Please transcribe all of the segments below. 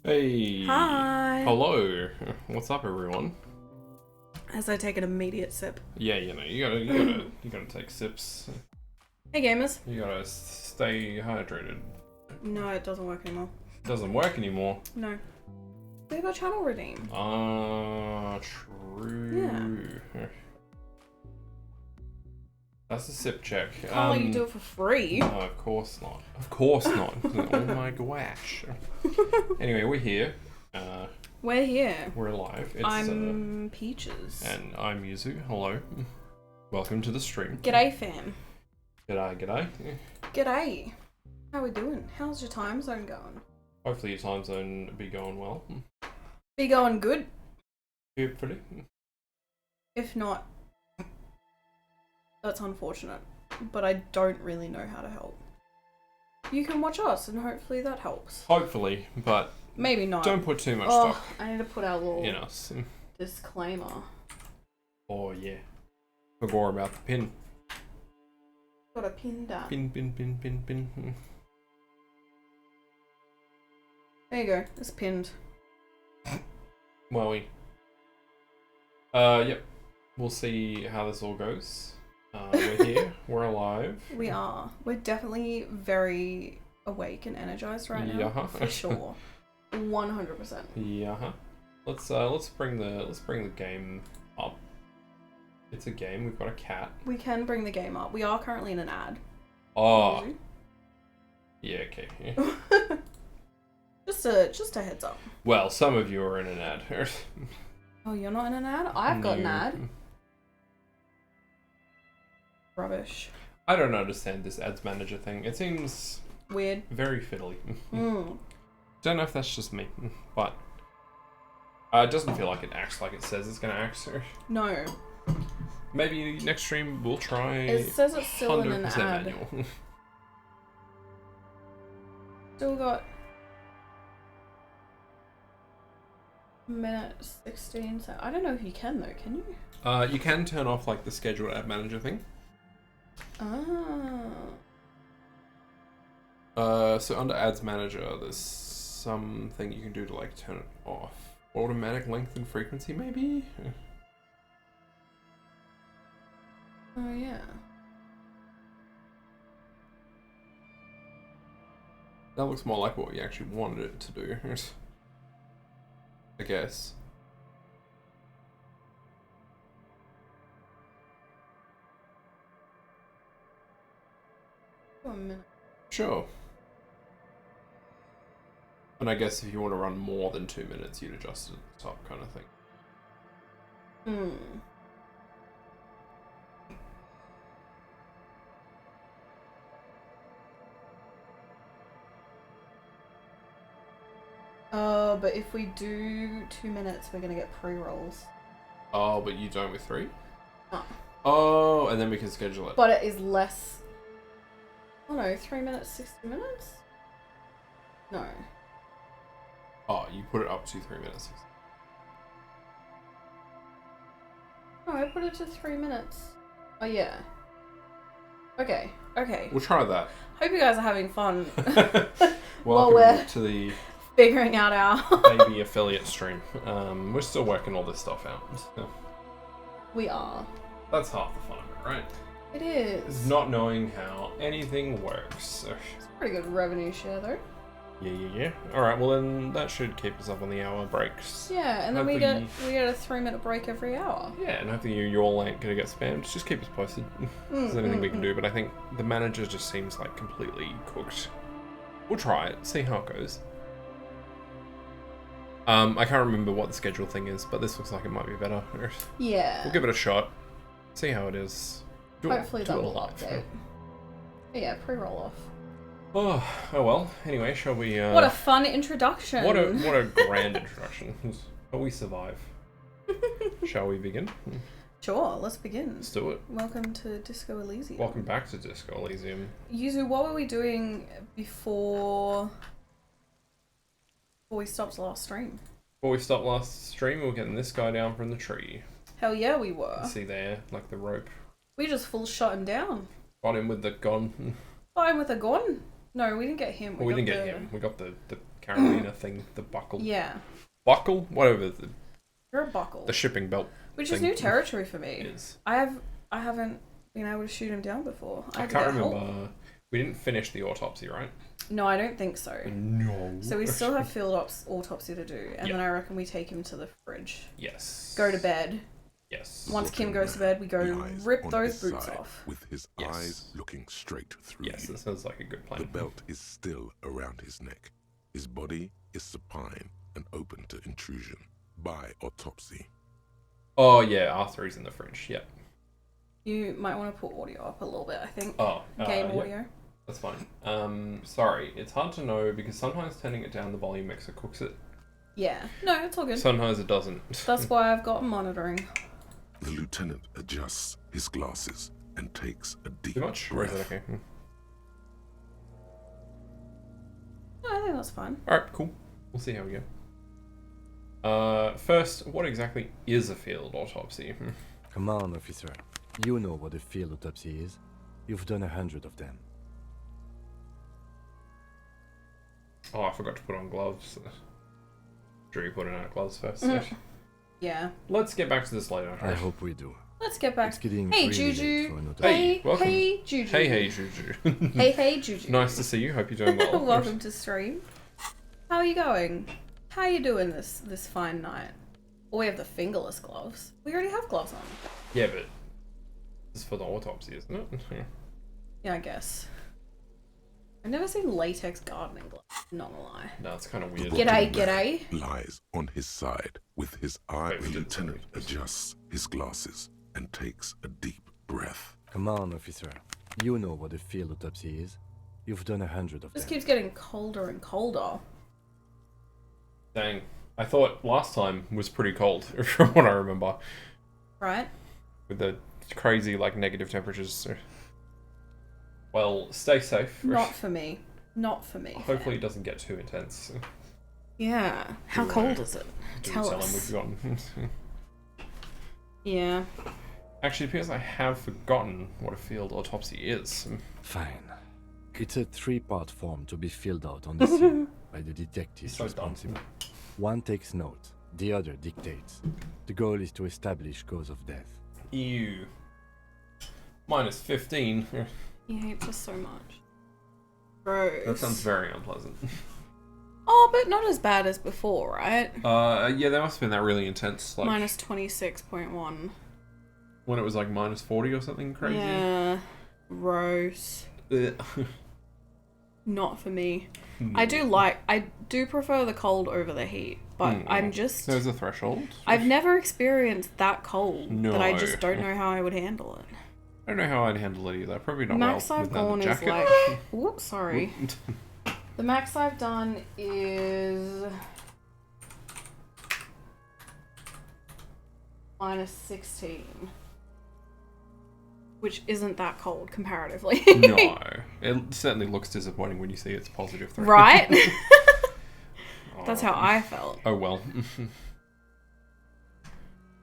Hey. Hi. Hello. What's up, everyone? As I take an immediate sip. Yeah, you know, you gotta take sips. Hey gamers. You gotta stay hydrated. No, it doesn't work anymore. Doesn't work anymore. No. We have a channel redeem. True. Yeah. That's a sip check. Can't let you do it for free. No, of course not. Of course not. Oh my gosh. Anyway, we're here. We're here. We're alive. It's, I'm Peaches. And I'm Yuzu. Hello. Welcome to the stream. G'day, fam. G'day. G'day. How we doing? How's your time zone going? Hopefully your time zone be going well. Be going good. Hopefully. If not, that's unfortunate. But I don't really know how to help. You can watch us and hopefully that helps. Hopefully, but maybe not. don't put too much stock I need to put our little in us. disclaimer. Oh yeah. Forgot about the pin. Got a pin down. Pin. There you go. It's pinned. Well, yep. We'll see how this all goes. We're here. We're alive. We are. We're definitely very awake and energized right now. Yeah. For sure. 100%. Yeah. Let's bring the game up. It's a game. We've got a cat. We can bring the game up. We are currently in an ad. Oh. Yeah. Okay. Yeah. Just a heads up. Well, some of you are in an ad. Oh, you're not in an ad? I've got an No. ad. Rubbish. I don't understand this ads manager thing. It seems Weird. very fiddly. Mm. Don't know if that's just me, but it doesn't feel like it acts like it says it's gonna act. So No. maybe next stream we'll try. It says it's still in an 100% ad. manual. Still got minute 16. So I don't know if you can though. Can you? You can turn off like the scheduled ad manager thing. So under ads manager, there's something you can do to like turn it off. Automatic length and frequency, maybe. Oh yeah. That looks more like what we actually wanted it to do. I guess. 1 minute. Sure. And I guess if you want to run more than 2 minutes, you'd adjust it at the top, kind of thing. But if we do 2 minutes, we're gonna get pre-rolls. Oh, but you don't with 3? No. Oh, and then we can schedule it. But it is less. Oh no, 3 minutes, 60 minutes? No. Oh, you put it up to 3 minutes. No, I put it to 3 minutes. Oh yeah. Okay. We'll try that. Hope you guys are having fun. Welcome we're to the figuring out our baby affiliate stream. We're still working all this stuff out. So We are. that's half the fun of it, right? It Is is. not knowing how anything works. So, It's a pretty good revenue share though. yeah. Alright, well then that should keep us up on the hour breaks. Yeah, and then we Hopefully- get a 3 minute break every hour. Yeah, and hopefully you all ain't gonna get spammed. Just keep us posted. If there's anything we can do, but I think the manager just seems like completely cooked. We'll try it, see how it goes. I can't remember what the schedule thing is, but this looks like it might be better. Yeah. We'll give it a shot. See how it is. Hopefully that will update. But yeah, pre-roll off. Oh well. Anyway, shall we? What a fun introduction. what a grand introduction. But we survive. Shall we begin? Sure, let's begin. Let's do it. Welcome to Disco Elysium. Welcome back to Disco Elysium. Yuzu, what were we doing before we stopped last stream? Before we stopped last stream, we were getting this guy down from the tree. Hell yeah, we were. See there, like the rope. We just full shot him down. Got him with the gun. Got him with a gun? No, we didn't get him. Well, we didn't get him. We got the carabiner thing, the buckle. Yeah. Buckle? Whatever. You're a buckle. The shipping belt. Which is thing new territory for me. It is. I haven't been able to shoot him down before. I had to can't get remember. help. We didn't finish the autopsy, right? No, I don't think so. No. So we still have field autopsy to do, and then I reckon we take him to the fridge. Yes. Go to bed, Yes. Once Kim goes to bed, we go lies rip on those his boots side off. with his Yes. eyes looking straight through Yes, you. that sounds like a good plan. The belt is still around his neck. His body is supine and open to intrusion by autopsy. Oh yeah, R3's in the fridge. Yep. You might want to put audio up a little bit, I think. Oh, Game yep. audio. That's fine. Sorry, it's hard to know because sometimes turning it down the volume mixer cooks it. Yeah. No, it's all good. Sometimes it doesn't. That's why I've got monitoring. The lieutenant adjusts his glasses and takes a deep Too much? Or is breath. that okay? No, I think that's fine. Alright, cool. We'll see how we go. First, what exactly is a field autopsy? Come on, officer. You know what a field autopsy is. You've done 100 of them. Oh, I forgot to put on gloves. Sure, you put on gloves first. Yeah. Let's get back to this later. I hope we do. Let's get back. It's getting Hey, really Juju. late for an autopsy. Hey, welcome. Hey, Juju. Hey, Juju. Hey, Juju. Nice to see you. Hope you're doing well. Welcome to stream. How are you going? How are you doing this fine night? Oh, we have the fingerless gloves. We already have gloves on. Yeah, but this is for the autopsy, isn't it? Yeah, I guess. I've never seen latex gardening gloves, not gonna lie. No, it's kind of weird. G'day, g'day. Lies on his side with his eye. Wait, we The did lieutenant something. adjusts his glasses and takes a deep breath. Come on, officer. You know what a field autopsy is. You've done 100 of This them. keeps getting colder and colder. Dang. I thought last time was pretty cold, from what I remember. Right? With the crazy, like, negative temperatures. Well, stay safe. Not for me. Not for me. Hopefully it doesn't get too intense. Yeah. How cold is it? Do Tell tell him us. we've forgotten. Yeah. Actually, it appears I have forgotten what a field autopsy is. Fine. It's a 3-part form to be filled out on the scene by the detectives So dumb. responsible. One takes note, the other dictates. The goal is to establish cause of death. Ew. Minus 15. He hates us so much. Gross. That sounds very unpleasant. Oh, but not as bad as before, right? Yeah, there must have been that really intense, like, Minus 26.1. when it was like minus 40 or something crazy. Yeah. Gross. Ugh. Not for me. I do prefer the cold over the heat, but I'm just... There's a threshold. I've never experienced that cold that I No. just don't know how I would handle it. I don't know how I'd handle it either. Probably not Max well I've without gone the is jacket. like... Whoops, sorry. The max I've done is... minus 16. Which isn't that cold, comparatively. No. It certainly looks disappointing when you see it's positive 3. Right? That's how I felt. Oh well.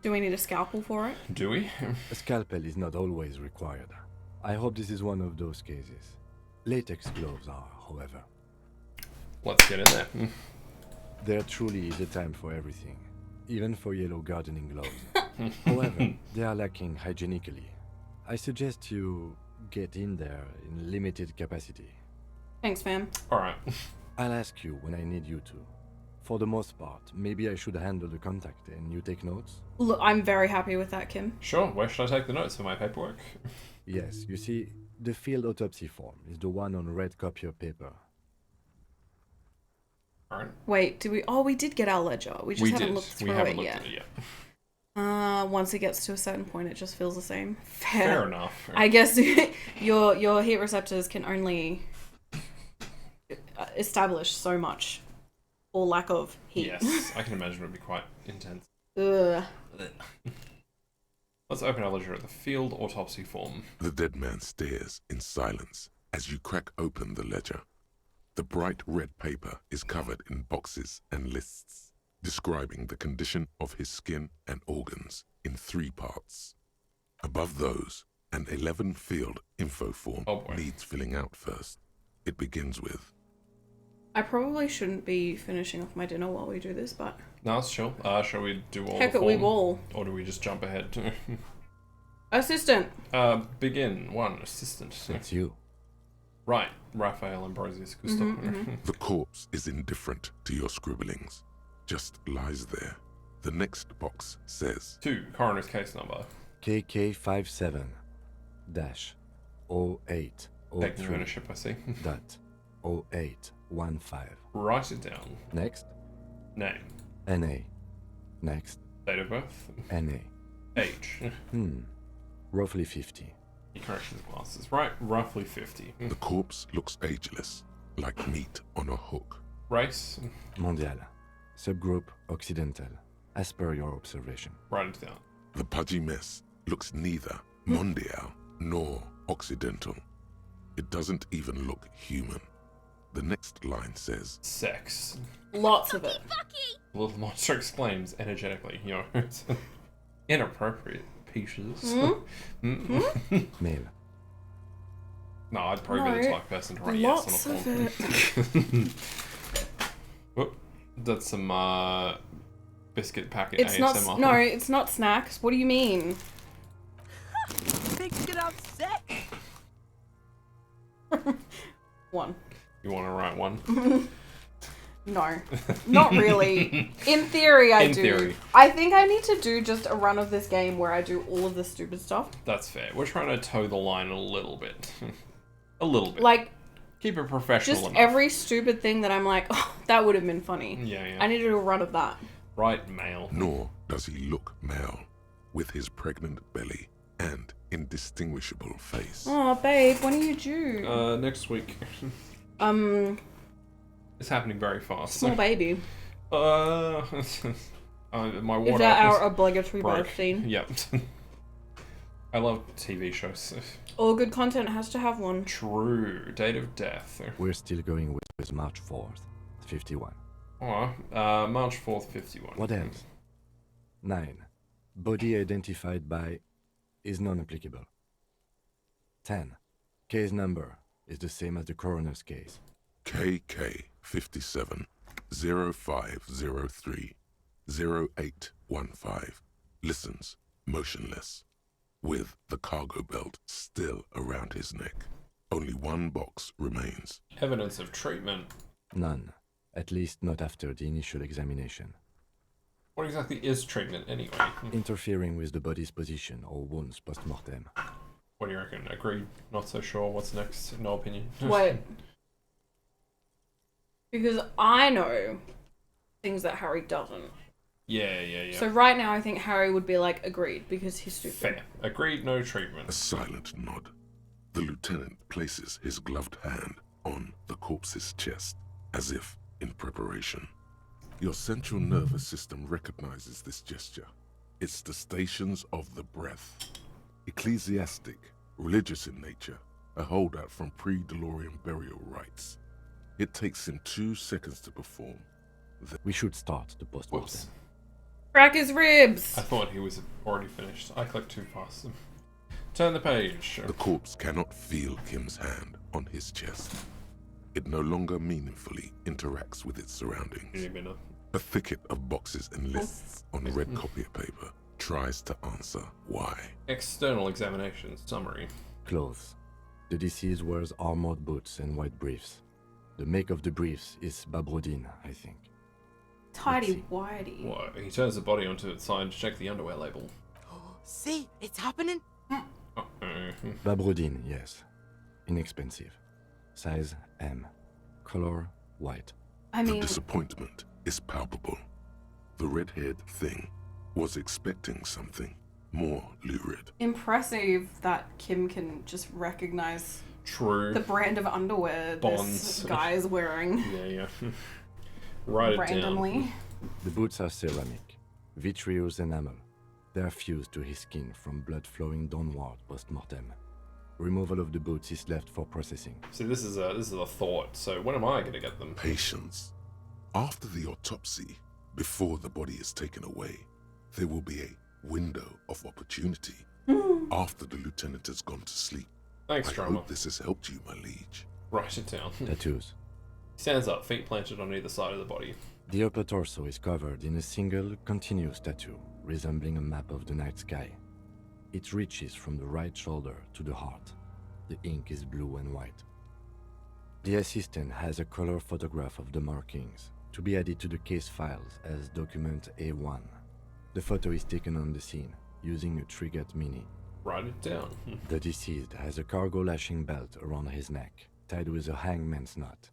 Do we need a scalpel for it? Do we? A scalpel is not always required. I hope this is one of those cases. Latex gloves are, however. Let's get in there. There truly is a time for everything, even for yellow gardening gloves. However, they are lacking hygienically. I suggest you get in there in limited capacity. Thanks, fam. Alright. I'll ask you when I need you to. For the most part, maybe I should handle the contact and you take notes? Look, I'm very happy with that, Kim. Sure, where should I take the notes for my paperwork? Yes, you see, the field autopsy form is the one on red copier paper. Alright. Wait, did we... Oh, we did get our ledger. We just haven't looked through We haven't it looked yet. at it yet. Once it gets to a certain point, it just feels the same. Fair enough. I guess your heat receptors can only establish so much, or lack of heat. Yes, I can imagine it would be quite intense. Ugh. Let's open our ledger at the field autopsy form. The dead man stares in silence as you crack open the ledger. The bright red paper is covered in boxes and lists, describing the condition of his skin and organs in 3 parts. Above those, an 11-field info form Oh boy. needs filling out first. It begins with, I probably shouldn't be finishing off my dinner while we do this, but No, it's chill. Shall we do all heck the it, we form? will. Or do we just jump ahead? Assistant. Begin. 1. Assistant. That's you. Right. Raphael Ambrosius Gustav. the corpse is indifferent to your scribblings, just lies there. The next box says 2. Coroner's case number. KK57-0803 Taking ownership, I see. dot 0815. Write it down. Next, Name. NA. Next, Date of birth. NA. Age. Roughly 50. He corrections glasses. Right, roughly 50. the corpse looks ageless, like meat on a hook. Race. Mondial. Subgroup Occidental. As per your observation. Write it down. The pudgy mess looks neither mondial nor occidental. It doesn't even look human. The next line says, Sex. Lots of it. The little monster exclaims energetically, you know, it's inappropriate pieces. Male. No, I'd probably be the type of person to write Lots yes on of a form. it. Whoop. That's some biscuit packet It's ASMR. not. No, it's not snacks. What do you mean? Thinking of sex? 1. You want to write one? No, not really. In theory, I In do. theory. I think I need to do just a run of this game where I do all of the stupid stuff. That's fair. We're trying to toe the line a little bit. A little bit. Like, Keep it professional just enough. every stupid thing that I'm like, oh, that would have been funny. Yeah. I need to do a run of that. Right, male. nor does he look male, with his pregnant belly and indistinguishable face. Oh, babe, when are you due? Next week. It's happening very fast. Small baby. My water Is that was our obligatory broke. birth scene? Yep. I love TV shows. All good content has to have one. True. Date of death. We're still going with March 4th, 51. Oh, March 4th, 51. What else? 9. Body identified by is non-applicable. 10. Case number is the same as the coroner's case. KK 57 0503 0815 listens motionless, with the cargo belt still around his neck. Only one box remains. Evidence of treatment. None. At least not after the initial examination. What exactly is treatment anyway? Interfering with the body's position or wounds post-mortem. What do you reckon? Agreed? Not so sure. What's next? No opinion. Wait. Because I know things that Harry doesn't. Yeah. So right now I think Harry would be like, agreed, because he's stupid. Fair. Agreed, no A treatment. silent nod. The lieutenant places his gloved hand on the corpse's chest, as if in preparation. Your central nervous system recognizes this gesture. It's the stations of the breath. Ecclesiastic, religious in nature, a holdout from pre-DeLorean burial rites. It takes him 2 seconds to perform. We should start the post-mortem. Whoops. Crack his ribs! I thought he was already finished. I clicked too fast. Turn the page. The corpse cannot feel Kim's hand on his chest. It no longer meaningfully interacts with its surroundings. You need me to- A thicket of boxes and lists on red copier paper tries to answer why. External examination summary. Clothes. The deceased wears armored boots and white briefs. The make of the briefs is Babrodine, I think. Tidy whitey. What? He turns the body onto its side to check the underwear label. See, it's happening. Uh-oh. Babrodine, yes. Inexpensive. Size M. Color white. I The mean, disappointment is palpable. The red-haired thing was expecting something more lurid. impressive that Kim can just recognize True. the brand of underwear Bonds. this guy is wearing Yeah. Write it randomly. down. The boots are ceramic. Vitreous enamel. They are fused to his skin from blood flowing downward post-mortem. Removal of the boots is left for processing. See, this is a thought. So when am I gonna get them? Patience. After the autopsy, before the body is taken away, there will be a window of opportunity. After the lieutenant has gone to sleep. Thanks, I drama. hope this has helped you, my liege. Write it down. Tattoos. Stands up, feet planted on either side of the body. The upper torso is covered in a single, continuous tattoo, resembling a map of the night sky. It reaches from the right shoulder to the heart. The ink is blue and white. The assistant has a color photograph of the markings, to be added to the case files as document A1. The photo is taken on the scene, using a Trigger Mini. Write it down. The deceased has a cargo lashing belt around his neck, tied with a hangman's knot.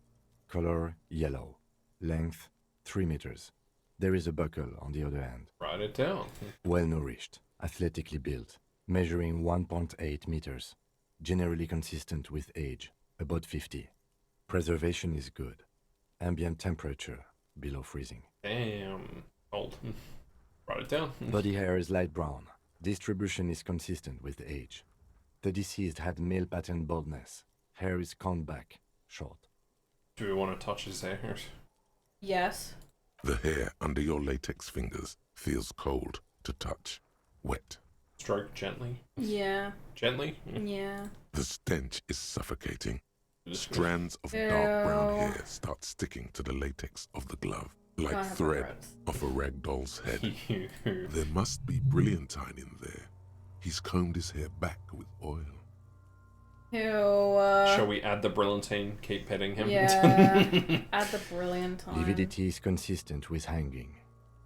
Color yellow. Length 3 meters. There is a buckle on the other end. Write it down. Well nourished, athletically built, measuring 1.8 meters. Generally consistent with age, about 50. Preservation is good. Ambient temperature below freezing. Damn. Old. Write it down. Body hair is light brown. Distribution is consistent with age. The deceased had male pattern baldness. Hair is combed back, short. Do we want to touch his hair? Yes. The hair under your latex fingers feels cold to touch, wet. Stroke gently. Yeah. Gently? Yeah. The stench is suffocating. Just- Strands of dark brown Ew. hair start sticking to the latex of the glove, I like have thread regrets. off a rag doll's head. Ew. There must be brilliantine in there. He's combed his hair back with oil. Ew. Shall we add the brilliantine? Keep petting him. Yeah. Add the brilliant time. Lividity is consistent with hanging.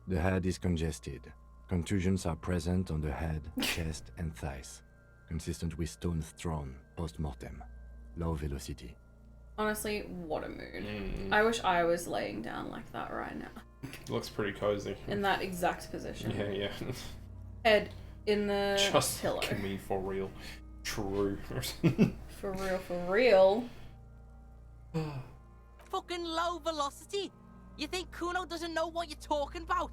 The head is congested. Contusions are present on the head, chest, and thighs. Consistent with stones thrown post-mortem. Low velocity. Honestly, what a mood. Mm. I wish I was laying down like that right now. Looks pretty cozy. In that exact position. Yeah, yeah. Head in the Just pillow. like me for real. True. For real, for real. Fucking low velocity. You think Kuno doesn't know what you're talking about?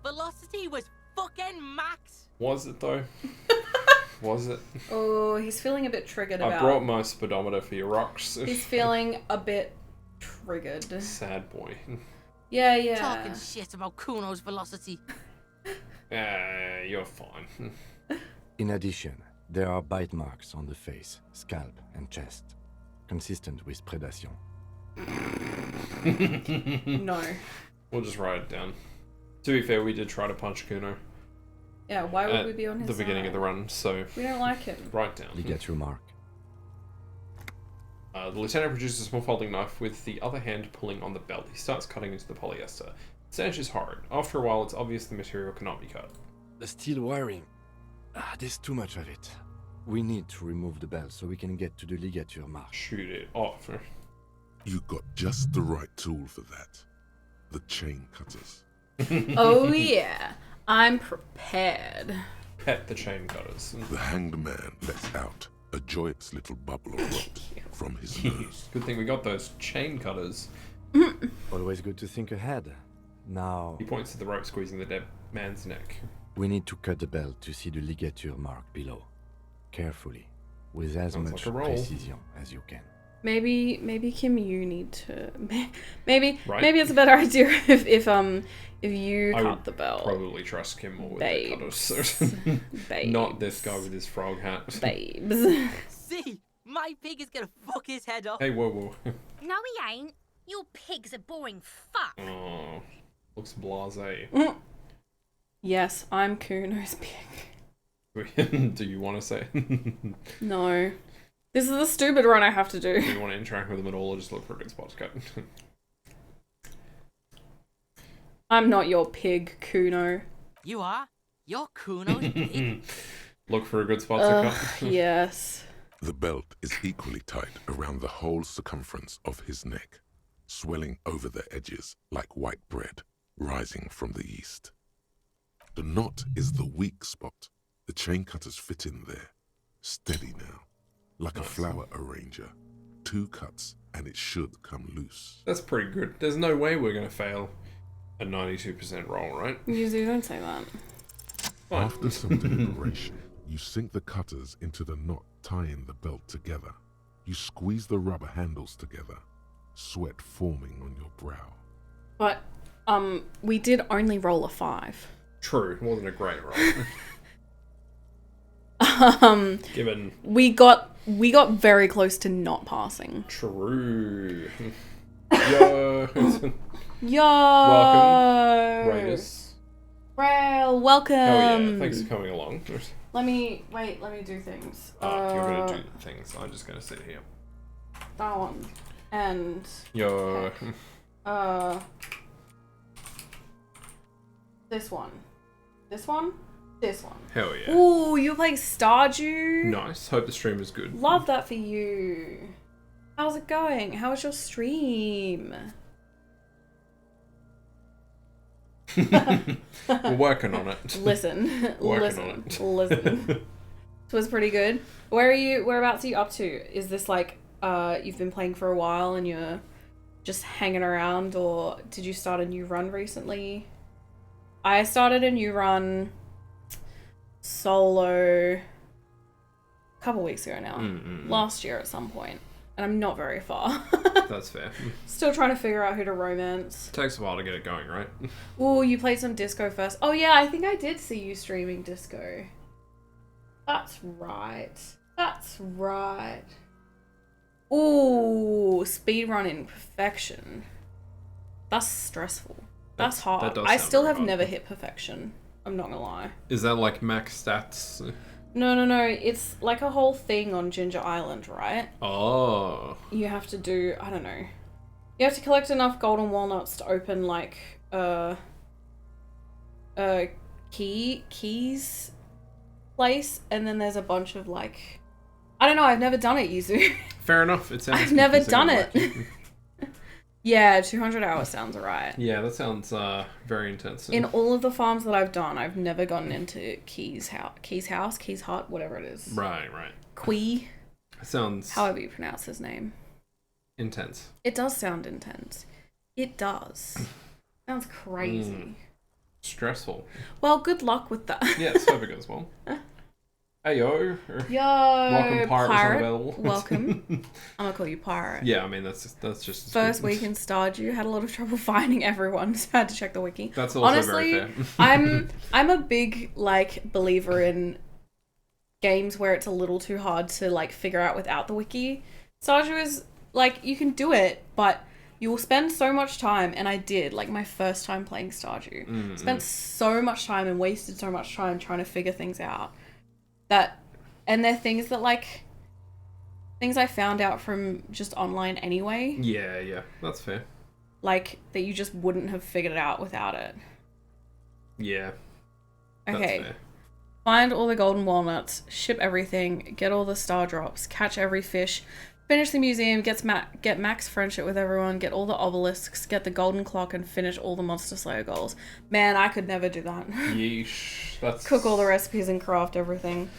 Velocity was fucking max. Was it though? Was it? Oh, he's feeling a bit triggered I about. brought my speedometer for your rocks. He's feeling a bit triggered. Sad boy. Yeah, yeah. Talking shit about Kuno's velocity. You're fine. In addition, there are bite marks on the face, scalp, and chest. Consistent with predation. No. We'll just write it down. To be fair, we did try to punch Kuno Yeah, why would at we be on his the beginning side? of the run, so We don't like him. write down. Ligature mark. The lieutenant produces a small folding knife with the other hand pulling on the belt. He starts cutting into the polyester. The stench is horrid. After a while, it's obvious the material cannot be cut. The steel wiring. There's too much of it. We need to remove the belt so we can get to the ligature mark. Shoot it off. You got just the right tool for that. The chain cutters. Oh yeah, I'm prepared. Pet the chain cutters. The hanged man lets out a joyous little bubble of rot from his nose. Good thing we got those chain cutters. Always good to think ahead. Now, He points to the rope squeezing the dead man's neck. we need to cut the belt to see the ligature mark below. Carefully, with as Sounds much like a roll. precision as you can. Maybe Kim, you need to. Maybe Right. maybe it's a better idea if you I cut would the belt. Probably trust Kim more with the Babes. cutters. Babes. Not this guy with his frog hat. Babes. See, my pig is gonna fuck his head off. Hey, whoa, whoa. No, he ain't. Your pig's a boring fuck. Oh, looks blasé. Yes, I'm Kuno's pig. Do you want to say? No. This is the stupid run I have to Do do. you want to interact with them at all, or just look for a good spot to cut? I'm not your pig, Kuno. You are? You're Kuno's pig? Look for a good spot to Ugh, cut. yes. The belt is equally tight around the whole circumference of his neck, swelling over the edges like white bread rising from the east. The knot is the weak spot. The chain cutters fit in there. Steady now, like a flower arranger. 2 cuts and it should come loose. That's pretty good. There's no way we're going to fail a 92% roll, right? Yuzu, don't say that. Fine. After some deliberation, you sink the cutters into the knot tying the belt together. You squeeze the rubber handles together, sweat forming on your brow. But we did only roll a 5. True, it wasn't a great roll. Given We got very close to not passing. true. Yo. Yo. Welcome, Raiders. Rail, welcome. Oh yeah, thanks for coming along. Let me do things. You're gonna do things. I'm just gonna sit here. That one. And Yo. this one. This one? This one. Hell yeah. Ooh, you were playing Stardew? Nice. Hope the stream is good. Love that for you. How's it going? How was your stream? We're working on it. Listen. Working on Listen. It was pretty good. Whereabouts are you up to? Is this like you've been playing for a while and you're just hanging around, or did you start a new run recently? I started a new run solo a couple weeks ago now. Last year at some point. And I'm not very far. That's fair. Still trying to figure out who to romance. Takes a while to get it going, right? Ooh, you played some disco first. Oh yeah, I think I did see you streaming disco. That's right. That's right. Ooh, speedrunning perfection. That's stressful. That's hard. that does I sound still very have hard. never hit perfection. I'm not gonna lie. Is that like max stats? No. It's like a whole thing on Ginger Island, right? Oh. You have to do, I don't know. You have to collect enough golden walnuts to open like keys place, and then there's a bunch of like, I don't know, I've never done it, Yuzu. Fair enough. It sounds I've never confusing, done I it. like Yeah, 200 hours sounds right. Yeah, that sounds very intense. In all of the farms that I've done, I've never gotten into Key's hut, whatever it is. Right. Quee, Sounds however you pronounce his name. intense. It does sound intense. It does. Sounds crazy. Stressful. Well, good luck with that. Yeah, so it goes well. Hey yo. Yo, Welcome, pirate. Welcome. I'm gonna call you pirate. Yeah, I mean that's just First week in Stardew, had a lot of trouble finding everyone, so I had to check the wiki. That's also Honestly, very fair. I'm a big like believer in games where it's a little too hard to like figure out without the wiki. Stardew is like you can do it, but you will spend so much time, and I did, like my first time playing Stardew. Spent so much time and wasted so much time trying to figure things out. And they're things that like things I found out from just online anyway. Yeah, that's fair. Like that you just wouldn't have figured it out without it. Yeah. That's Okay. fair. Find all the golden walnuts, ship everything, get all the star drops, catch every fish, finish the museum, get max friendship with everyone, get all the obelisks, get the golden clock, and finish all the Monster Slayer goals. Man, I could never do that. Yeesh. That's Cook all the recipes and craft everything.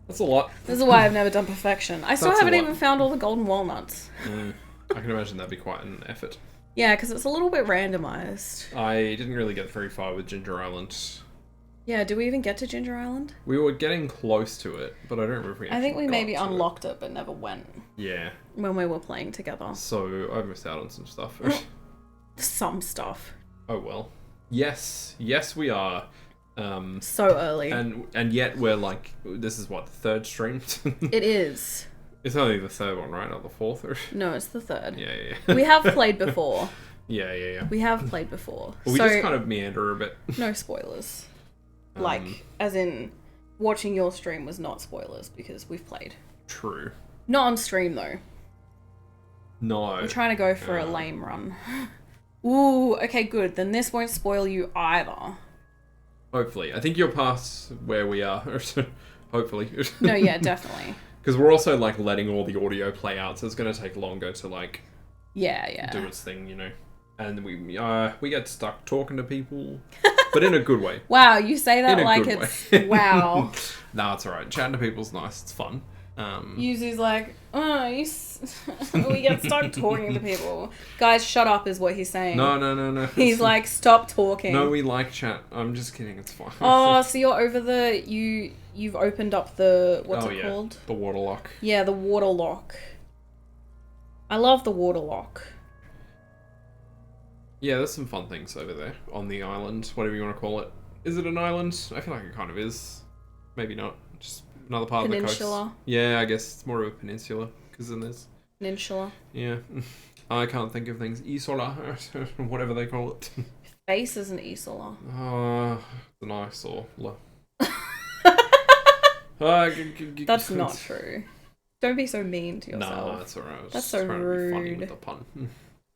That's a lot. This is why I've never done perfection. I still That's a haven't lot. even found all the golden walnuts. I can imagine that'd be quite an effort. Yeah, because it's a little bit randomized. I didn't really get very far with Ginger Island. Yeah, do we even get to Ginger Island? We were getting close to it, but I don't remember if we I think we actually maybe got to unlocked it, but never went Yeah. when we were playing together. So I missed out on some stuff. Some stuff. Oh well. Yes, we are. So early. And yet we're like, this is what, the third stream? It is. It's only the third one, right? Not the fourth? No, it's the third. Yeah. We have played before. Yeah. We have played before. Well, we so, just kind of meander a bit. no spoilers. Like, as in, watching your stream was not spoilers because we've played. True. Not on stream, though. No. We're trying to go for a lame run. Ooh, okay, good. Then this won't spoil you either. Hopefully. I think you're past where we are. Hopefully. No, yeah, definitely. Because we're also, like, letting all the audio play out, so it's going to take longer to, like, Yeah. do its thing, you know. And we get stuck talking to people, but in a good way. Wow, you say that In a like good it's... way. Wow. Nah, it's alright. Chatting to people's nice. It's fun. Yuzu's like, we get stuck talking to people. Guys, shut up is what he's saying. No. He's like, stop talking. No, we like chat. I'm just kidding. It's fine. Oh, so you're over the... You've opened up the... What's it called? The water lock. Yeah, the water lock. I love the water lock. Yeah, there's some fun things over there on the island, whatever you want to call it. Is it an island? I feel like it kind of is. Maybe not. Just another part Peninsula. of the coast. Yeah, I guess it's more of a peninsula because then there's... Peninsula. Yeah. I can't think of things. Isola, whatever they call it. Face is an Isola. An eyesore. That's not true. Don't be so mean to yourself. Nah, that's alright. That's so trying to be funny rude. with the pun.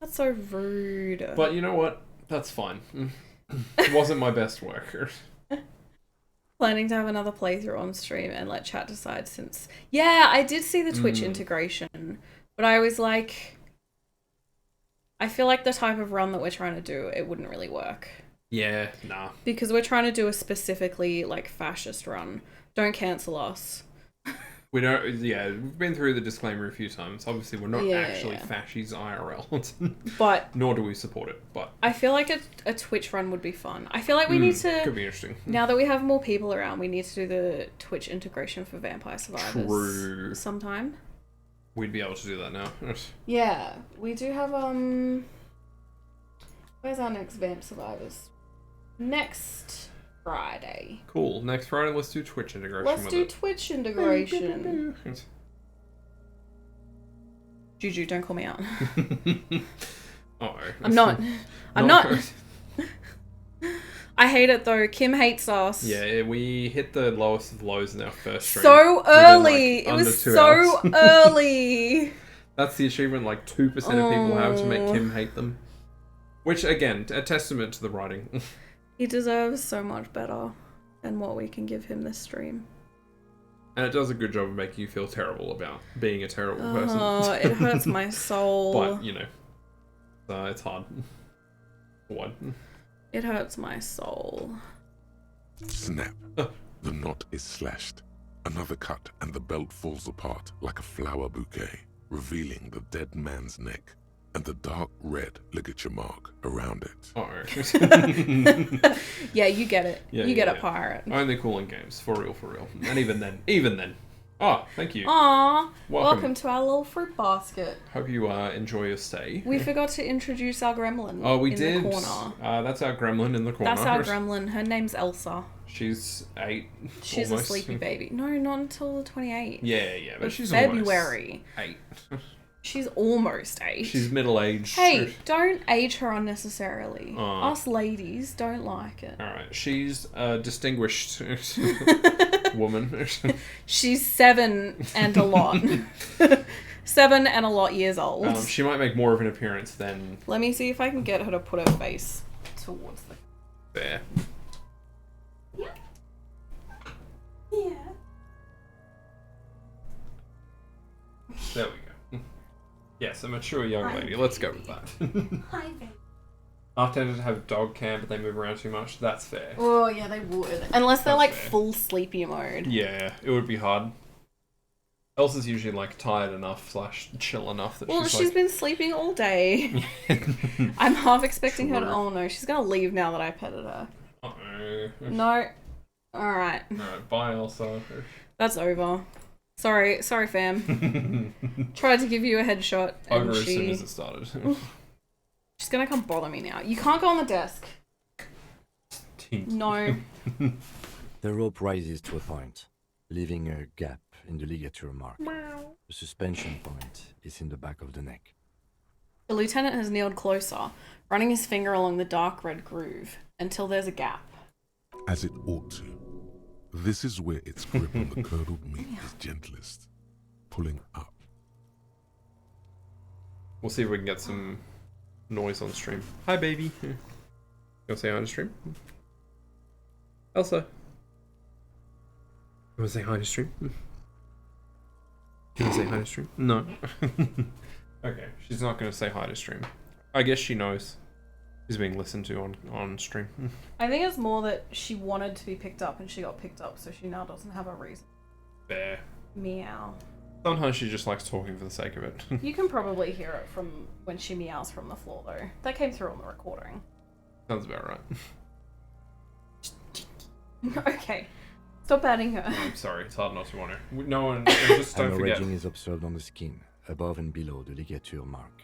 That's so rude. But you know what? That's fine. It wasn't my best work. Planning to have another playthrough on stream and let chat decide since... Yeah, I did see the Twitch integration, but I was like... I feel like the type of run that we're trying to do, it wouldn't really work. Yeah, nah. Because we're trying to do a specifically, like, fascist run. Don't cancel us. We don't, yeah, we've been through the disclaimer a few times. Obviously, we're not actually fascists IRL. But... Nor do we support it, but... I feel like a Twitch run would be fun. I feel like we need to... Could be interesting. Now that we have more people around, we need to do the Twitch integration for Vampire Survivors. True. Sometime. We'd be able to do that now. Yeah, we do have, where's our next Vamp Survivors? Next Friday. Cool. Next Friday, let's do Twitch integration Let's with do it. Twitch integration. Juju, don't call me out. Uh-oh. I'm not. I'm not. I hate it though. Kim hates us. Yeah, we hit the lowest of lows in our first stream. So early. Like it was 2 so hours. early. That's the achievement like 2% of people have to make Kim hate them. Which, again, a testament to the writing. He deserves so much better than what we can give him this stream. And it does a good job of making you feel terrible about being a terrible person. Oh, it hurts my soul. But, you know, it's hard. What? It hurts my soul. Snap. The knot is slashed. Another cut and the belt falls apart like a flower bouquet, revealing the dead man's neck and the dark red ligature mark around it. Uh-oh. Yeah, you get it. Yeah, you get yeah. it, pirate. Only cool in games. For real, for real. And even then. Oh, thank you. Aww. Welcome. Welcome to our little fruit basket. Hope you enjoy your stay. We forgot to introduce our gremlin. Oh, we in did. The corner. That's our gremlin in the corner. That's our gremlin. Her name's Elsa. She's 8. She's almost. a sleepy baby. No, not until the 28th. Yeah, but she's February. almost 8. She's almost 8. She's middle-aged. Hey, don't age her unnecessarily. Aw. Us ladies don't like it. Alright, she's a distinguished woman. She's 7 and a lot. 7 and a lot years old. She might make more of an appearance than Let me see if I can get her to put her face towards the... there. Yeah. There we go. Yes, a mature young lady. Let's go with that. Hi, babe. After to have dog cam, but they move around too much. That's fair. Oh, yeah, they would. Unless they're That's like fair. full sleepy mode. Yeah, it would be hard. Elsa's usually like tired enough / chill enough that Well, she's she's been sleeping all day. I'm half expecting her to... True. Oh, no, she's going to leave now that I petted her. Uh-oh. No. Alright. Alright, bye Elsa. That's over. Sorry, fam. Tried to give you a headshot and Over as soon she... as it started. She's gonna come bother me now. You can't go on the desk. Tink. No. The rope rises to a point, leaving a gap in the ligature mark. The suspension point is in the back of the neck. The lieutenant has kneeled closer, running his finger along the dark red groove, until there's a gap. As it ought to. This is where its grip on the curdled meat is gentlest, pulling up. We'll see if we can get some noise on stream. Hi, baby. You wanna say hi to stream? Elsa. You wanna say hi to stream? You wanna say hi to stream? No. Okay, she's not gonna say hi to stream. I guess she knows she's being listened to on stream. I think it's more that she wanted to be picked up and she got picked up, so she now doesn't have a reason. Fair. Meow. Sometimes she just likes talking for the sake of it. You can probably hear it from when she meows from the floor, though. That came through on the recording. Sounds about right. Okay. Stop patting her. I'm sorry, it's hard not to want to. No one, just don't forget. Hemorrhaging is observed on the skin, above and below the ligature mark.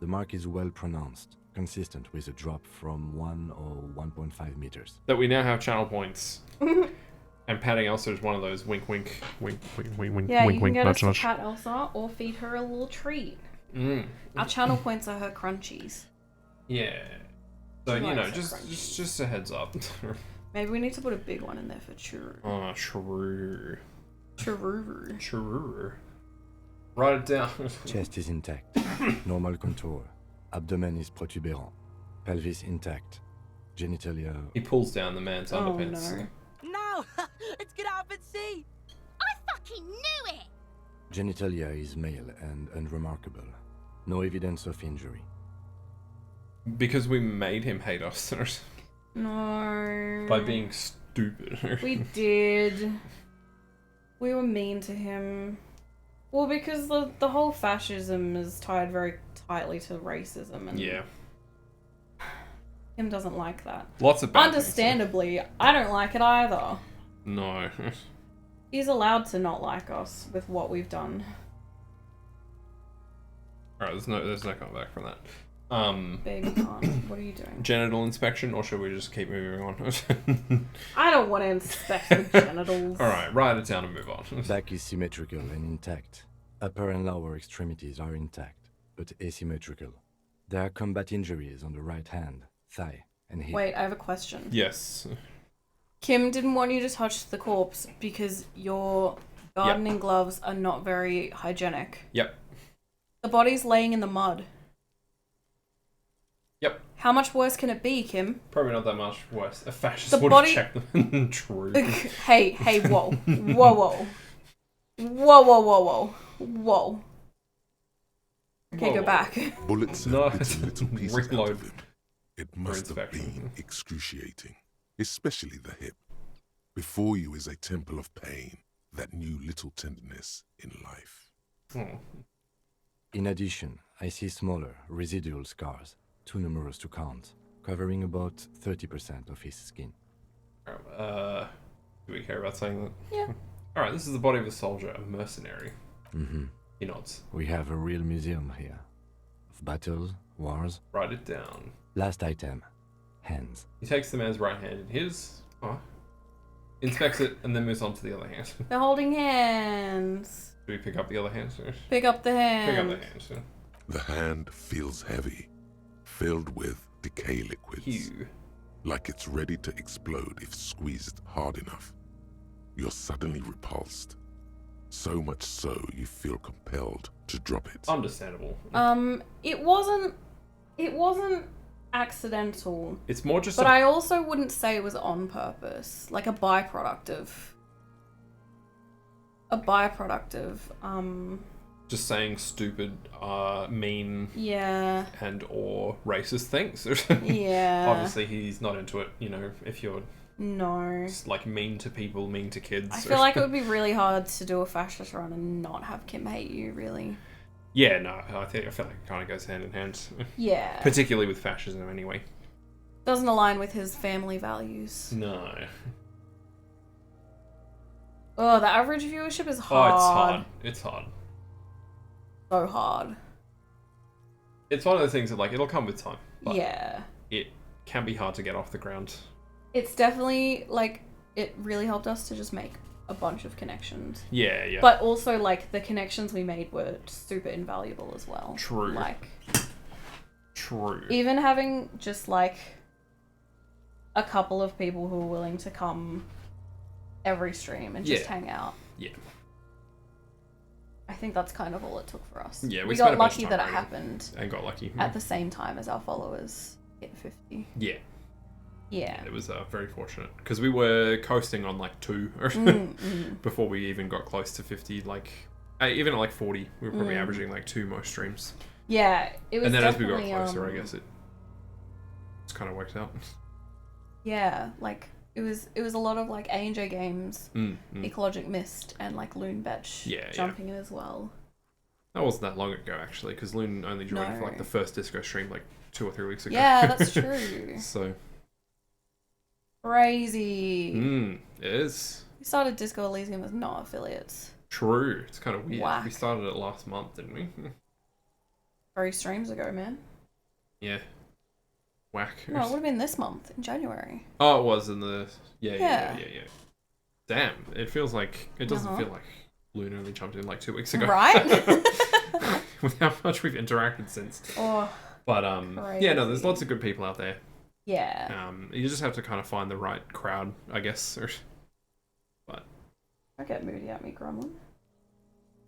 The mark is well pronounced, consistent with a drop from 1 or 1.5 meters. That we now have channel points. And patting Elsa is one of those wink, wink, wink, wink, wink, wink, Yeah, wink, you can wink, get us nudge, to nudge. pat Elsa or feed her a little treat. Mm. Our channel points are her crunchies. Yeah. So, She you know, likes her just a heads up. Maybe we need to put a big one in there for Churu. Oh, true. Churu. True. Write it down. Chest is intact, normal contour. Abdomen is protuberant. Pelvis intact. Genitalia... He pulls down the man's Oh underpants. no. No! knew it! Genitalia is male and unremarkable. No evidence of injury. Because we made him hate us No. by being stupid. We did. We were mean to him. Well, because the whole fascism is tied very tightly to racism, and Yeah. him doesn't like that. Lots of bad Understandably, I don't like it either. things. No. He's allowed to not like us with what we've done. Alright, there's no comeback from that. Baby can't. What are you doing? Genital inspection, or should we just keep moving on? I don't want to inspect the genitals. Alright, write it down and move on. Back is symmetrical and intact. Upper and lower extremities are intact, but asymmetrical. There are combat injuries on the right hand, thigh, and hip. Wait, I have a question. Yes. Kim didn't want you to touch the corpse because your gardening gloves are not very hygienic. Yep. The body's laying in the mud. Yep. How much worse can it be, Kim? Probably not that much worse. A fascist The would body- have checked them. True. Hey, whoa. Whoa. Whoa. Okay, Whoa. go back. Bullets No. have bitten little pieces out Reload. of him. It must have inspection. been excruciating, especially the hip. Before you is a temple of pain that knew little tenderness in life. Oh. In addition, I see smaller, residual scars, too numerous to count, covering about 30% of his skin. Do we care about saying that? Yeah. Alright, this is the body of a soldier, a mercenary. Mm-hmm. He nods. We have a real museum here. Of battles, wars. Write it down. Last item. Hands. He takes the man's right hand in his, inspects it, and then moves on to the other hand. They're holding hands. Do we pick up the other hand? Pick up the hand. Pick up the hand. Yeah. The hand feels heavy, filled with decay liquids, Hugh. like it's ready to explode if squeezed hard enough. You're suddenly repulsed, so much so you feel compelled to drop it. Understandable. It wasn't accidental, It's more just but I also wouldn't say it was on purpose. Like a byproduct of just saying stupid, mean, yeah. and or racist things. Yeah. Obviously, he's not into it, if you're No. just, like, mean to people, mean to kids. I feel like it would be really hard to do a fascist run and not have Kim hate you, really. Yeah, no, I feel like it kind of goes hand in hand. Yeah. Particularly with fascism, anyway. Doesn't align with his family values. No. Oh, the average viewership is hard. Oh, it's hard. It's hard. So hard. It's one of those things that, like, it'll come with time. But Yeah. it can be hard to get off the ground. It's definitely, like, it really helped us to just make a bunch of connections. Yeah, yeah. But also, like, the connections we made were super invaluable as well. True. Like, True. even having just, like, a couple of people who are willing to come every stream and just Yeah. hang out. Yeah. I think that's kind of all it took for us. Yeah, we we spent got a bunch of lucky time that it writing. happened And got lucky. at the same time as our followers hit 50. Yeah. Yeah. It was very fortunate. Because we were coasting on, like, 2 before we even got close to 50. Like, even at, like, 40, we were probably averaging, like, 2 most streams. Yeah, it was And then as we definitely, got closer, I guess it just kind of worked out. Yeah, like, it was a lot of, like, A&J games, Ecologic Mist, and, like, Loon Betch Yeah, jumping in as well. That wasn't that long ago, actually, because Loon only joined for, like, No. the first Disco stream, like, 2 or 3 weeks ago. Yeah, that's true. So, Crazy. it is. We started Disco Elysium as not affiliates. True. It's kind of weird. Whack. We started it last month, didn't we? 3 streams ago, man. Yeah. Whack. No, it would have been this month, in January. Oh, it was in the... Yeah. Yeah. Damn. It feels like... It doesn't Uh-huh. feel like Loon only jumped in, like, 2 weeks ago. Right? With how much we've interacted since. Oh, But, yeah, no, there's crazy. lots of good people out there. yeah. You just have to kind of find the right crowd, I guess. Don't get moody at me, Gremlin.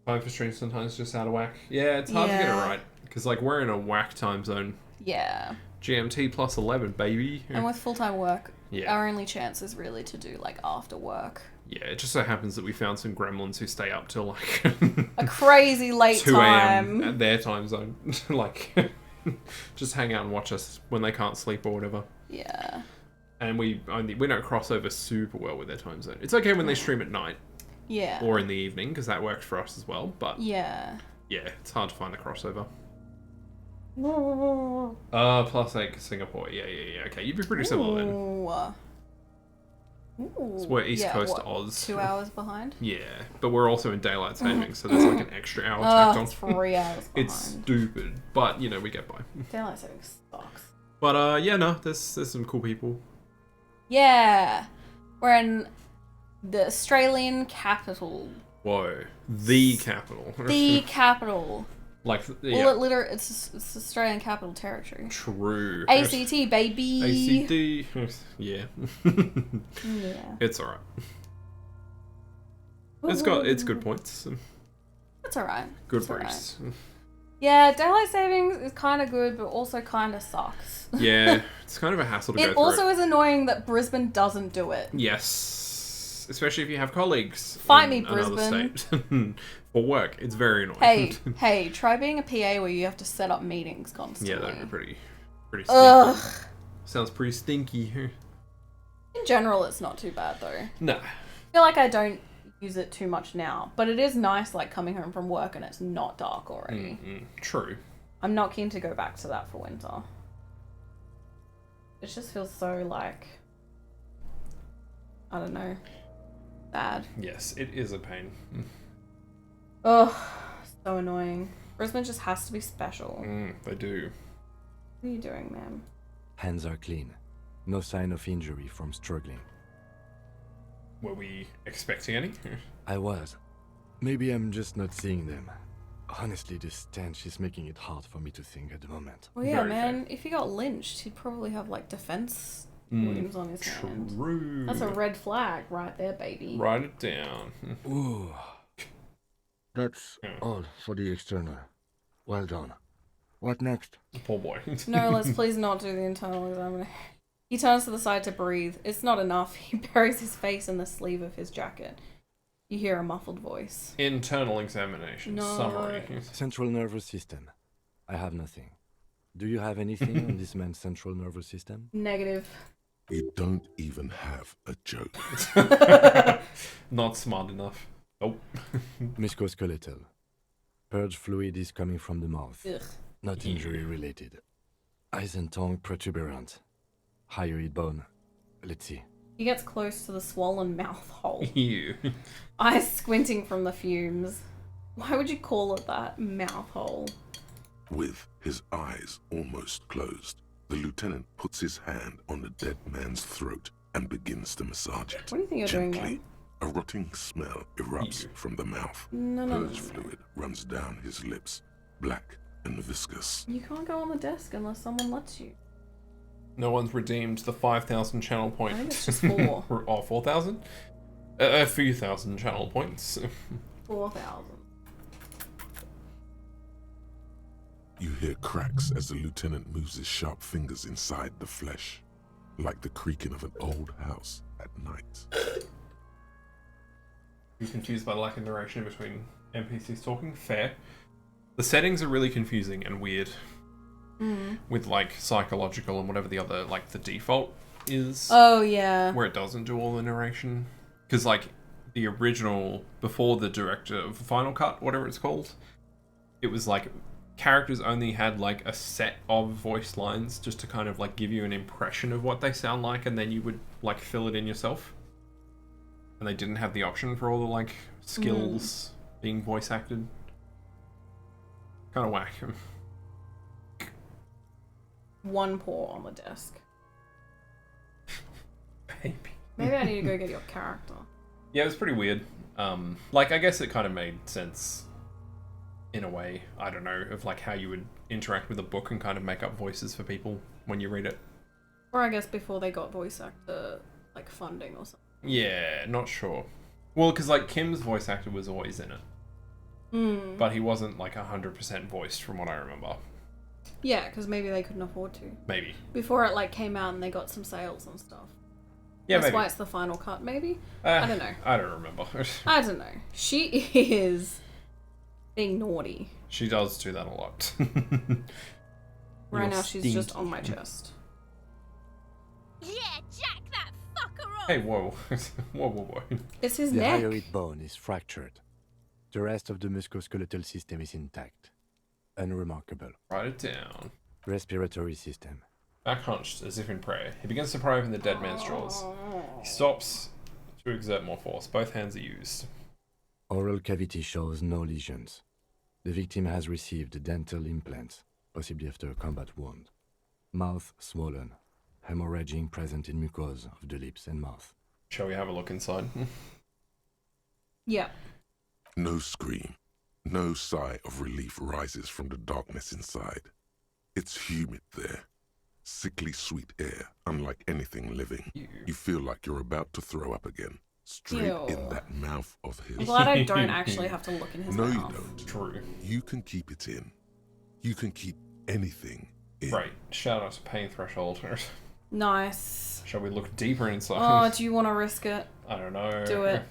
Time for streams sometimes just out of whack. Yeah, it's hard to get it Yeah. right. Because, like, we're in a whack time zone. Yeah. GMT plus 11, baby. And with full-time work, Yeah. our only chance is really to do, like, after work. Yeah, it just so happens that we found some gremlins who stay up till like A crazy late 2 a.m. time. at their time zone. Like, just hang out and watch us when they can't sleep or whatever. Yeah. And we don't cross over super well with their time zone. It's okay when they stream at night Yeah. or in the evening, because that works for us as well. But Yeah. yeah, it's hard to find a crossover. +8 Singapore. Yeah. Okay, you'd be pretty similar then. Ooh. So we're East Coast what, Oz. 2 hours behind? Yeah, but we're also in daylight savings, so there's like an extra hour tacked on. It's 3 hours behind. It's stupid, but you know we get by. Daylight savings sucks. But yeah, no, there's some cool people. Yeah. We're in the Australian capital. Whoa, the capital. The capital. Like, yeah. Well, it's Australian Capital Territory. True. ACT, baby. ACT. Yeah. Yeah. It's alright. It's good points. That's alright. Good It's alright. briefs. Yeah, daylight savings is kind of good, but also kind of sucks. Yeah, it's kind of a hassle to go It through. also is annoying that Brisbane doesn't do it. Yes, especially if you have colleagues. Fight in me, another Brisbane. state. For work, it's very annoying. Hey, try being a PA where you have to set up meetings constantly. Yeah, that'd be pretty stinky. Ugh. Sounds pretty stinky. In general, it's not too bad though. Nah. I feel like I don't use it too much now, but it is nice like coming home from work and it's not dark already. True. I'm not keen to go back to that for winter. It just feels so like, I don't know, bad. Yes, it is a pain. Ugh, so annoying. Brisbane just has to be special. They do. What are you doing, ma'am? Hands are clean. No sign of injury from struggling. Were we expecting any? I was. Maybe I'm just not seeing them. Honestly, this stench is making it hard for me to think at the moment. Well, yeah, Very man. If he got lynched, he'd probably have like defense wounds on his hand. True. That's a red flag right there, baby. Write it down. Ooh. That's all for the external. Well done. What next? Poor boy. No, let's please not do the internal examination. He turns to the side to breathe. It's not enough. He buries his face in the sleeve of his jacket. You hear a muffled voice. Internal examination. No. Summary. Central nervous system. I have nothing. Do you have anything on this man's central nervous system? Negative. It don't even have a joke. Not smart enough. Nope. Musculoskeletal. Purge fluid is coming from the mouth. Ugh. Not injury related. Eyes and tongue protuberant. Hyoid bone. Let's see. He gets close to the swollen mouth hole. Ew. Eyes squinting from the fumes. Why would you call it that? Mouth hole. With his eyes almost closed, the lieutenant puts his hand on the dead man's throat and begins to massage it. What do you think you're doing, Gently, man? a rotting smell erupts Ew. from the mouth. No. Purge fluid runs down his lips, black and viscous. You can't go on the desk unless someone lets you. No one's redeemed the 5,000 channel point. I think it's just 4. Oh, 4,000? A few thousand channel points. 4,000. You hear cracks as the lieutenant moves his sharp fingers inside the flesh, like the creaking of an old house at night. You're confused by the lack of narration between NPCs talking? Fair. The settings are really confusing and weird. With like psychological and whatever the other, like the default is. Oh, yeah. Where it doesn't do all the narration. Because like the original, before the director of Final Cut, whatever it's called, it was like characters only had like a set of voice lines just to kind of like give you an impression of what they sound like, and then you would like fill it in yourself. And they didn't have the option for all the like skills being voice acted. Kind of whack. 1 paw on the desk. Baby. Maybe I need to go get your character. Yeah, it was pretty weird. Like I guess it kind of made sense in a way, I don't know, of like how you would interact with a book and kind of make up voices for people when you read it. Or I guess before they got voice actor, like, funding or something. Yeah, not sure. Well, because like Kim's voice actor was always in it. But he wasn't like 100% voiced from what I remember. Yeah, because maybe they couldn't afford to. Maybe. Before it, like, came out and they got some sales and stuff. Yeah, That's maybe. why it's the final cut, maybe? I don't know. I don't remember. I don't know. She is being naughty. She does do that a lot. Right You're now, she's just stinky. on my chest. Yeah, jack that fucker up. Hey, whoa. Whoa. It's his The neck. hyoid bone is fractured. The rest of the musculoskeletal system is intact. Unremarkable. Write it down. Respiratory system. Back hunched, as if in prayer. He begins to pry open the dead man's jaws. He stops to exert more force. Both hands are used. Oral cavity shows no lesions. The victim has received dental implants, possibly after a combat wound. Mouth swollen. Hemorrhaging present in mucosa of the lips and mouth. Shall we have a look inside? Yeah. No scream, no sigh of relief rises from the darkness inside. It's humid there. Sickly sweet air, unlike anything living. Ew. You feel like you're about to throw up again. Straight Ew. in that mouth of I'm his. glad I don't actually have to look in his No, you mouth. don't. True. You can keep it in. You can keep anything in. Right. Shout out to pain threshold. Nice. Shall we look deeper inside? Oh, do you want to risk it? I don't know. Do it.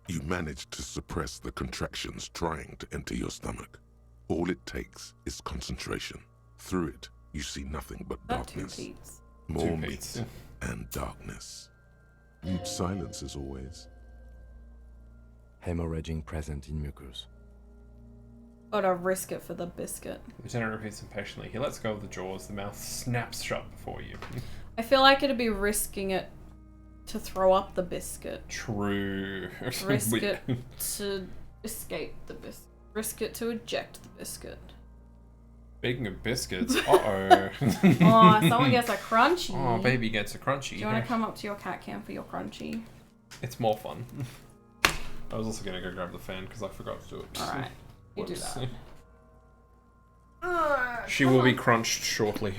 You manage to suppress the contractions trying to enter your stomach. All it takes is concentration. Through it, you see nothing but That two darkness. peats. More Two meat peats. and darkness. Mute silence as always. Hemorrhaging present in mucus. Gotta risk it for the biscuit. Lieutenant repeats impatiently. He lets go of the jaws. The mouth snaps shut before you. I feel like it'd be risking it to throw up the biscuit. True. Risk We- it to escape the biscuit. Risk it to eject the biscuit. Speaking of biscuits, uh-oh. Oh, someone gets a crunchy. Oh, baby gets a Do crunchy. you want to come up to your cat cam for your crunchy? It's more fun. I was also going to go grab the fan because I forgot to do it. Alright, you do Whoops. that. She will be crunched shortly.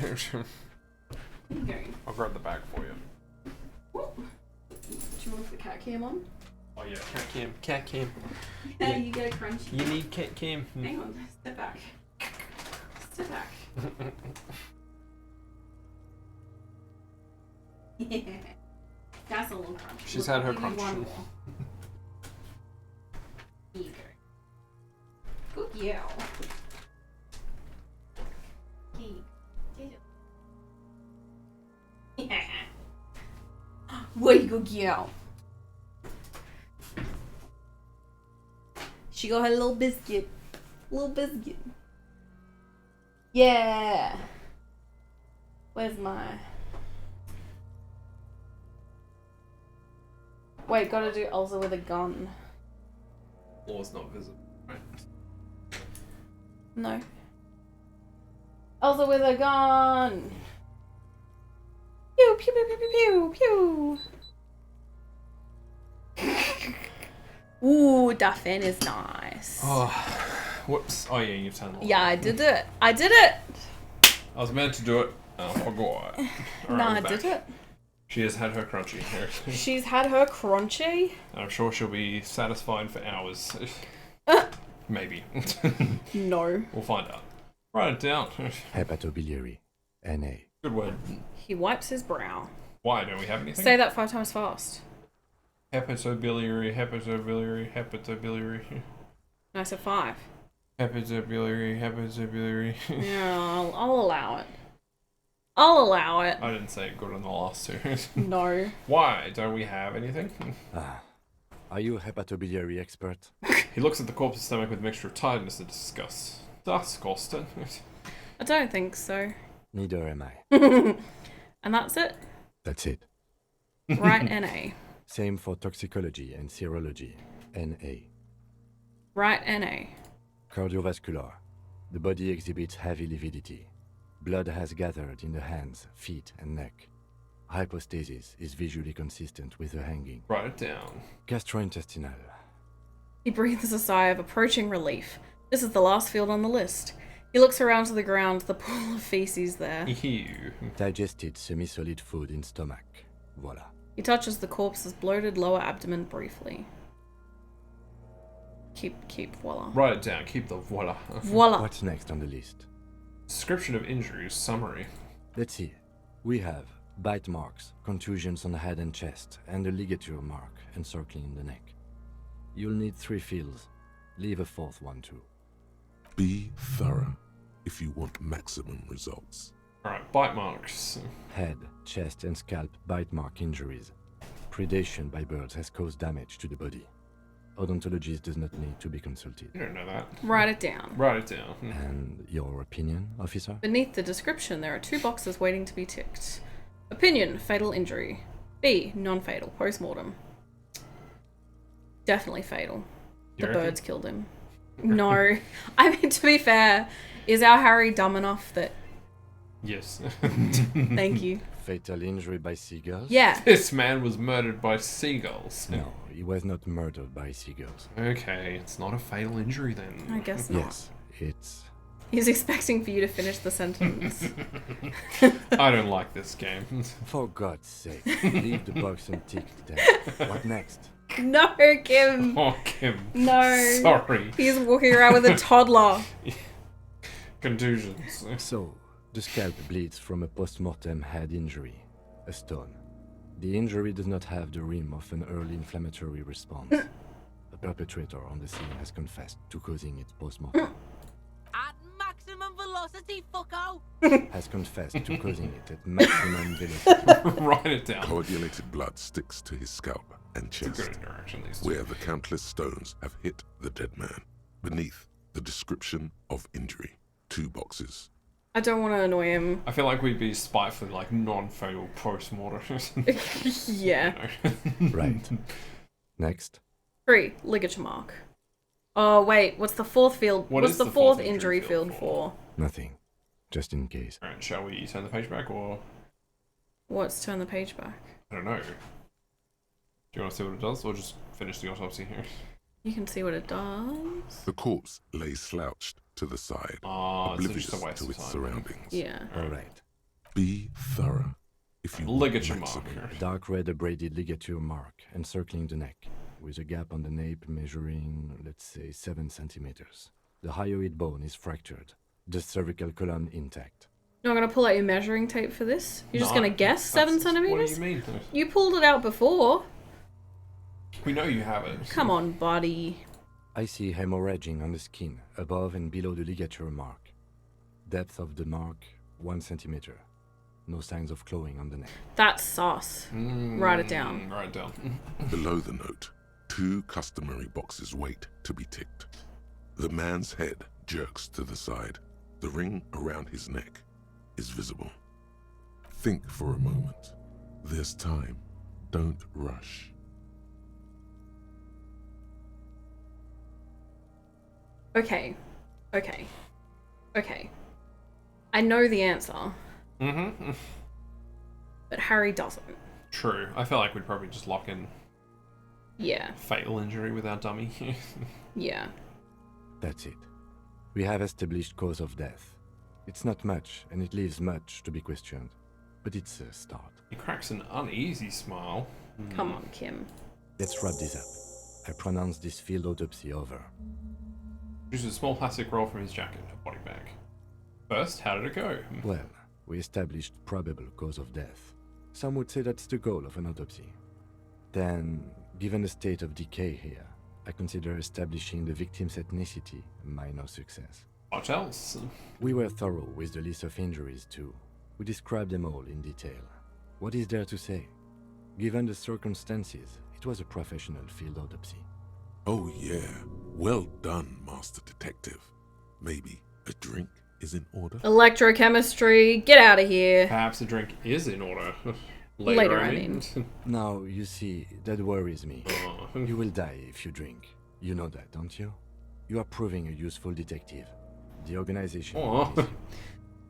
Okay. I'll grab the bag for you. Do you want the cat cam on? Oh yeah, cat cam. Yeah, you get a crunchy. You need cat cam. Hang on, step back. Step back. That's a little crunchy. She's had her Give me crunch. one more. Here you go. Good girl. Way good girl. She got her little biscuit. Little biscuit. Yeah. Where's my... Wait, gotta do Elsa with a gun. Floor's not visible. Right. No. Elsa with a gun! Pew, pew, pew, pew, pew, pew, pew! Ooh, that fan is nice. Oh, whoops. Oh yeah, you've turned the light. Yeah, I did it. I did it! I was meant to do it. I forgot. Alright, Nah, we're I back. did it. She has had her crunchy. She's had her crunchy. I'm sure she'll be satisfied for hours. Maybe. No. We'll find out. Write it down. Hepatobiliary. NA. Good word. He wipes his brow. Why? Don't we have anything? Say that 5 times fast. Hepatobiliary, hepatobiliary, hepatobiliary. No, I said 5. Hepatobiliary, hepatobiliary. Yeah, I'll allow it. I'll allow it. I didn't say it good on the last two. No. Why? Don't we have anything? Ah. Are you a hepatobiliary expert? He looks at the corpse's stomach with a mixture of tiredness and disgust. Disgusting. I don't think so. Neither am I. And that's it? That's it. Right, NA. Same for toxicology and serology. NA. Right, NA. Cardiovascular. The body exhibits heavy lividity. Blood has gathered in the hands, feet, and neck. Hypostasis is visually consistent with the hanging. Write it down. Gastrointestinal. He breathes a sigh of approaching relief. This is the last field on the list. He looks around to the ground, the pool of feces there. Ew. Digested semi-solid food in stomach. Voila. He touches the corpse's bloated lower abdomen briefly. Keep, voila. Write it down. Keep the voila. Voila. What's next on the list? Description of injuries. Summary. Let's see. We have Bite marks, contusions on the head and chest, and a ligature mark encircling the neck. You'll need 3 fields. Leave a 4th one too. Be thorough if you want maximum results. Alright, bite marks. Head, chest, and scalp bite mark injuries. Predation by birds has caused damage to the body. Odontologist does not need to be consulted. You don't know that. Write it down. Write it down. And your opinion, officer? Beneath the description, there are 2 boxes waiting to be ticked. Opinion, fatal injury. B, non-fatal, post-mortem. Definitely fatal. You The reckon? birds killed him. No. I mean, to be fair, is our Harry dumb enough that... Yes. Thank you. Fatal injury by seagulls? Yeah. This man was murdered by seagulls. No, he was not murdered by seagulls. Okay, it's not a fatal injury then. I guess not. Yes, it's... He's expecting for you to finish the sentence. I don't like this game. For God's sake, leave the box unticked then. What next? No, Kim. Oh, Kim. No. Sorry. He's walking around with a toddler. Contusions. So, the scalp bleeds from a post-mortem head injury, a stone. The injury does not have the rim of an early inflammatory response. The perpetrator on the scene has confessed to causing it post-mortem. At maximum velocity, fucko! Has confessed to causing it at maximum velocity. Write it down. Coagulated blood sticks to his scalp and It's a chest, good interaction, these two. where the countless stones have hit the dead man. Beneath, the description of injury. 2 boxes. I don't want to annoy him. I feel like we'd be spitefully like non-fatal post-mortem. Yeah. Right. Next. 3, ligature mark. Oh, wait, what's the 4th field? What What's is the the 4th fourth injury injury field field for? Nothing. Just in case. Alright, shall we turn the page back or... What's turn the page back? I don't know. Do you want to see what it does or just finish the autopsy here? You can see what it does. The corpse lay slouched to the side, Ah, it's oblivious just a waste to of its time. surroundings. Yeah. Alright. Be thorough if you want Ligature maximum. mark. A dark red abraded ligature mark encircling the neck, with a gap on the nape measuring, let's say, 7 centimeters. The hyoid bone is fractured, the cervical column intact. You're not going to pull out your measuring tape for this? You're just No, going to guess 7 that's- centimeters? What do you mean? You pulled it out before. We know you have it. Come on, buddy. I see hemorrhaging on the skin, above and below the ligature mark. Depth of the mark, 1 centimeter. No signs of clawing on the neck. That's sauce. Write it down. Write it down. Below the note, 2 customary boxes wait to be ticked. The man's head jerks to the side. The ring around his neck is visible. Think for a moment. There's time. Don't rush. Okay. Okay. Okay. I know the answer, Mm-hmm. but Harry doesn't. True. I feel like we'd probably just lock in Yeah. fatal injury with our dummy. Yeah. That's it. We have established cause of death. It's not much, and it leaves much to be questioned. But it's a start. He cracks an uneasy smile. Come on, Kim. Let's wrap this up. I pronounce this field autopsy over. Produces a small plastic roll from his jacket, a body bag. First, how did it go? Well, we established probable cause of death. Some would say that's the goal of an autopsy. Then, given the state of decay here, I consider establishing the victim's ethnicity a minor success. What else? We were thorough with the list of injuries too. We described them all in detail. What is there to say? Given the circumstances, it was a professional field autopsy. Oh yeah, well done, Master Detective. Maybe a drink is in order? Electrochemistry, get out of here. Perhaps a drink is in order. Later, I mean. Now, you see, that worries me. Oh. You will die if you drink. You know that, don't you? You are proving a useful detective. The organization will Aw. miss you.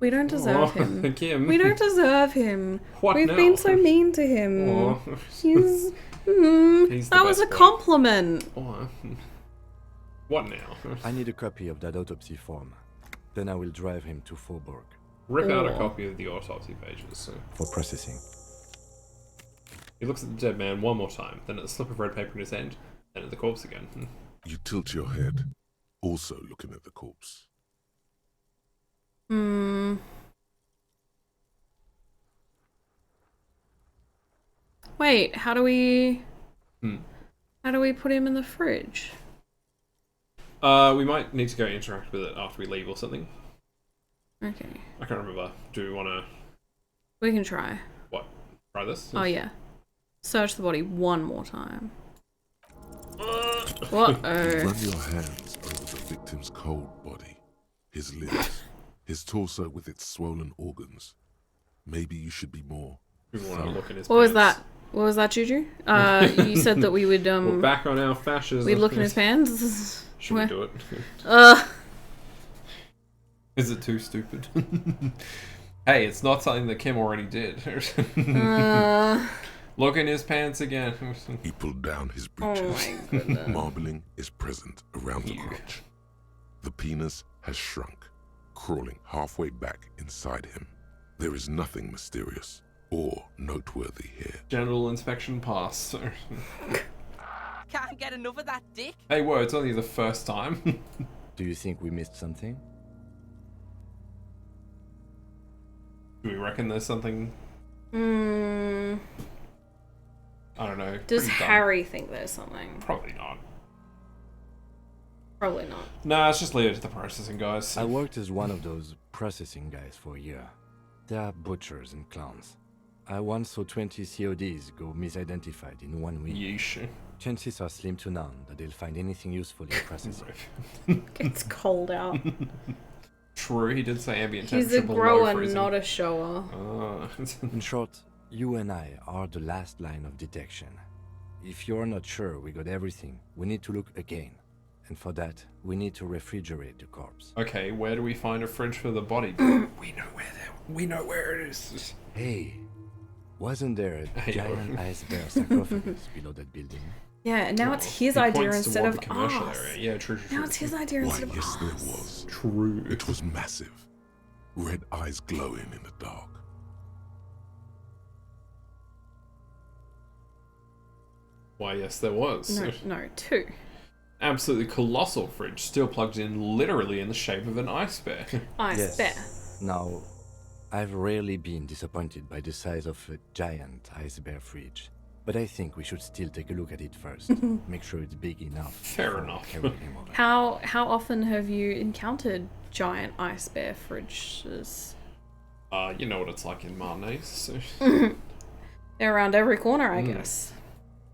We don't deserve Oh, him. Kim. We don't deserve him. What We've now? been so mean to him. Oh. He's. He's the that was a best boy. compliment. Oh. What now? I need a copy of that autopsy form. Then I will drive him to Faubourg Rip out a Oh. copy of the autopsy pages. for processing. He looks at the dead man one more time, then at the slip of red paper in his hand, then at the corpse again. You tilt your head, also looking at the corpse. Wait, how do we... Hmm. How do we put him in the fridge? We might need to go interact with it after we leave or something. Okay. I can't remember. Do we want to... We can try. What? Try this? Oh, yeah. Search the body one more time. What? Run your hands over the victim's cold body, his limbs, his torso with its swollen organs. Maybe you should be more. We want to look at his What was pants. that? What was that, Juju? You said that we would We're back on our fascism. we'd look in his pants. Should we do it? Is it too stupid? Hey, it's not something that Kim already did. Look in his pants again. He pulled down his Oh breeches. my goodness. Marbling is present around the Ew. crotch. The penis has shrunk, crawling halfway back inside him. There is nothing mysterious or noteworthy here. Genital inspection pass. Can't get enough of that dick. Hey, whoa, it's only the first time. Do you think we missed something? Do we reckon there's something? Hmm. I don't know. Does pretty dumb. Harry think there's something? Probably not. Probably not. Nah, let's just leave it to the processing guys. I worked as one of those processing guys for a year. They are butchers and clowns. I once saw 20 CODs go misidentified in 1 week. Yeesh. Chances are slim to none that they'll find anything useful in processing. It's cold out. True, he did say ambient He's temperature a below grower, freezing. not a shower. In short, you and I are the last line of detection. If you're not sure we got everything, we need to look again. And for that, we need to refrigerate the corpse. Okay, where do we find a fridge for the body? We know where it is. Hey, wasn't there a Hey, giant ice bear sarcophagus below that building? Yeah, and now it's his He idea points instead toward of the commercial ours. area. Yeah, true. Now it's his idea Why, instead of yes, there ours. was. True. It was massive. Red eyes glowing in the dark. Why, yes, there was. No, two. Absolutely colossal fridge, still plugged in literally in the shape of an ice bear. Ice bear. Now, I've rarely been disappointed by the size of a giant ice bear fridge. But I think we should still take a look at it first. Make sure it's big enough. Fair before enough. carrying him over. How often have you encountered giant ice bear fridges? You know what it's like in Marnays. They're around every corner, Hmm. I guess.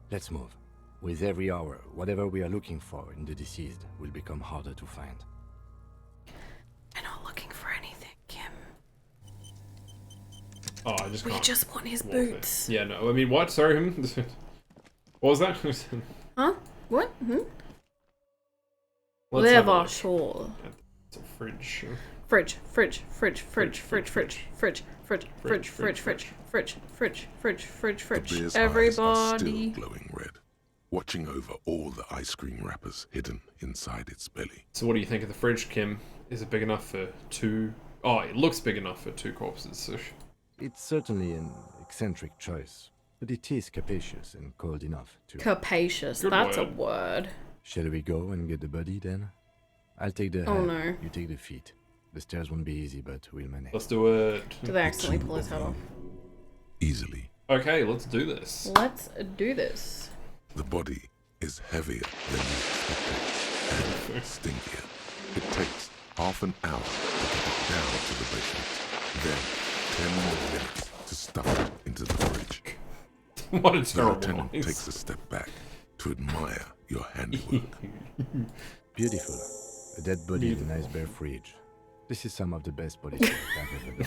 Let's move. With every hour, whatever we are looking for in the deceased will become harder to find. We're not looking for anything, Kim. Oh, I just We can't. just want his walk there. boots. Yeah, no, I mean, what? Sorry, what was that? Huh? What? Let's have a Liver look. sure. It's a fridge. Fridge, fridge, fridge, fridge, fridge, fridge, fridge, fridge, fridge, fridge, fridge, fridge, fridge, fridge, fridge, The fridge. bear's eyes are Everybody. still glowing red, watching over all the ice cream wrappers hidden inside its belly. So what do you think of the fridge, Kim? Is it big enough for two? Oh, it looks big enough for two corpses. It's certainly an eccentric choice, but it is capacious and cold enough too. Capacious. Good That's word. a word. Shall we go and get the body then? I'll take the Oh, head, no. you take the feet. The stairs won't be easy, but we'll manage. Let's do it. Did they accidentally pull his head off? Easily. Okay, let's do this. Let's do this. The body is heavier than you expected and stinkier. It takes half an hour to get it down to the basement. Then 10 more minutes to stuff it into the fridge. What a The terrible lieutenant noise. takes a step back to admire your handiwork. Beautiful. A dead body in an ice bear fridge. This is some of the best body work I've ever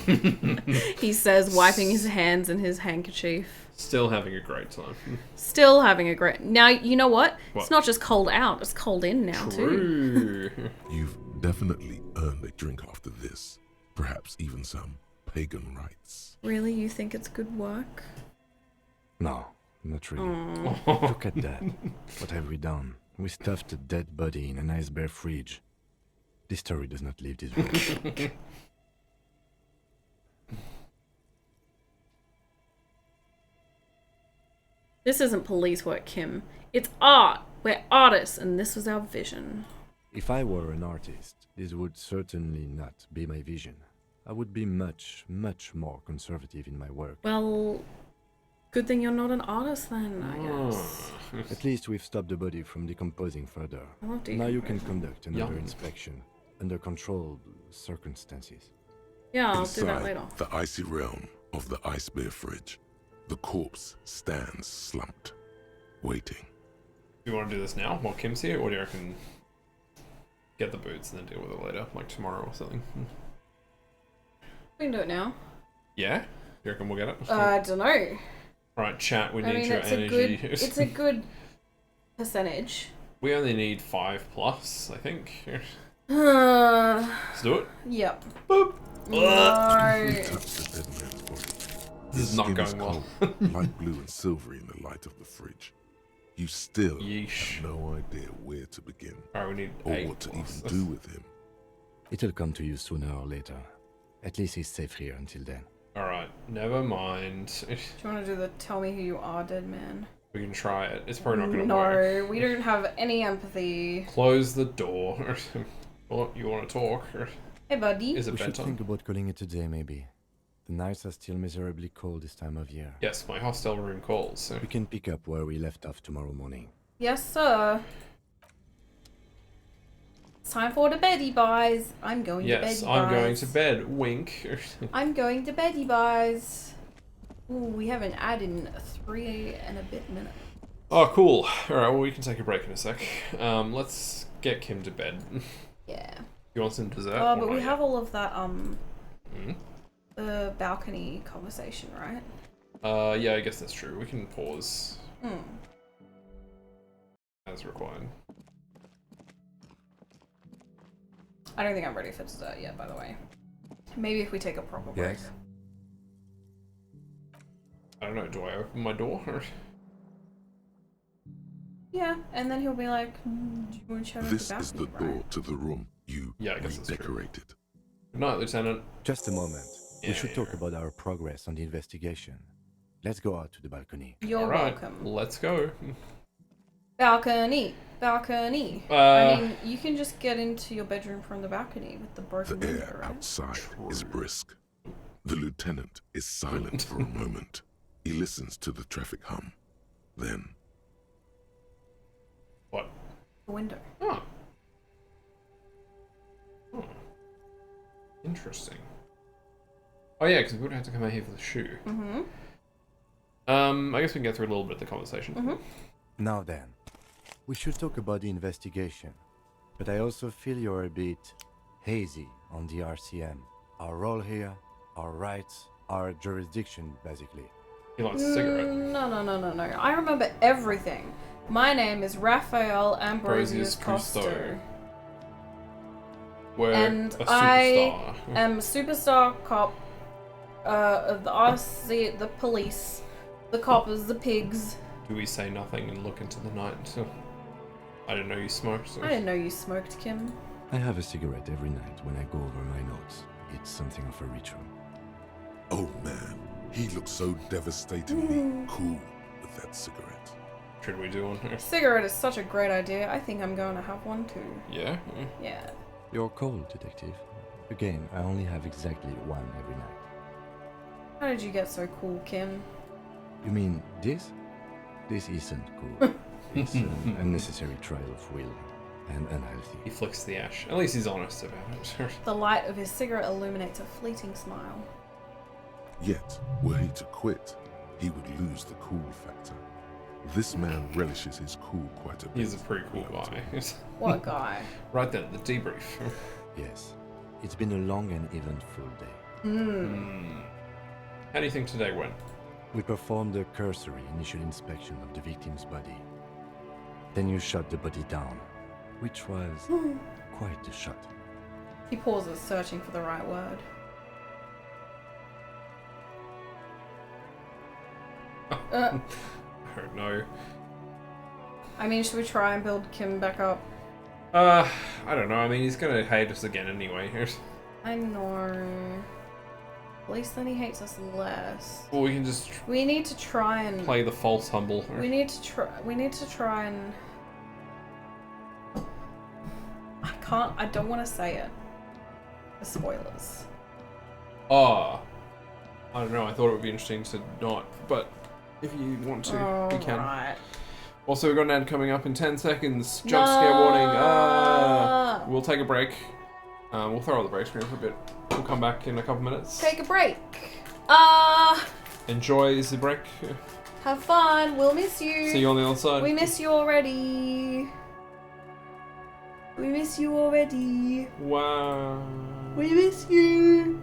done. He says, wiping his hands in his handkerchief. Still having a great time. Still having a great. Now, you know what? What? It's not just cold out, it's cold in now, too. True. You've definitely earned a drink after this. Perhaps even some pagan rites. Really? You think it's good work? No, not really. Look at that. What have we done? We stuffed a dead body in an ice bear fridge. This story does not leave this room. This isn't police work, Kim. It's art. We're artists, and this was our vision. If I were an artist, this would certainly not be my vision. I would be much, much more conservative in my work. Well, Good thing you're not an artist then, I guess. At least we've stopped the body from decomposing further. I love Now you can decomposing. conduct another Yum. inspection under controlled circumstances. Yeah, I'll do that Inside later. the icy realm of the ice bear fridge, the corpse stands slumped, waiting. Do you want to do this now while Kim's here, or do you reckon get the boots and then deal with it later, like tomorrow or something? We can do it now. Yeah? You reckon we'll get it? I don't know. Right, chat, we I need mean, your it's energy. it's a good percentage. We only need 5+, I think. Yep. Let's do it. No. You touch the dead man's body. This is His not skin going well. cold, light blue and silvery in the light of the fridge. You still Yeesh. have no idea where to begin Alright, we need or 8+. what to even do with him. It'll come to you sooner or later. At least he's safe here until then. Alright, never mind. Do you want to do the tell me who you are, dead man? We can try it. It's probably not going to work. No, we don't have any empathy. Close the door. Well, you want to talk? Hey, buddy. Is it We should bedtime? think about calling it a day, maybe. The nights are still miserably cold this time of year. Yes, my hostel room calls. So. We can pick up where we left off tomorrow morning. Yes, sir. It's time for the beddy buys. I'm going to beddy Yes, buys. I'm going to bed. Wink. I'm going to beddy buys. Ooh, we have an ad in 3 and a bit minutes. Oh, cool. Alright, well, we can take a break in a sec. Let's get Kim to bed. Yeah. You want some dessert? Oh, or but not we yet? have all of that, Hmm? the balcony conversation, right? Yeah, I guess that's true. We can pause Hmm. as required. I don't think I'm ready for dessert yet, by the way. Maybe if we take a proper break. Yes? I don't know, do I open my door? Yeah, and then he'll be like, do you want to show us This the is the balcony, door right? to the room you Yeah, I guess that's true. redecorated. Good night, Lieutenant. Just a moment. Yeah, we should talk yeah. about our progress on the investigation. Let's go out to the balcony. You're Alright, welcome. let's go. Balcony, balcony. I Uh, mean, you can just get into your bedroom from the balcony with the broken The window, air right? outside is True. brisk. The lieutenant is silent for a moment. He listens to the traffic hum. Then, what? The window. Oh. Oh. Interesting. Oh yeah, because we would have to come out here for the shoe. Mm-hmm. I guess we can get through a little bit of the conversation. Mm-hmm. Now then, we should talk about the investigation. But I also feel you're a bit hazy on the RCM. Our role here, our rights, our jurisdiction, basically. He likes a cigarette. No. I remember everything. My name is Raphael Ambrosius Ambrosius Cousteau. Costo. We're And a I superstar. am a superstar cop of the RC, the police, the coppers, the pigs. Do we say nothing and look into the night? I didn't know you smoked. So. I didn't know you smoked, Kim. I have a cigarette every night when I go over my notes. It's something of a ritual. oh man, he looks so devastatingly cool with that cigarette. Should we do one? Cigarette is such a great idea. I think I'm going to have one too. Yeah? Yeah. You're cold, detective. Again, I only have exactly one every night. How did you get so cool, Kim? You mean this? This isn't cool. It's an unnecessary trial of will and unhealthy. He flicks the ash. At least he's honest about it. The light of his cigarette illuminates a fleeting smile. Yet, were he to quit, he would lose the cool factor. This man relishes his cool quite a bit. He's a pretty cool guy. What a guy. Right then, the debrief. Yes, it's been a long and eventful day. How do you think today went? We performed a cursory initial inspection of the victim's body. Then you shot the body down, which was quite a shot. He pauses, searching for the right word. I don't know. I mean, should we try and build Kim back up? I don't know. I mean, he's gonna hate us again anyway. I know. At least then he hates us less. Well, we can just We need to try and play the false humble. We need to try and I don't want to say it. The spoilers. Oh, I don't know. I thought it would be interesting to not, but If you want to, we can. Alright. Also, we've got an ad coming up in 10 seconds. Jump scare warning. We'll take a break. We'll throw out the break screen for a bit. We'll come back in a couple minutes. Take a break. Enjoy the break. Have fun. We'll miss you. See you on the other side. We miss you already. We miss you already. Wow. We miss you.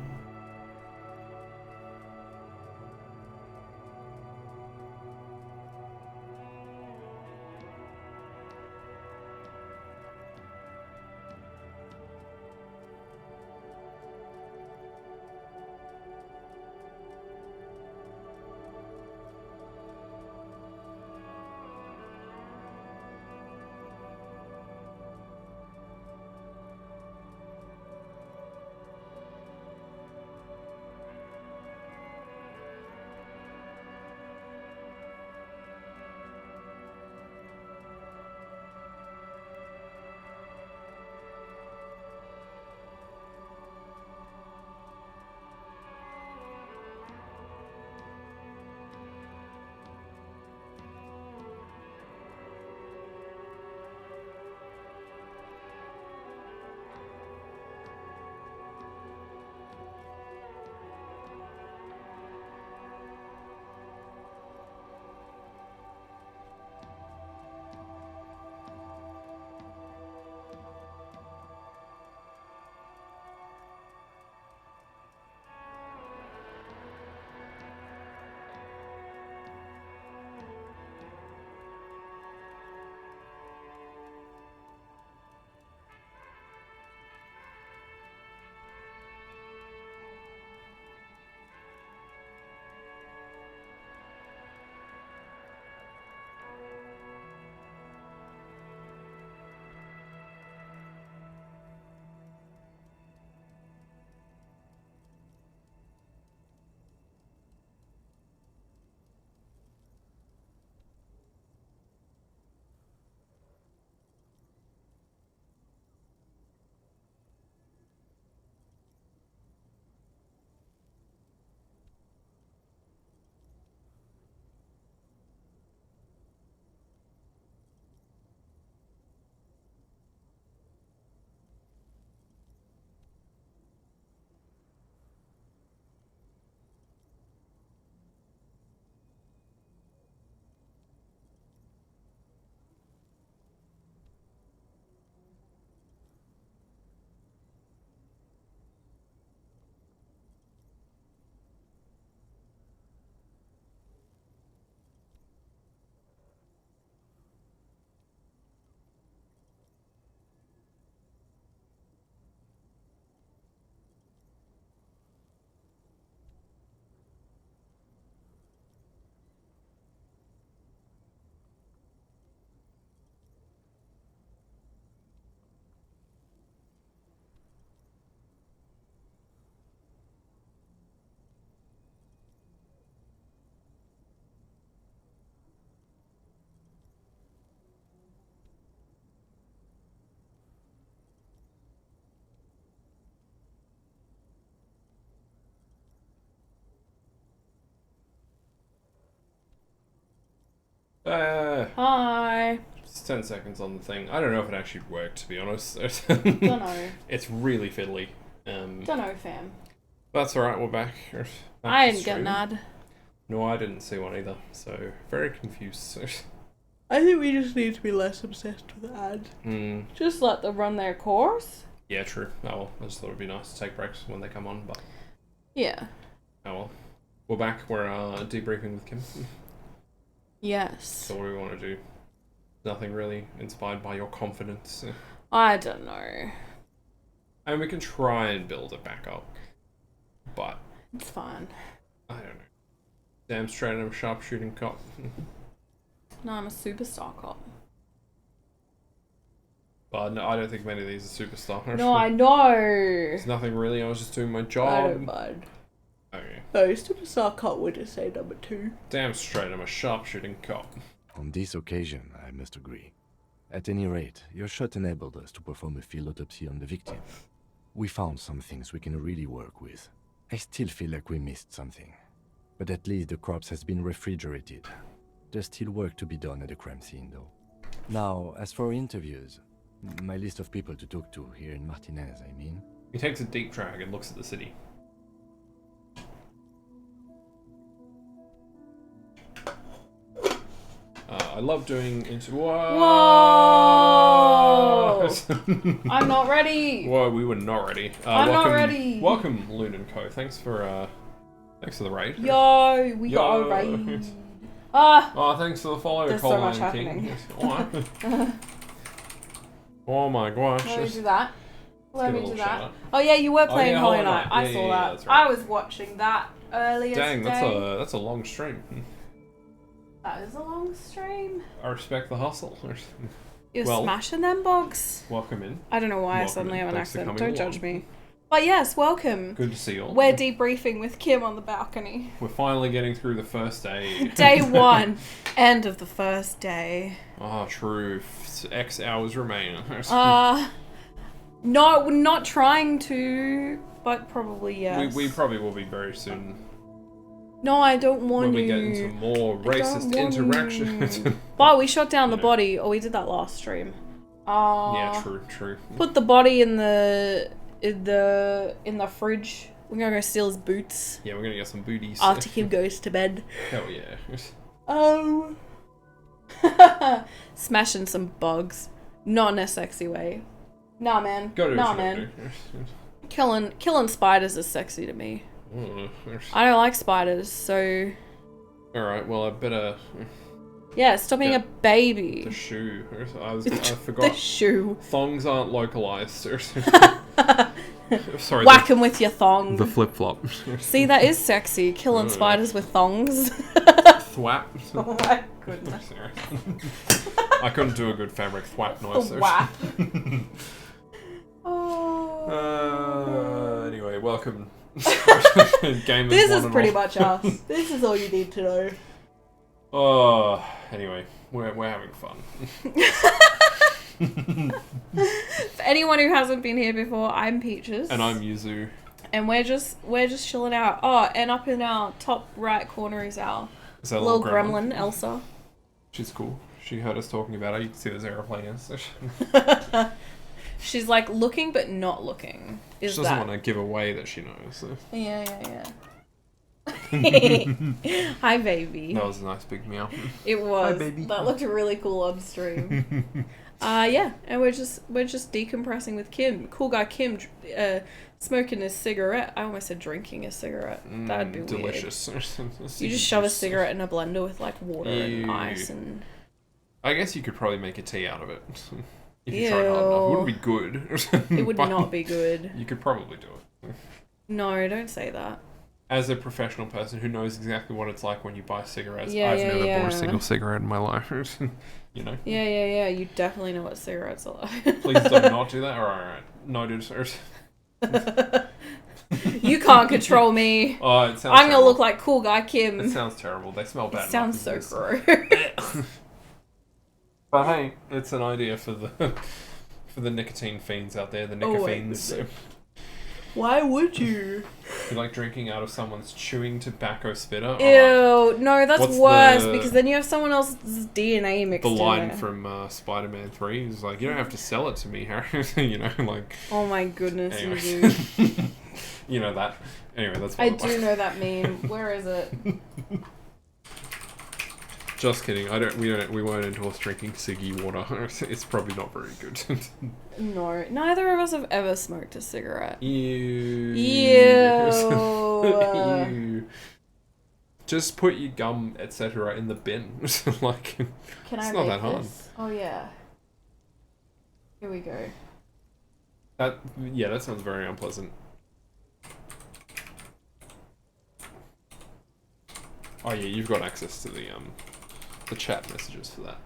Hi. It's 10 seconds on the thing. I don't know if it actually worked, to be honest. Don't know. It's really fiddly. Don't know, fam. That's alright, we're back. I didn't get an ad. No, I didn't see one either, so very confused. I think we just need to be less obsessed with ads. Just let them run their course. Yeah, true. Oh well, I just thought it'd be nice to take breaks when they come on, but... Yeah. Oh well. We're back, we're debriefing with Kim. Yes. So what do we want to do? Nothing really inspired by your confidence. I don't know. And we can try and build it back up. But... It's fine. I don't know. Damn straight I'm a sharpshooting cop. No, I'm a superstar cop. But no, I don't think many of these are superstars. No, I know. There's nothing really, I was just doing my job. I don't mind. Okay. No, superstar cop would just say number 2. Damn straight I'm a sharpshooting cop. On this occasion, I must agree. At any rate, your shot enabled us to perform a field autopsy on the victim. We found some things we can really work with. I still feel like we missed something. But at least the corpse has been refrigerated. There's still work to be done at the crime scene, though. Now, as for interviews, my list of people to talk to here in Martinez, I mean. He takes a deep drag and looks at the city. I love doing Whoa! I'm not ready. Whoa, we were not ready. I'm not ready. Welcome, Loon and Co. Thanks for the raid. Yo, we got a raid. Ah, Oh, thanks for the follow, there's so Colin much King. happening. Oh my gosh. Let me do that. Let me give a do little that. shout-out. Oh yeah, you were playing yeah, Hollow Hollow Knight. Knight. I Yeah, saw yeah, that. that's right. I was watching that earlier Dang, today. that's a long stream. That is a long stream. I respect the hustle. You're Well- smashing them bogs. Welcome in. I don't know why I Welcome suddenly in. have an Thanks for accent. coming Don't along. judge me. But yes, welcome. Good to see you all. We're debriefing with Kim on the balcony. We're finally getting through the first day. Day one. End of the first day. Oh, true. X hours remain. No, we're not trying to, but probably yes. we probably will be very soon No, I don't want when to. we get into more racist want interactions. But we shot down the You know. body. Oh, we did that last stream. Yeah, true. Put the body in the fridge. We're gonna go steal his boots Yeah, we're gonna get some booties. after Kim goes to bed. Hell yeah. Oh. Smashing some bugs. Not in a sexy way. Nah, man. Go to Nah, what you gotta man. Killing spiders is sexy to me. do. I don't like spiders, so Alright, well I better yeah, stop being Yeah. a baby. the shoe. I The forgot. shoe. Thongs aren't localized. Sorry. Whack 'em with your thongs. the flip flop. See, that is sexy. Killing spiders with thongs. Thwap. Oh my goodness. Sorry. I couldn't do a good fabric thwap noise. Whack. Oh. Anyway, welcome. Gamers This one is and pretty all. much us. This is all you need to know. Oh, anyway, we're having fun. For anyone who hasn't been here before, I'm Peaches. And I'm Yuzu. And we're just chilling out. Oh, and up in our top right corner is our Is that a little gremlin, Elsa. She's cool. She heard us talking about her. You can see there's aeroplanes. She's like looking but not looking. Is She doesn't that? want to give away that she knows. So. Yeah. Hi, baby. That was a nice big meow. It was. Hi, baby. That looked really cool on stream. Yeah, and we're just decompressing with Kim. Cool guy Kim, smoking a cigarette. I almost said drinking a cigarette. That'd be delicious. weird. You just shove a cigarette in a blender with like water and Ew. ice and. I guess you could probably make a tea out of it. If you tried hard enough. It wouldn't be good. It would but not be good. You could probably do it. No, don't say that. As a professional person who knows exactly what it's like when you buy cigarettes, Yeah, I've yeah, never bought yeah. a single cigarette in my life. You know? Yeah. You definitely know what cigarettes are like. Please do not do that. Alright. Noted. You can't control me. Oh, it sounds I'm gonna terrible. look like cool guy Kim. It sounds terrible. They smell bad. It sounds so enough as gross. But hey, it's an idea for the nicotine fiends out there, the Oh, my nicofiends. goodness. Why would you? You like drinking out of someone's chewing tobacco spitter? Ew, no, that's What's worse the- because then you have someone else's DNA mixed The in line there. from Spider-Man 3 is like, you don't have to sell it to me, Harry. You know, like... Oh my goodness, Anyway. Yuzu. You know that. Anyway, that's I what do know that meme. Where is it? Just kidding. We weren't into us drinking ciggy water. It's probably not very good. No, neither of us have ever smoked a cigarette. Ew. Ew. Just put your gum, etc., in the bin. Like, Can it's I not make that hard. this? Oh yeah. Here we go. That sounds very unpleasant. Oh yeah, you've got access to the chat messages for that.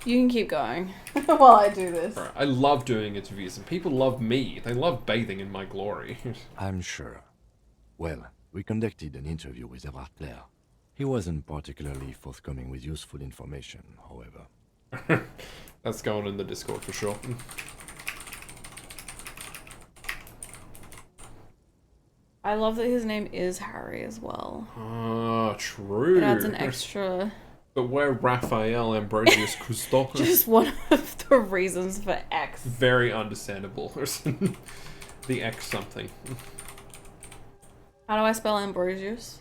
You can keep going while I do this. Right. I love doing interviews, and people love me. They love bathing in my glory. I'm sure. Well, we conducted an interview with our player. He wasn't particularly forthcoming with useful information, however. That's going in the Discord for sure. I love that his name is Harry as well. Ah, true. It adds an extra... But we're Raphael Ambrosius Christopher. Just one of the reasons for X. Very understandable. The X something. How do I spell Ambrosius?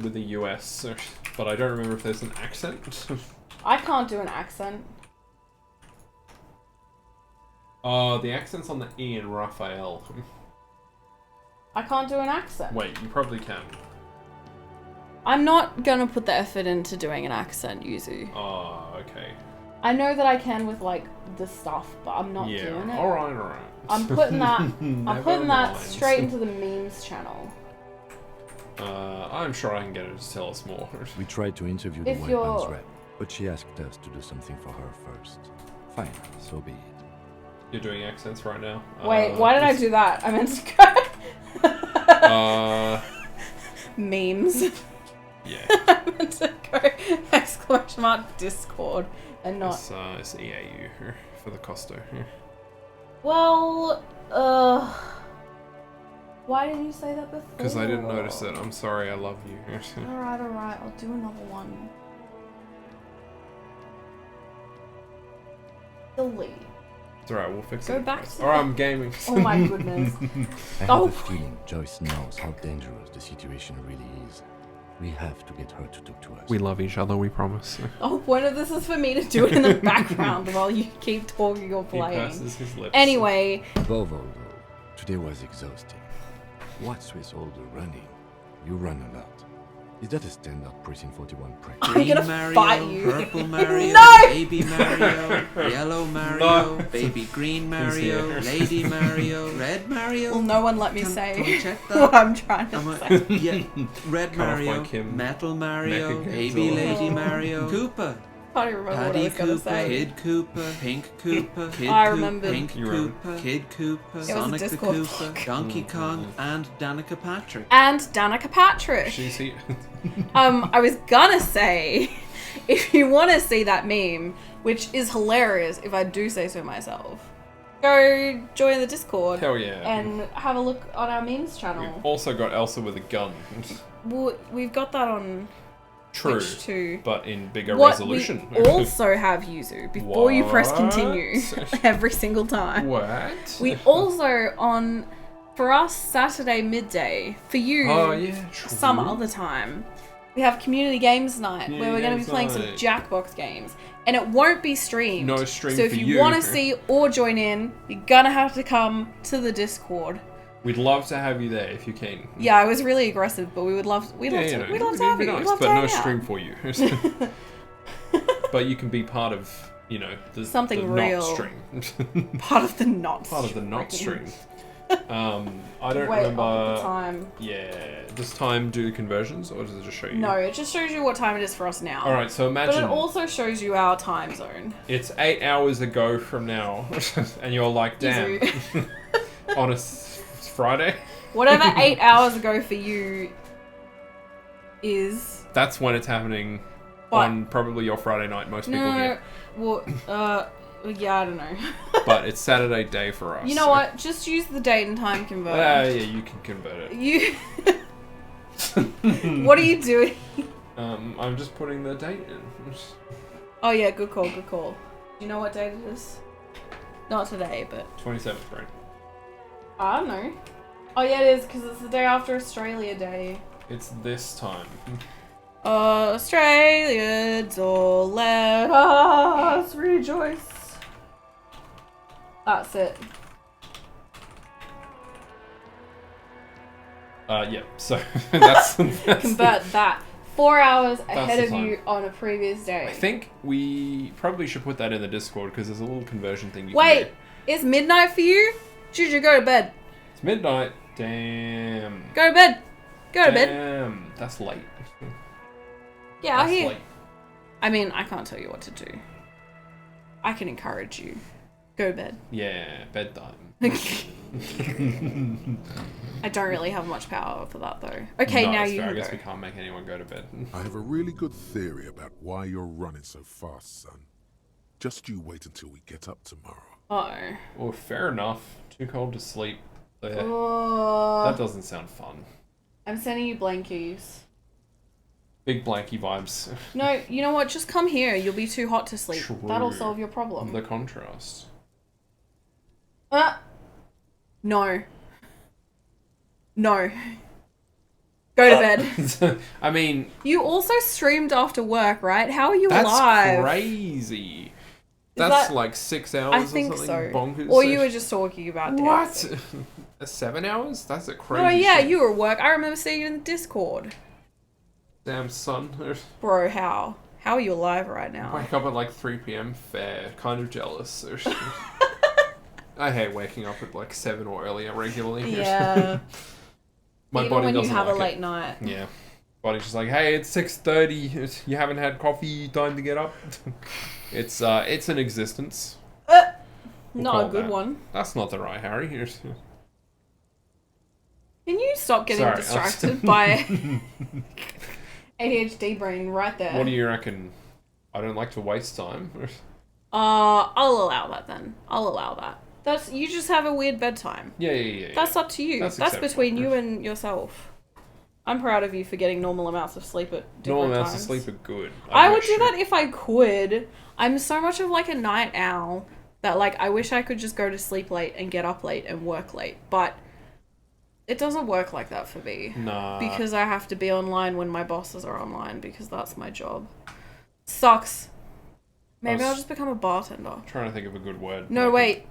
With the US, but I don't remember if there's an accent. I can't do an accent. The accent's on the E in Raphael. I can't do an accent. Wait, you probably can. I'm not gonna put the effort into doing an accent, Yuzu. Oh, okay. I know that I can with like the stuff, but I'm not Yeah, doing it. alright. I'm putting that Never that mind. straight into the memes channel. I'm sure I can get her to tell us more. We tried to interview the If White you're- Man's rep, but she asked us to do something for her first. Fine, so be it. You're doing accents right now. Wait, why did I do that? I meant to go memes. Yeah. I meant to go ! Discord and not. It's EAU for the Costo. Well, why didn't you say that before? Because I didn't notice it. I'm sorry, I love you. Alright, I'll do another one. Delete. It's alright, we'll fix it. Go back to Alright, I'm gaming. Oh my goodness. I have Oh. a feeling Joyce knows how dangerous the situation really is. We have to get her to talk to us. We love each other, we promise. The whole point of this is for me to do it in the background while you keep talking or He playing. purses his lips. Anyway, Above all, though, today was exhausting. What's with all the running? You run a lot. Is that a standard Precinct 41 practice? I'm gonna Mario, fight you. Purple Mario, No! Baby Mario, Yellow Mario, No. Baby Green Mario, here. Lady Mario, Red Mario. will no one let me Can we say check what that? I'm trying to Am say? I, yeah, Red Cut off Mario, like him. Metal Mario, Mecha Baby Godzilla. Lady Mario, Koopa, I can't even remember what I Paddy was gonna Koopa, say. Kid Koopa, Pink Koopa, Kid I Koopa, remembered. Pink You remember. Koopa, Kid Koopa, was a Sonic the Discord Koopa, block. Donkey Kong, and Danica Patrick. And Danica Patrick. She's here. I was gonna say, if you want to see that meme, which is hilarious if I do say so myself, go join the Discord Hell yeah. and have a look on our memes We've channel. also got Elsa with a gun. Well, we've got that on True. Twitch too. But in bigger What resolution. we also have Yuzu before you press continue What? every single time. What? We also on for us Saturday midday, for you Oh yeah, true. some other time. We have community games night where we're going to be Games playing some night. Jackbox games, and it won't be streamed. No stream So if for you you. want to see or join in, you're gonna have to come to the Discord. We'd love to have you there if you can. Yeah, I was really aggressive, but we'd love to have you. it'd We'd love to be have you. nice, We'd love but to no hang out. stream for you. But you can be part of, the Something the real. not stream. Part of the not. Part of the not stream. I don't Wait, remember. up at the time. Yeah, does time do conversions or does it just show you? No, it just shows you what time it is for us now. All right, so But imagine it also shows you our time zone. it's 8 hours ago from now, and you're like, damn, Yuzu. on a Friday. Whatever 8 hours ago for you is. That's when it's happening What? on probably your Friday night. Most people No, here, well, yeah, I don't know. but it's Saturday day for us. You know what? Just use the date and time converter. Yeah, you can convert it. You. What are you doing? I'm just putting the date in. Oh yeah, good call, good call. Do you know what date it is? Not today, but 27th, right? I don't know. Oh yeah, it is because it's the day after Australia Day. It's this time. Australians, all let us rejoice. That's it. Yeah. So that's Convert that. 4 hours ahead the of you on a previous day. I think we probably should put that in the Discord because there's a little conversion thing you can Wait, get. it's midnight for you? Juju, go to bed. It's midnight. Damn. Go to bed. Go to bed. Damn. That's late. Yeah, I'll That's hear. late. I mean, I can't tell you what to do. I can encourage you. Go to bed. Yeah, bedtime. I don't really have much power for that though. Okay, No, now that's you fair. I can guess go. we can't make anyone go to bed. I have a really good theory about why you're running so fast, son. Just you wait until we get up tomorrow. Uh-oh. Oh, fair enough. Too cold to sleep. There. Oh, That doesn't sound fun. I'm sending you blankies. Big blanky vibes. No, you know what? Just come here. You'll be too hot to sleep. True. That'll solve your problem. The contrast. No. No. Go to bed. I mean, You also streamed after work, right? How are you that's alive? crazy. That's that- like 6 hours I think or something so. bonkers. Or you were just talking about What? dancing. 7 hours? That's a crazy Oh yeah, shit. you were at work. I remember seeing you in the Discord. Damn son. Bro, how? How are you alive right now? Wake up at like 3 p.m. Fair. Kind of jealous. I hate waking up at like 7 or earlier regularly. Yeah. My Even body when you doesn't have like a it. late night. Yeah. Body's just like, hey, it's 6:30. You haven't had coffee. Time to get up. It's an existence. We'll Not call a it good that. one. That's not the right Harry. Can you stop getting Sorry. distracted by ADHD brain right there? What do you reckon? I don't like to waste time. I'll allow that then. I'll allow that. That's you just have a weird bedtime. Yeah. That's up to you. That's That's acceptable. between you and yourself. I'm proud of you for getting normal amounts of sleep at different Normal amounts times. of sleep are good. I would do that if I could. I'm so much of like a night owl that like I wish I could just go to sleep late and get up late and work late, but it doesn't work like that for me. Nah. Because I have to be online when my bosses are online because that's my job. Sucks. Maybe I'll just become a bartender. Trying to think of a good word. No, Like wait.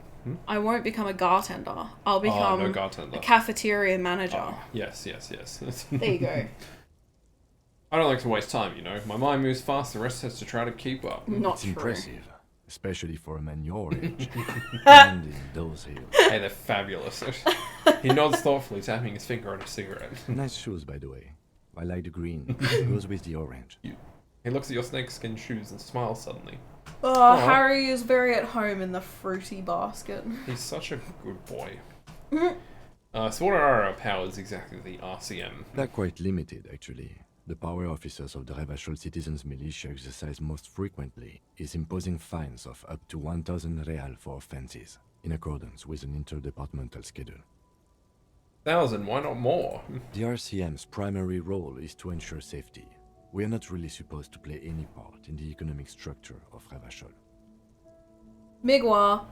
I won't become a gartender. I'll become no gartender. a cafeteria manager. Yes. There you go. I don't like to waste time, you know. My mind moves fast, the rest has to try to keep up. Not It's true. impressive, especially for a man your age. And in those hills. Hey, they're fabulous. He nods thoughtfully, tapping his finger on a cigarette. Nice shoes, by the way. I like the green. Goes with the orange. He looks at your snakeskin shoes and smiles suddenly. Oh, Harry is very at home in the fruity basket. He's such a good boy. So what are our powers exactly, the RCM? They're quite limited, actually. The power officers of the Revachol Citizens Militia exercise most frequently is imposing fines of up to 1,000 real for offenses, in accordance with an interdepartmental schedule. 1,000, why not more? The RCM's primary role is to ensure safety. We are not really supposed to play any part in the economic structure of Revachol. Migwa,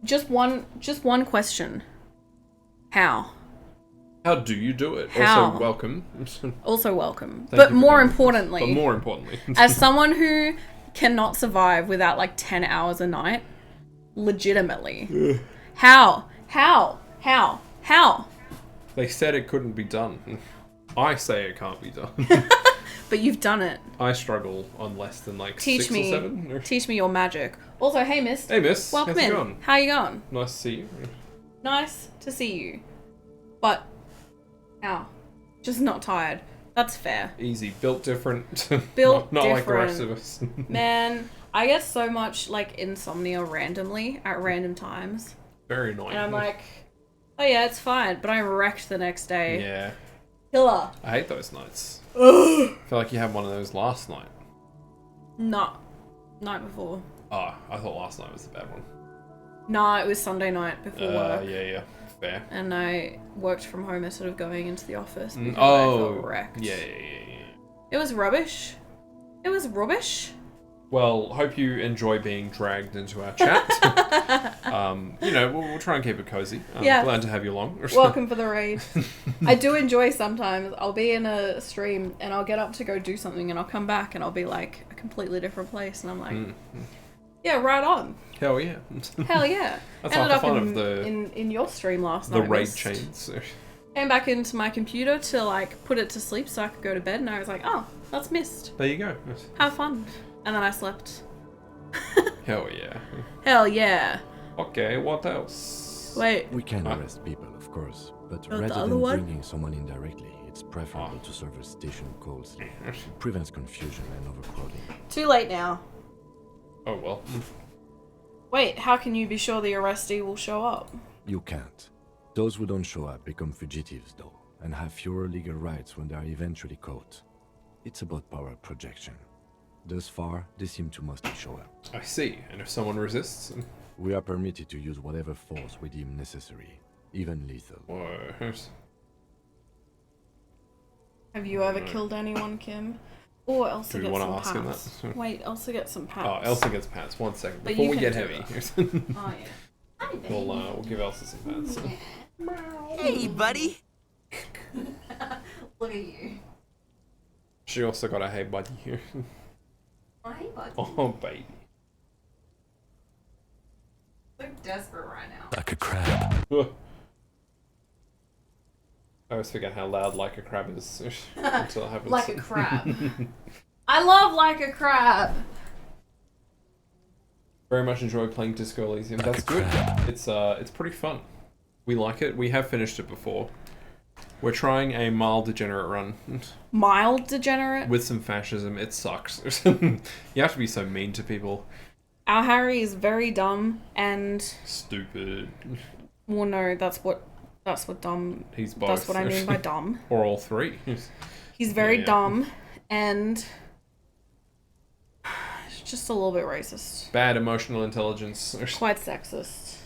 just one question. How? How do you do it? How? Also, welcome. Also welcome. Thank But you for more coming. importantly, But more importantly. as someone who cannot survive without like 10 hours a night, legitimately. How? They said it couldn't be done. I say it can't be done. But you've done it. I struggle on less than like Teach 6 me. or 7. Teach me your magic. Also, hey miss. Hey miss, Welcome how's it in. going? How you going? Nice to see you. Nice to see you. But, ow. Just not tired. That's fair. Easy, built different. Built not like the rest different. of us. Man, I get so much like insomnia randomly at random times. Very annoying. And I'm like, oh yeah, it's fine. But I'm wrecked the next day. Yeah. Killer. I hate those nights. I feel like you had one of those last night. Not night before. Oh, I thought last night was the bad one. Nah, it was Sunday night before work. Yeah. Fair. And I worked from home instead of going into the office because I Oh. felt wrecked. Yeah. It was rubbish. It was rubbish. Well, hope you enjoy being dragged into our chat. You know, we'll try and keep it cozy. Yeah. Glad to have you along. Welcome for the raid. I do enjoy sometimes. I'll be in a stream and I'll get up to go do something and I'll come back and I'll be like a completely different place and I'm like, yeah, right on. Hell yeah. Hell yeah. That's Ended half the up fun in, of the in your stream last the night. raid Missed. chains. Came back into my computer to like put it to sleep so I could go to bed and I was like, oh, that's missed. There you go. Have fun. And then I slept. Hell yeah. Hell yeah. Okay, what else? Wait. We can arrest people, of course, but the rather other than one? bringing someone in directly, it's preferable to serve a station coldly. It prevents confusion and overcrowding. Too late now. Oh well. Wait, how can you be sure the arrestee will show up? You can't. Those who don't show up become fugitives, though, and have fewer legal rights when they are eventually caught. It's about power projection. Thus far, they seem to mostly show up. I see. And if someone resists? We are permitted to use whatever force we deem necessary, even lethal. Whoa. Have you ever killed anyone, Kim? Or Elsa Do we gets want some to ask him pats. that? Wait, Elsa gets some pats. Oh, Elsa gets pats. 1 second. But Before you we can get do heavy, Oh, yeah. Hi, baby. we'll give Elsa some pats. Hey, buddy. Look at you. She also got a hey buddy here. Oh, hey, bud. Oh, baby. So desperate right now. Like a crab. Ugh. I always forget how loud like a crab is until it happens. Like a crab. I love like a crab. Very much enjoy playing Disco Elysium. That's good. It's pretty fun. We like it. We have finished it before. We're trying a mild degenerate run. Mild degenerate? With some fascism. It sucks. You have to be so mean to people. Our Harry is very dumb and... Stupid. Well, no, that's what dumb... He's both. That's what I mean by dumb. Or all three. He's very Yeah. dumb and... just a little bit racist. Bad emotional intelligence. Quite sexist.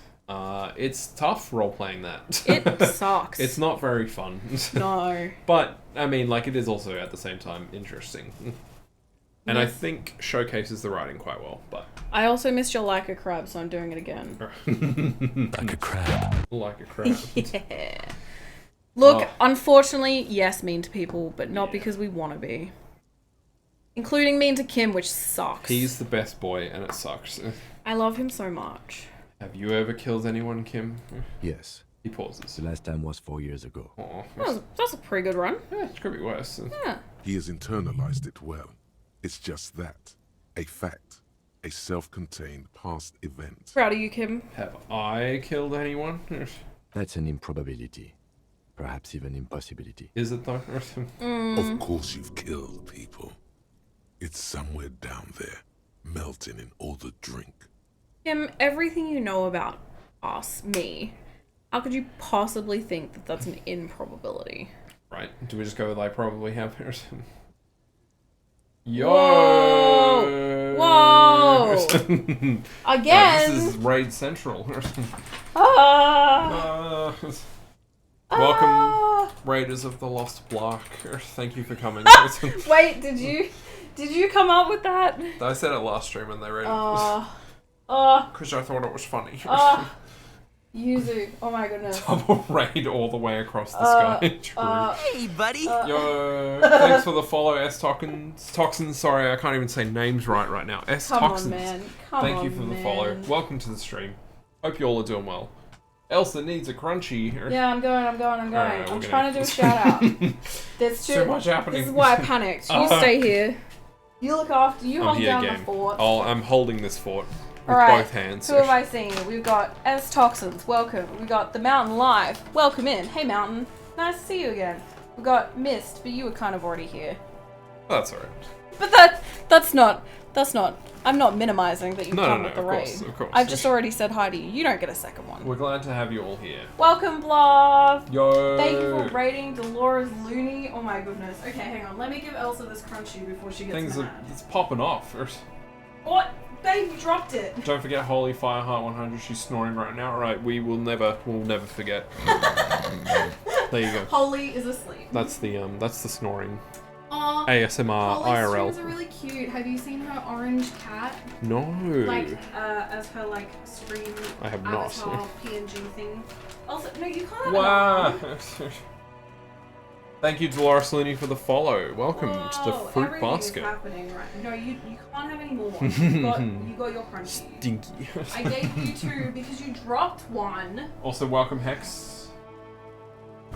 It's tough role-playing that. It sucks. It's not very fun. No. But, I mean, like, it is also, at the same time, interesting. And I Yes. think showcases the writing quite well, but... I also missed your like a crab, so I'm doing it again. Like a crab. Like a crab. Yeah. Look, Oh. unfortunately, yes, mean to people, but not Yeah. because we want to be. Including mean to Kim, which sucks. He's the best boy, and it sucks. I love him so much. Have you ever killed anyone, Kim? Yes, He pauses. the last time was 4 years ago. Aw, That's a pretty good run. yeah, it could be worse. Yeah. He has internalized it well. It's just that. A fact. A self-contained past event. Proud of you, Kim. Have I killed anyone? That's an improbability. Perhaps even impossibility. Is it though? Of course you've killed people. It's somewhere down there, melting in all the drink. Kim, everything you know about us, me, how could you possibly think that that's an improbability? Right. Do we just go with I probably have? Yo! Whoa! Again! This is Raid Central. Ah! Welcome, Raiders of the Lost Block. Thank you for coming. Wait, did you come up with that? I said it last stream and they raided because I thought it was funny. Yuzu. Oh my goodness. Double raid all the way across the sky. True. Hey, buddy. Yo, thanks for the follow, S Toxins. Sorry, I can't even say names right now. S Come Toxins. on, man. Come Thank on, you for the man. follow. Welcome to the stream. Hope you all are doing well. Elsa needs a crunchy. Yeah, I'm going. Alright, I'm we're trying to do a gonna- shout out. There's Too much happening. This is why I panicked. You stay here. You look after. You I'm hold here, down game. the fort. I'm holding this fort with Alright, both hands. who have I seen? We've got S Toxins, welcome. We've got the Mountain Live, welcome in. Hey Mountain, nice to see you again. We've got Mist, but you were kind of already here. That's alright. But that's not. I'm not minimizing that you've No, come no, with the of raid. course, of course. I've just already said hi to you. You don't get a second one. We're glad to have you all here. Welcome, Blah. Yo! Thank you for raiding Dolores Looney. Oh my goodness. Okay, hang on. Let me give Elsa this crunchy before she gets Things are mad. it's popping off. What? Babe, you dropped it. Don't forget Holy Fireheart 100. She's snoring right now. Right, we'll never forget. There you go. Holly is asleep. That's the snoring. Aw, ASMR Holly's IRL. streams are really cute. Have you seen her orange cat? No. Like, as her, like, stream I have not. avatar PNG thing. Also, no, you can't have Wow. an arm. Thank you, Dolores Looney, for the follow. Welcome to the Whoa, fruit everything basket. is happening right. No, you can't have any more. You got your crunchy. Stinky. I gave you two because you dropped one. Also, welcome Hex.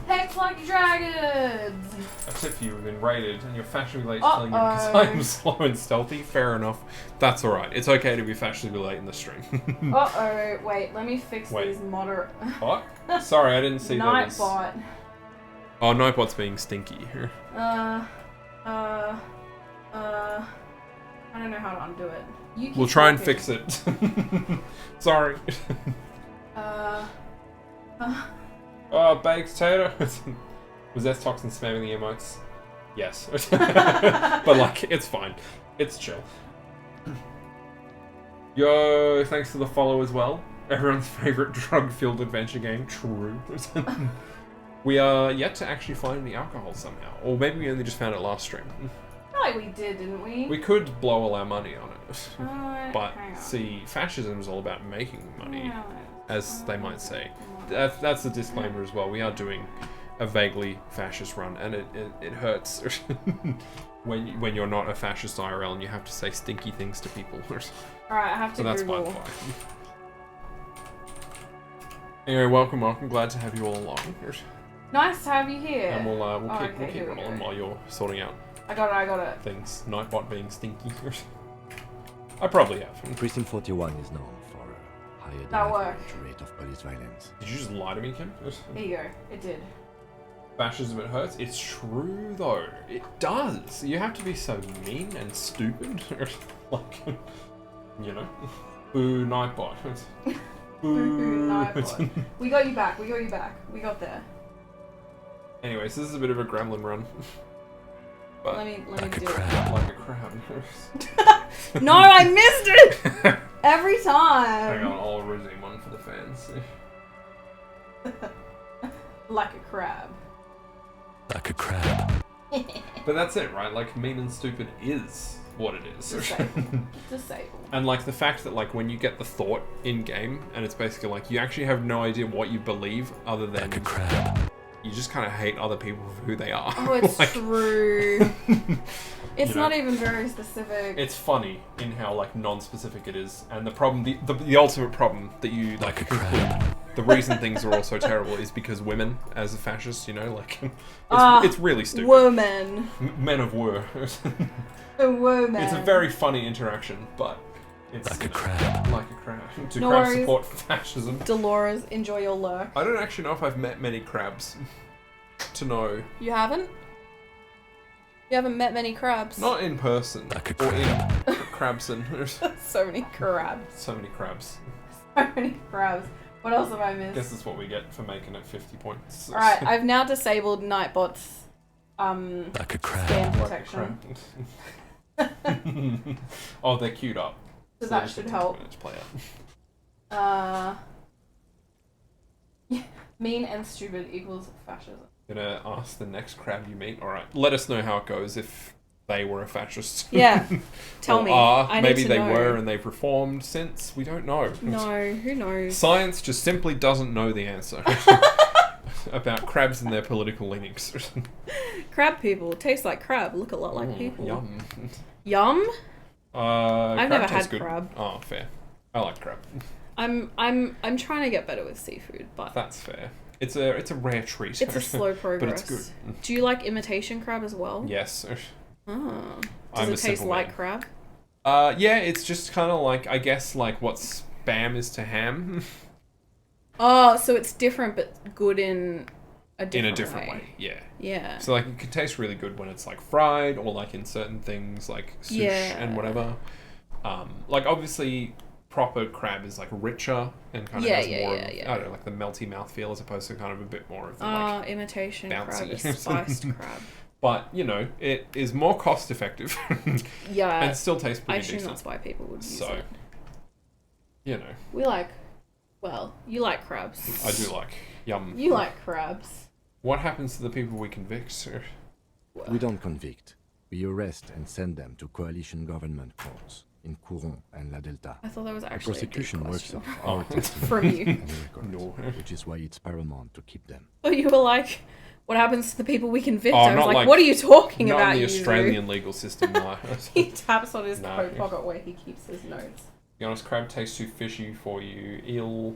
Hex Lucky Dragons! Except for you've been raided and you're fashionably late killing me because Uh-oh. I'm slow and stealthy. Fair enough. That's alright. It's okay to be fashionably late in the stream. Uh-oh, wait, let me fix Wait. these moderate... What? Sorry, I didn't see that. as- Nightbot. Oh, Nightbot's being stinky. I don't know how to undo it. You keep We'll try and talking. fix it. Sorry. Oh, baked potato. Was that Toxin spamming the emotes? Yes. But, like, it's fine. It's chill. Yo, thanks for the follow as well. Everyone's favorite drug-filled adventure game. True. We are yet to actually find any alcohol somehow. Or maybe we only just found it last stream. I feel like we did, didn't we? We could blow all our money on it. But, hang on. see, fascism is all about making money, Hang on. as they might say. That's the disclaimer as well. We are doing a vaguely fascist run, and it hurts when you're not a fascist IRL and you have to say stinky things to people. Alright, I have to So that's Google. fine. Anyway, welcome. Glad to have you all along. Nice to have you here. And we'll Oh, keep here we rolling go. while you're sorting out I got it. things. Nightbot being stinky. I probably have. Precinct 41 is known for a higher than That average worked. rate of police violence. Did you just lie to me, Kim? Here you go. It did. Fascism, it hurts. It's true though. It does. You have to be so mean and stupid. Like, you know. Boo, Nightbot. Boo. Nightbot. We got you back. We got there. Anyways, this is a bit of a gremlin run. But Let me Like a do it. crab. like a crab. No, I missed it every time. Hang on, I'll resume one for the fans. Like a crab. Like a crab. But that's it, right? Like, mean and stupid is what it is. Disabled. And like the fact that like when you get the thought in game, and it's basically like you actually have no idea what you believe other than Like a crab. you just kind of hate other people for who they are. Oh, it's Like, true. It's You know. not even very specific. it's funny in how like non-specific it is, and the problem, the ultimate problem that you like Like a conclude, crab. the reason things are all so terrible is because women, as a fascist, you know, like Ah, it's really stupid. Woman. Men of war. A woman. It's a very funny interaction, but it's Like a you know, crab. like a crab. Do No crabs worries. support fascism? Dolores, enjoy your lurk. I don't actually know if I've met many crabs to know. You haven't? You haven't met many crabs? Not in person. Like a or crab. in Crabson. There's So many crabs. so many crabs. So many crabs. What else have I I missed? guess that's what we get for making it 50 points. Alright, I've now disabled Nightbot's Like a crab. scan Like a protection. crab. Oh, they're queued up. So they that just should take help. 2 minutes to play out. Mean and stupid equals fascism. Gonna ask the next crab you meet. Alright, let us know how it goes if they were a fascist. Yeah. Tell Or me. are. I need Maybe to they know. were and they've reformed since. We don't know. No, who knows? Science just simply doesn't know the answer about crabs and their political leanings. Crab people taste like crab, look a lot like Mm, people. Yum. Yum? I've I've never had crab. Oh, fair. I like crab. I'm trying to get better with seafood, but That's fair. It's a rare treat. it's a slow progress. But it's good. Do you like imitation crab as well? Yes. Oh. I'm a Does it taste simple like man. crab? Yeah, it's just kind of like, I guess, like what Spam is to ham. Oh, so it's different but good in a different way. Yeah. Yeah. So, like, it can taste really good when it's, like, fried or, like, in certain things, like sush and whatever. Like, obviously, proper crab is, like, richer and kind of has more of, I don't know, like, the melty mouthfeel as opposed to kind of a bit more of the, like, imitation crab bouncy. is spiced crab. But, you know, it is more cost effective Yeah. and still tastes I pretty assume decent. that's why people would use So, it. you know, We like, well, you like crabs. I do like yum. You like crabs. What happens to the people we convict? We don't convict. We arrest and send them to coalition government courts in Courant and La Delta. I thought that was The actually prosecution a good works question. off our testimony From you. and records, No. which is why it's paramount to keep them. So you were like, what happens to the people we convict? Oh, I was not like, like- what are you talking Not about, in the Yuzu? Australian legal system, no. He taps on his No. coat pocket where he keeps his notes. To be honest, crab tastes too fishy for you. Eel,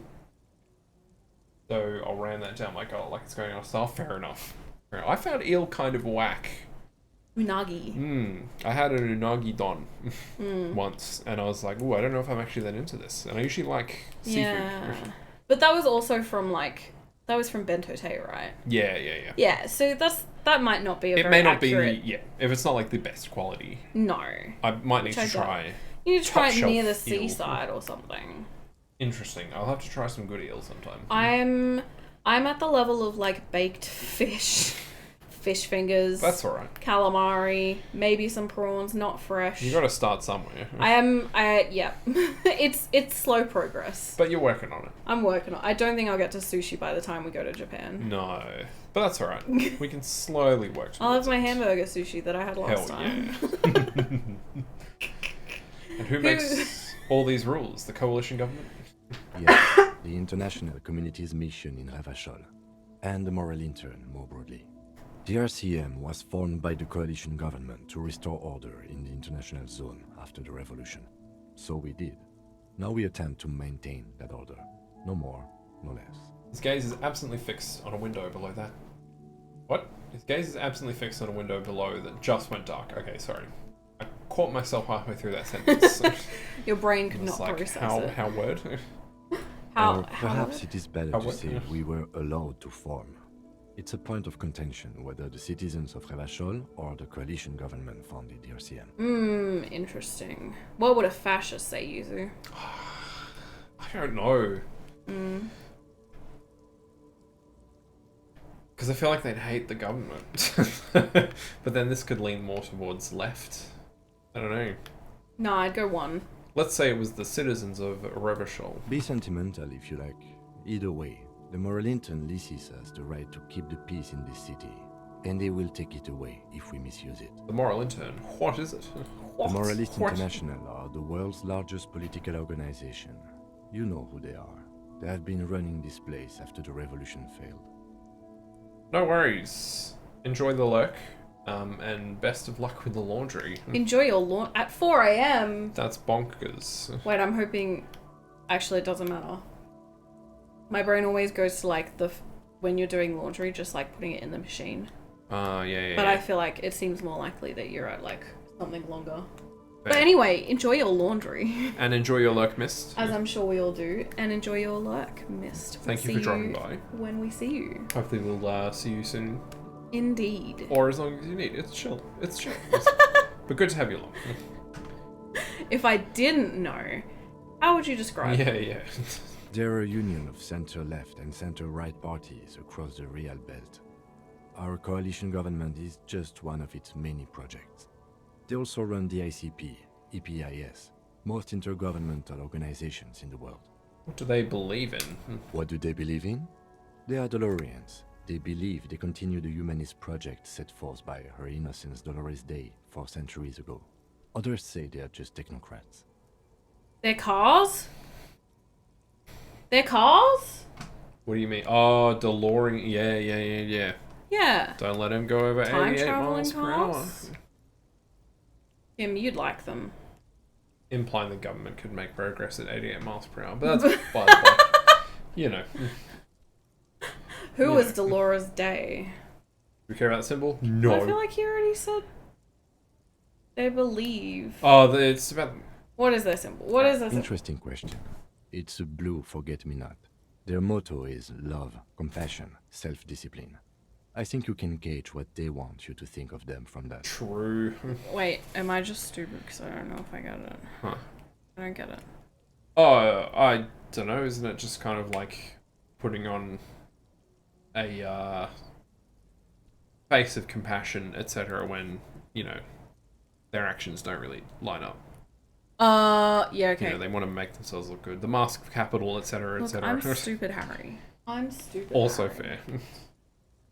though, I'll ram that down my gullet like it's going on a style. Fair enough. I found eel kind of whack. Unagi. I had an unagi don once, and I was like, ooh, I don't know if I'm actually that into this. And I usually like seafood. Yeah. But that was also from that was from Bento Te, right? Yeah. Yeah, so that might not be a It very may not accurate... be, if it's not like the best quality, No. I might need Which I to don't. try. You need to try it Top near the shelf eel. seaside or something. Interesting. I'll have to try some good eel sometime. I'm at the level of like baked fish fish fingers. That's all right. Calamari, maybe some prawns, not fresh. You got to start somewhere. Yeah. It's slow progress. But you're working on it. I'm working on it. I don't think I'll get to sushi by the time we go to Japan. No. But that's all right. We can slowly work I'll have towards my it. hamburger sushi that I had last Hell time. yeah. And who makes all these rules? The coalition government? Yes, the international community's mission in Ravachol, and the moral intern more broadly. The RCM was formed by the coalition government to restore order in the international zone after the revolution. So we did. Now we attempt to maintain that order. No more, no less. His gaze is absently fixed on a window below that. What? His gaze is absently fixed on a window below that just went dark. Okay, sorry. I caught myself halfway through that sentence. Your brain could It's not like, process it. how word? How Perhaps it is better How to what? say we were allowed to form. It's a point of contention whether the citizens of Ravachol or the coalition government founded the RCM. Interesting. What would a fascist say, Yuzu? I don't know. Because I feel like they'd hate the government. But then this could lean more towards left. I don't know. No, I'd go one. Let's say it was the citizens of Revachol. Be sentimental if you like. Either way, the moral intern leases us the right to keep the peace in this city, and they will take it away if we misuse it. The moral intern. What is it? What? The Moralist What? International are the world's largest political organization. You know who they are. They have been running this place after the revolution failed. No worries. Enjoy the lurk. And best of luck with the laundry. Enjoy your lawn at 4 a.m. That's bonkers. Wait, I'm hoping. Actually, it doesn't matter. My brain always goes to like when you're doing laundry, just like putting it in the machine. Yeah. But I feel like it seems more likely that you're at like something longer. But Fair. anyway, enjoy your laundry, And enjoy your lurk mist. as I'm sure we all do, and enjoy your lurk mist. Thank you See for dropping by. when we see you. Hopefully we'll see you soon. Indeed. Or as long as you need. It's chill. It's chill. But good to have you along. If I didn't know, how would you describe it? Yeah. There are a union of center-left and center-right parties across the Real Belt. Our coalition government is just one of its many projects. They also run the ICP, EPIS, most intergovernmental organizations in the world. What do they believe in? What do they believe in? They are Dolorians. They believe they continue the humanist project set forth by Her Innocence Dolores Day 4 centuries ago. Others say they are just technocrats. They're cars? They're cars? What do you mean? Oh, DeLorean. Yeah. Yeah. Don't let him go over Time 88 traveling miles per hour. cars? Tim, you'd like them. Implying the government could make progress at 88 miles per hour. But that's by the way. You know. Who Yeah. was Dolores Day? Do we care about the symbol? I feel No. like he already said they believe. Oh, it's about... What is their symbol? What is their symbol? Interesting question. It's a blue forget-me-not. Their motto is love, compassion, self-discipline. I think you can gauge what they want you to think of them from that. True. Wait, am I just stupid because I don't know if I get it? Huh. I don't get it. Oh, I don't know. Isn't it just kind of like putting on a face of compassion, etc., when, you know, their actions don't really line up? Yeah, okay. You know, they want to make themselves look good. The mask of capital, etc., Look, etc. I'm stupid, Harry. I'm stupid. Also Harry. fair.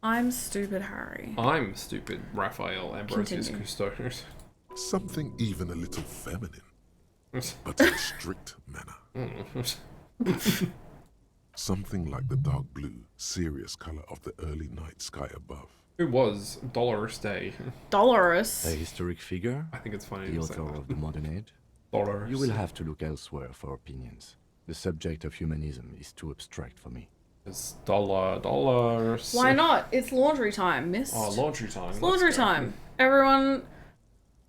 I'm stupid, Harry. I'm stupid, Raphael Ambrosius Continue. Cousteau. Something even a little feminine, but in a strict manner. Something like the dark blue, serious color of the early night sky above. Who was Dolores Day? Dolores. A historic figure? I think it's funny The to say author that. of the modern age? Dolores. You will have to look elsewhere for opinions. The subject of humanism is too abstract for me. It's dollars. Why not? It's laundry time, miss. Oh, laundry time. It's Let's laundry go. time. Everyone,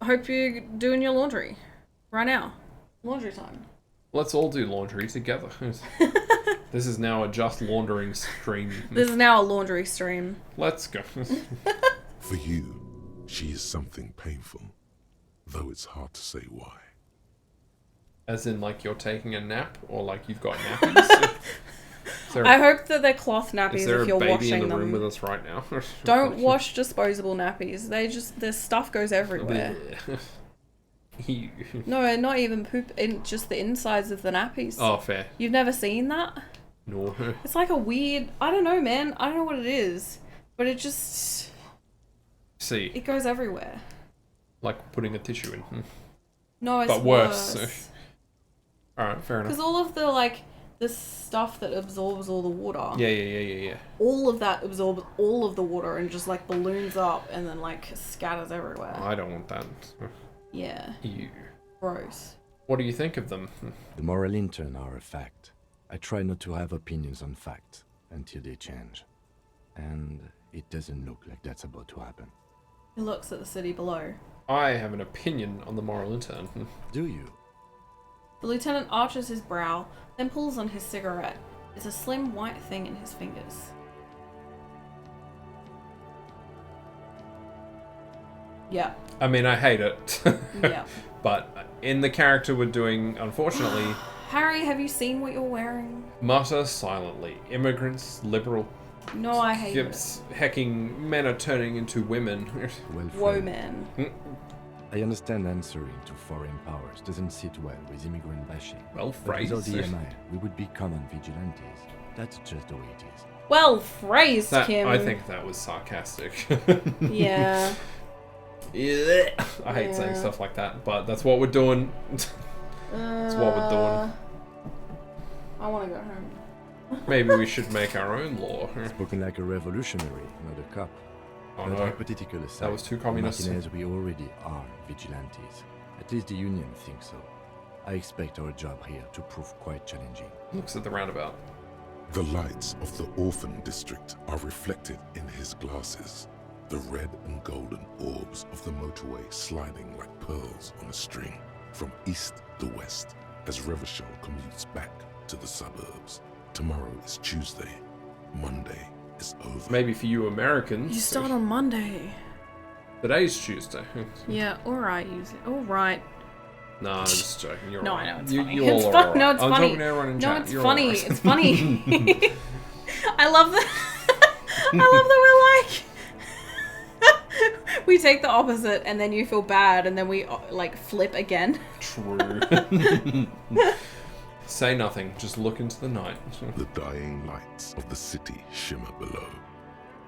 hope you're doing your laundry right now. Laundry time. Let's all do laundry together. This is now a just laundering stream. This is now a laundry stream. Let's go. For you, she is something painful, though it's hard to say why. As in, like, you're taking a nap, or like you've got nappies? there I hope that they're cloth is nappies there if a you're baby washing in the room them. with us right now? Don't wash disposable nappies. Their stuff goes everywhere. Ew. No, not even poop. Just the insides of the nappies. Oh, fair. You've never seen that? No. It's like a weird. I don't know, man. I don't know what it is, but it just See, it goes everywhere. like putting a tissue in. No, it's But worse. Alright, fair enough. Because all of the stuff that absorbs all the water. Yeah. All of that absorbs all of the water and just like balloons up and then like scatters everywhere. I don't want that. Yeah. Ew. Gross. What do you think of them? The moral intern are a fact. I try not to have opinions on facts until they change. And it doesn't look like that's about to happen. He looks at the city below. I have an opinion on the moral intern. Do you? The lieutenant arches his brow, then pulls on his cigarette. It's a slim white thing in his fingers. Yeah. I mean, I hate it. Yeah. But in the character we're doing, unfortunately, Harry, have you seen what you're wearing? mutter silently. Immigrants, liberal No, I hate gips, hecking men are turning into women. Well, it. Whoa, friend, man. I understand answering to foreign powers doesn't sit well with immigrant bashing. Well But without phrased. the MI, we would be common vigilantes. That's just the way it is. Well phrased, That, Kim. I think that was sarcastic. Yeah. Yeah. I hate saying Yeah. stuff like that, but that's what we're doing. That's what we're doing. I want to go home. Maybe we should make our own law. Spoken like a revolutionary, not a cop. Oh But no, hypothetical aside, that was too communist. Martinez, we already are vigilantes. At least the Union thinks so. I expect our job here to prove quite challenging. Looks at the roundabout. The lights of the orphan district are reflected in his glasses. The red and golden orbs of the motorway sliding like pearls on a string from east to west as Revachol commutes back to the suburbs. Tomorrow is Tuesday. Monday is over. Maybe for you Americans. You start on Monday. Today's Tuesday. Yeah, alright, alright. No, I'm just joking. You're No, all right. I know, it's you, funny. You It's all fun- are no, alright. it's I'm funny. talking to everyone in No, chat. it's You're funny. all right. It's funny. I love that. I love that we're like. We take the opposite and then you feel bad and then we like flip again. True. Say nothing. Just look into the night. The dying lights of the city shimmer below.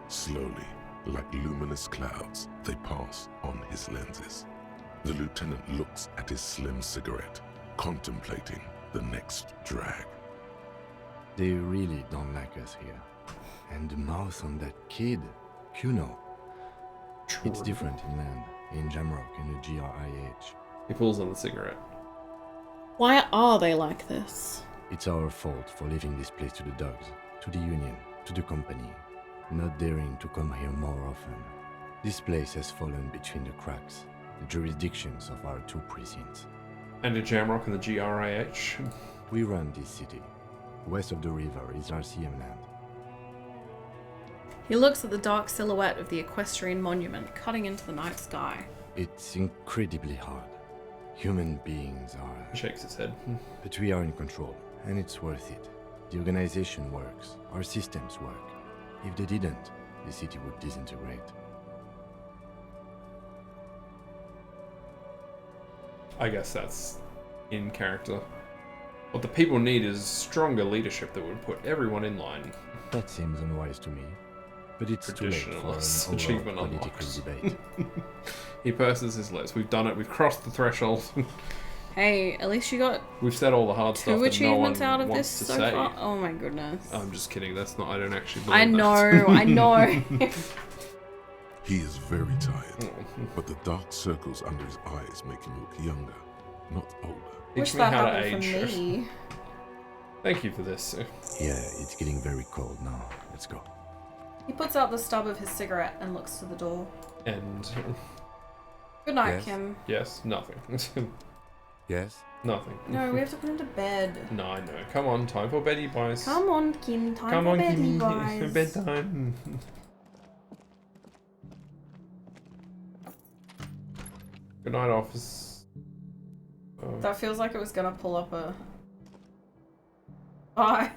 Slowly, like luminous clouds, they pass on his lenses. The lieutenant looks at his slim cigarette, contemplating the next drag. They really don't like us here. And the mouth on that kid, Kuno. It's different inland, in Jamrock and the GRIH. He pulls on the cigarette. Why are they like this? It's our fault for leaving this place to the dogs, to the Union, to the company, not daring to come here more often. This place has fallen between the cracks, the jurisdictions of our two precincts. And a Jamrock and the GRIH. We run this city. West of the river is RCM land. He looks at the dark silhouette of the equestrian monument cutting into the night sky. It's incredibly hard. Human beings are... Shakes his head. But we are in control, and it's worth it. The organization works, our systems work. If they didn't, the city would disintegrate. I guess that's in character. What the people need is stronger leadership that would put everyone in line. That seems unwise to me. But it's too late for Traditionalist an achievement overall political unlocked. debate. He purses his lips. We've done it. We've crossed the threshold. Hey, at least you got We've said all the hard stuff two that no one achievements out of this wants to so say. far. Oh my goodness. I'm just kidding. That's not. I don't actually believe I know, that. I know. He is very tired, Oh. but the dark circles under his eyes make him look younger, not older. Wish Teach me that how to happened age. for me. Thank you for this. Yeah, it's getting very cold now. Let's go. He puts out the stub of his cigarette and looks to the door. And Good night, Yes? Kim. yes, nothing. Yes? Nothing. No, we have to put him to bed. No, I know. Come on, time for beddy boys. Come on, Kim. Time Come for on, bed, Kimmy. boys. Bedtime. Good night, office. Oh. That feels like it was gonna pull up a... Bye.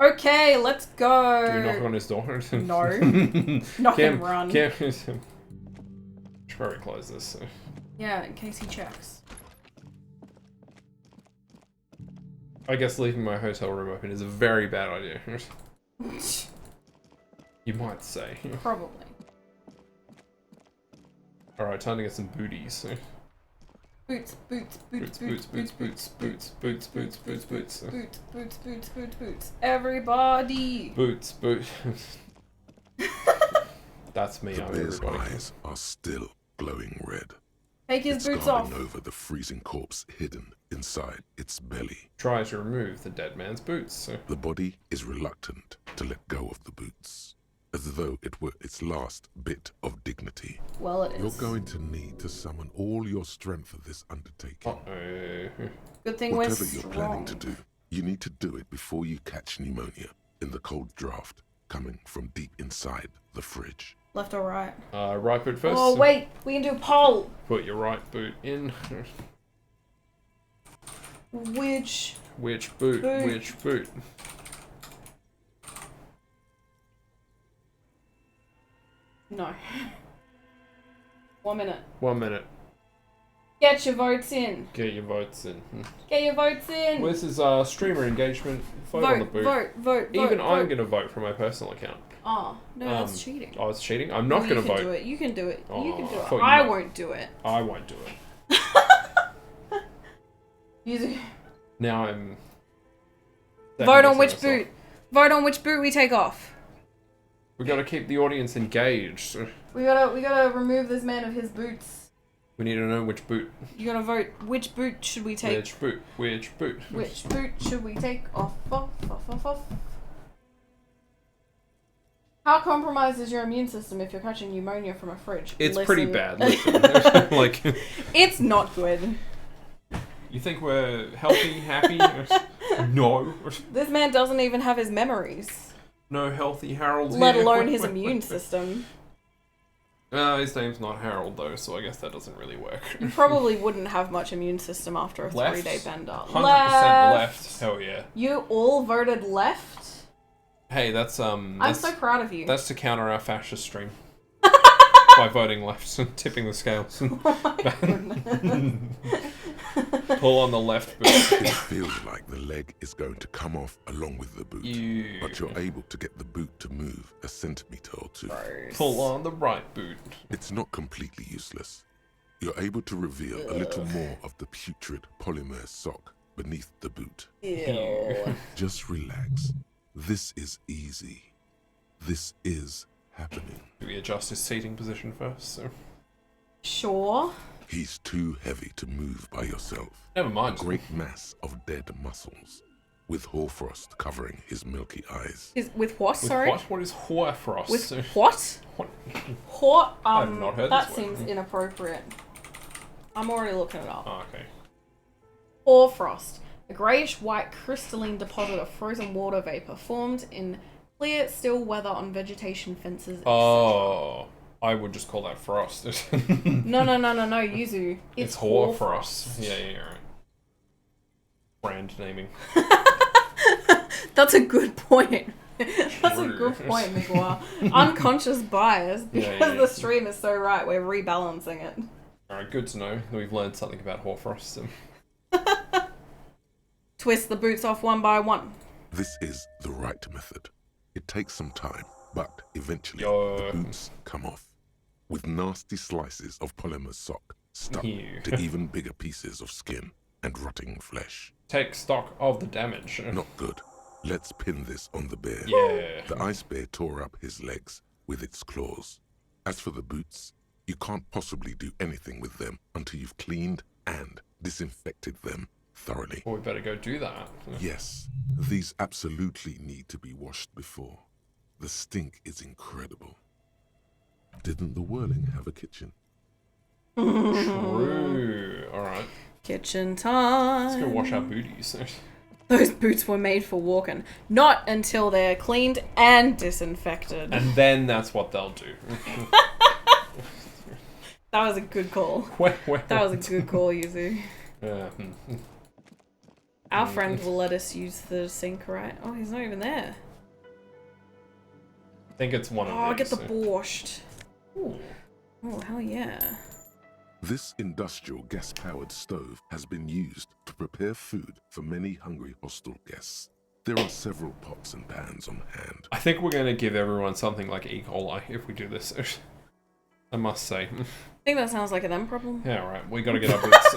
Okay, let's go. Do we knock on his door? No. Knock and run. Should probably close this. Yeah, in case he checks. I guess leaving my hotel room open is a very bad idea. You might say. Probably. Alright, time to get some booties. Boots, boots, boots, boots, boots, boots, boots, boots, boots, boots, boots. boots, boots, boots, boots, boots. Everybody. Boots, boots. That's me, The I'm bear's everybody. eyes are still glowing red. Take his It's boots guarding off. over the freezing corpse hidden inside its belly. Try to remove the dead man's boots. The body is reluctant to let go of the boots, as though it were its last bit of dignity. Well, it You're is. going to need to summon all your strength for this undertaking. Uh-oh. Good thing Whatever we're you're strong. planning to do, you need to do it before you catch pneumonia in the cold draft coming from deep inside the fridge. Left or right? Right boot first. Oh, wait. We can do a poll. Put your right boot in. Which... Which boot? Boot. Which boot? No. 1 minute. 1 minute. Get your votes in. Get your votes in. Get your votes in. Well, this is streamer engagement. Vote on the Vote, boot. vote. Even vote, I'm vote. going to vote from my personal account. Oh, no, that's cheating. I was cheating. I'm not going to You can vote. do it. You can do it. You can do I it. thought you I might. won't do it. I won't do it. Yuzu. Now I'm. Vote on which second-guessing boot. Vote on which boot we take off. We got to keep the audience engaged. We gotta remove this man of his boots. We need to know which boot. You gotta vote. Which boot should we take? Which boot? Which boot? Which boot should we take off? Off. How compromised is your immune system if you're catching pneumonia from a fridge? It's Listen. pretty bad. Listen. Like, It's not good. you think we're healthy, happy? No. This man doesn't even have his memories, No healthy Harold let here. alone his immune system. His name's not Harold though, so I guess that doesn't really work. You probably wouldn't have much immune system after a Left? 3-day bender. 100% left. Hell yeah. You all voted left? Hey, that's I'm that's, so proud of you. that's to counter our fascist stream. By voting left and tipping the scales. Oh my goodness. Pull on the left boot. It feels like the leg is going to come off along with the boot, but you're able to get the boot to move a centimeter or two. Pull on the right boot. It's not completely useless. You're able to reveal a little more of the putrid polymer sock beneath the boot. Ew. Just relax. This is easy. This is happening. Do we adjust his seating position first? So. Sure. He's too heavy to move by yourself. Never A mind. great mass of dead muscles, with hoarfrost covering his milky eyes. With what? With Sorry. what? What is hoarfrost? With what? What? Hor. I've not heard That this word. seems inappropriate. I'm already looking it up. Oh, okay. Hoarfrost, a greyish-white crystalline deposit of frozen water vapor formed in clear, still weather on vegetation fences. etc. Oh, I would just call that frost. No, Yuzu. It's hoarfrost. hoarfrost. Yeah, right. Brand naming. That's a good point. That's a True. good point, Miguel. Unconscious bias because Yeah. the stream is so right. We're rebalancing it. Alright, good to know that we've learned something about hoarfrost. Twist the boots off one by one. This is the right method. It takes some time, but eventually Yo. the boots come off, with nasty slices of polymer sock stuck Ew. to even bigger pieces of skin and rotting flesh. Take stock of the damage. Not good. Let's pin this on the bear. Yeah. The ice bear tore up his legs with its claws. As for the boots, you can't possibly do anything with them until you've cleaned and disinfected them thoroughly. Well, we better go do that. Yes, these absolutely need to be washed before. The stink is incredible. Didn't the Whirling have a kitchen? True. Alright. Kitchen time. Let's go wash our booties. Those boots were made for walking. Not until they're cleaned and disinfected. And then that's what they'll do. That was a good call. That was a good call, Yuzu. Our friend will let us use the sink, right? Oh, he's not even there. I think it's one of these. Oh, get the borscht. Ooh. Oh, hell yeah. This industrial gas-powered stove has been used to prepare food for many hungry hostel guests. There are several pots and pans on hand. I think we're going to give everyone something like E. coli if we do this. I must say. I think that sounds like a them problem. Yeah, right. We got to get our boots.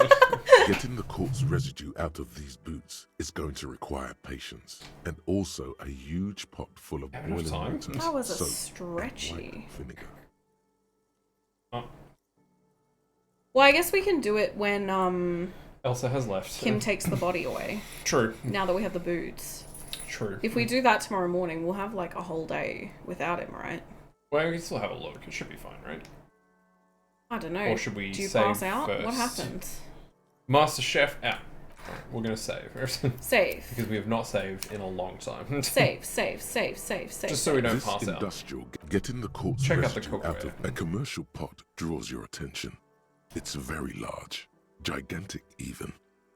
Getting the corpse residue out of these boots is going to require patience, and also a huge pot full of Have enough boiling time? water, That was a soap, stretchy. white vinegar. Oh, Well, I guess we can do it when Elsa has left. Kim takes the body away. True. Now that we have the boots. True. If we do that tomorrow morning, we'll have like a whole day without him, right? Well, we can still have a look. It should be fine, right? I don't know. Or should we Do you save pass out? first? What happens? Master Chef out. Right, we're going to save. Save. Because we have not saved in a long time. Save. Just so we don't This pass out. industrial, getting the corpse Check out the residue out of cookware. a commercial pot draws your attention. It's very large, gigantic even.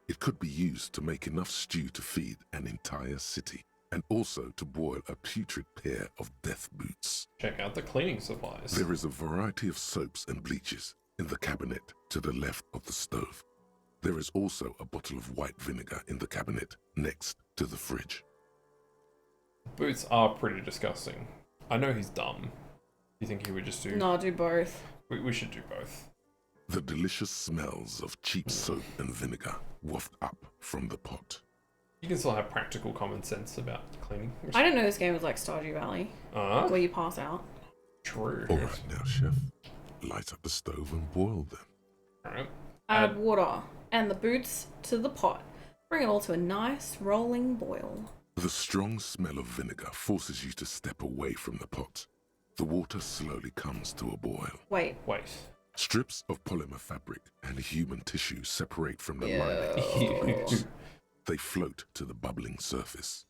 It could be used to make enough stew to feed an entire city, and also to boil a putrid pair of death boots. Check out the cleaning supplies. There is a variety of soaps and bleaches in the cabinet to the left of the stove. There is also a bottle of white vinegar in the cabinet next to the fridge. Boots are pretty disgusting. I know he's dumb. You think he would just do... No, do both. We should do both. The delicious smells of cheap soap and vinegar waft up from the pot. You can still have practical common sense about cleaning. I didn't know this game was like Stardew Valley, where you pass out. True. All right now, chef. Light up the stove and boil them. Alright. Add water and the boots to the pot. Bring it all to a nice rolling boil. The strong smell of vinegar forces you to step away from the pot. The water slowly comes to a boil. Wait. Strips of polymer fabric and human tissue separate from the lining of the boots. They float to the bubbling surface.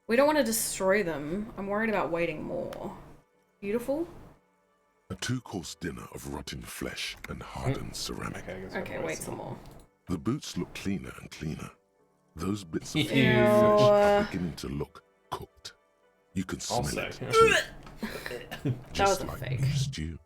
We don't want to destroy them. I'm worried about waiting more. Beautiful? A 2-course dinner of rotten flesh and hardened ceramic. Okay, wait some more. The boots look cleaner and cleaner. Those bits of Ew. flesh are beginning to look cooked. You can I'll smell say. it too. That was Just a like fake. beef stew.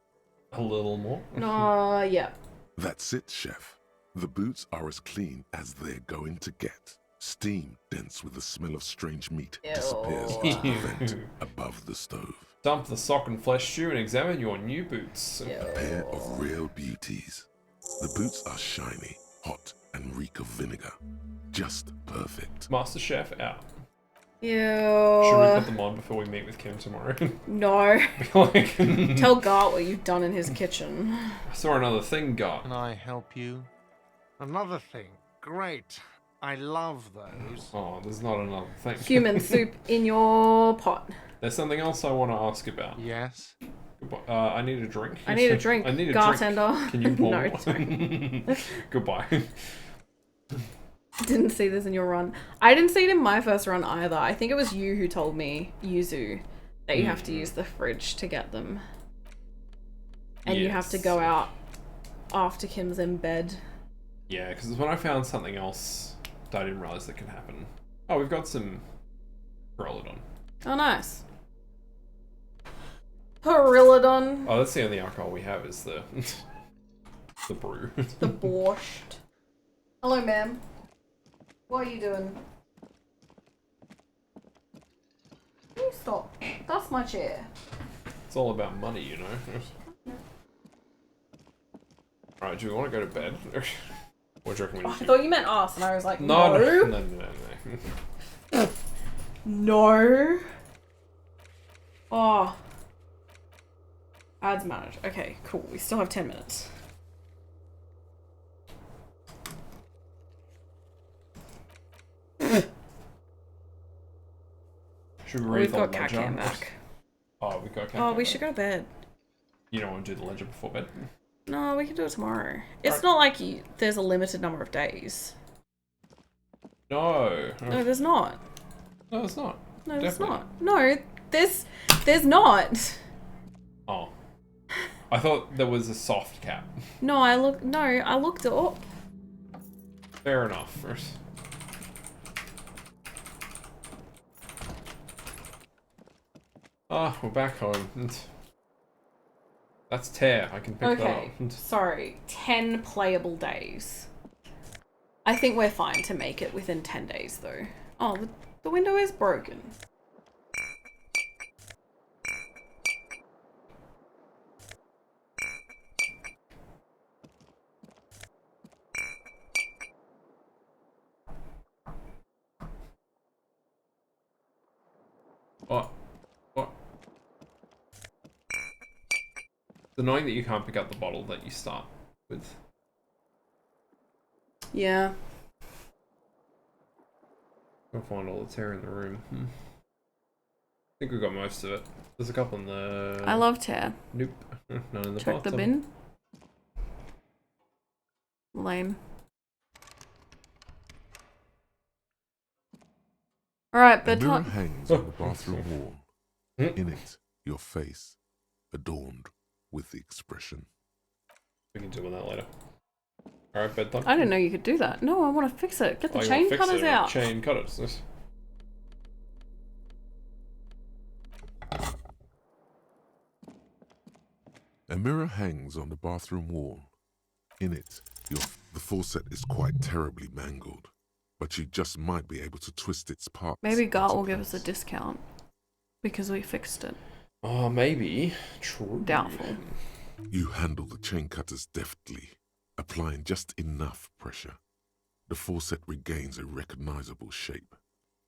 A little more. No, yeah. That's it, chef. The boots are as clean as they're going to get. Steam, dense with the smell of strange meat, disappears into the vent above the stove. Dump the sock and flesh stew and examine your new boots. A pair of real beauties. The boots are shiny, hot, and reek of vinegar. Just perfect. Master Chef out. Ew. Should we put them on before we meet with Kim tomorrow? No. Like, Tell Gart what you've done in his kitchen. I saw another thing, Gar. Can I help you? Another thing. Great. I love those. Oh, there's not another thing. Human soup in your pot. There's something else I want to ask about. Yes. I need a drink. I need a drink. I need a Gartender. drink. Can you pour? No, sorry. Goodbye. Didn't see this in your run. I didn't see it in my first run either. I think it was you who told me, Yuzu, that you have to use the fridge to get them. And you have to Yes. go out after Kim's in bed. Yeah, because when I found something else that I didn't realize that could happen. Oh, we've got some Perolidon. Oh, nice. Perillodon. Oh, that's the only alcohol we have is the the brew. The borscht. Hello, ma'am. What are you doing? Can you stop? That's my chair. It's all about money, you know. Alright, do we want to go to bed? What do you reckon we Oh, I should do? thought you meant us, and I was like, No. No. Oh. Ads managed. Okay, cool. We still have 10 minutes. Should we read We've the got ledger? Cat back. Oh, we've got Cat Oh, we should go to bed. You don't want to do the ledger before bed? No, we can do it tomorrow. It's Right. not like there's a limited number of days. No. No, there's not. No, it's not. No, there's Definitely. not. No, there's not. Oh. I thought there was a soft cap. No, I looked it up. Fair enough. Ah, we're back home. That's tear. I can pick Okay, that up. sorry. 10 playable days. I think we're fine to make it within 10 days, though. Oh, the window is broken. What? What? It's annoying that you can't pick up the bottle that you start with. Yeah. I'll find all the tear in the room. I think we got most of it. There's a couple in the... I love tear. Nope. None in the Check the bathtub. bin. Lame. Alright, A mirror bedtime. hangs on the bathroom wall. In it, your face, adorned with the expression. We can deal with that later. Alright, bedtime. I didn't know you could do that. No, I want to fix it. Get the Oh, you chain wanna fix cutters it? out. Chain cutters. A mirror hangs on the bathroom wall. In it, the faucet is quite terribly mangled, but you just might be able to twist its parts. Maybe Gart into will give us a place. discount. Because we fixed it. Oh, maybe. True. Doubtful. You handle the chain cutters deftly, applying just enough pressure. The faucet regains a recognizable shape.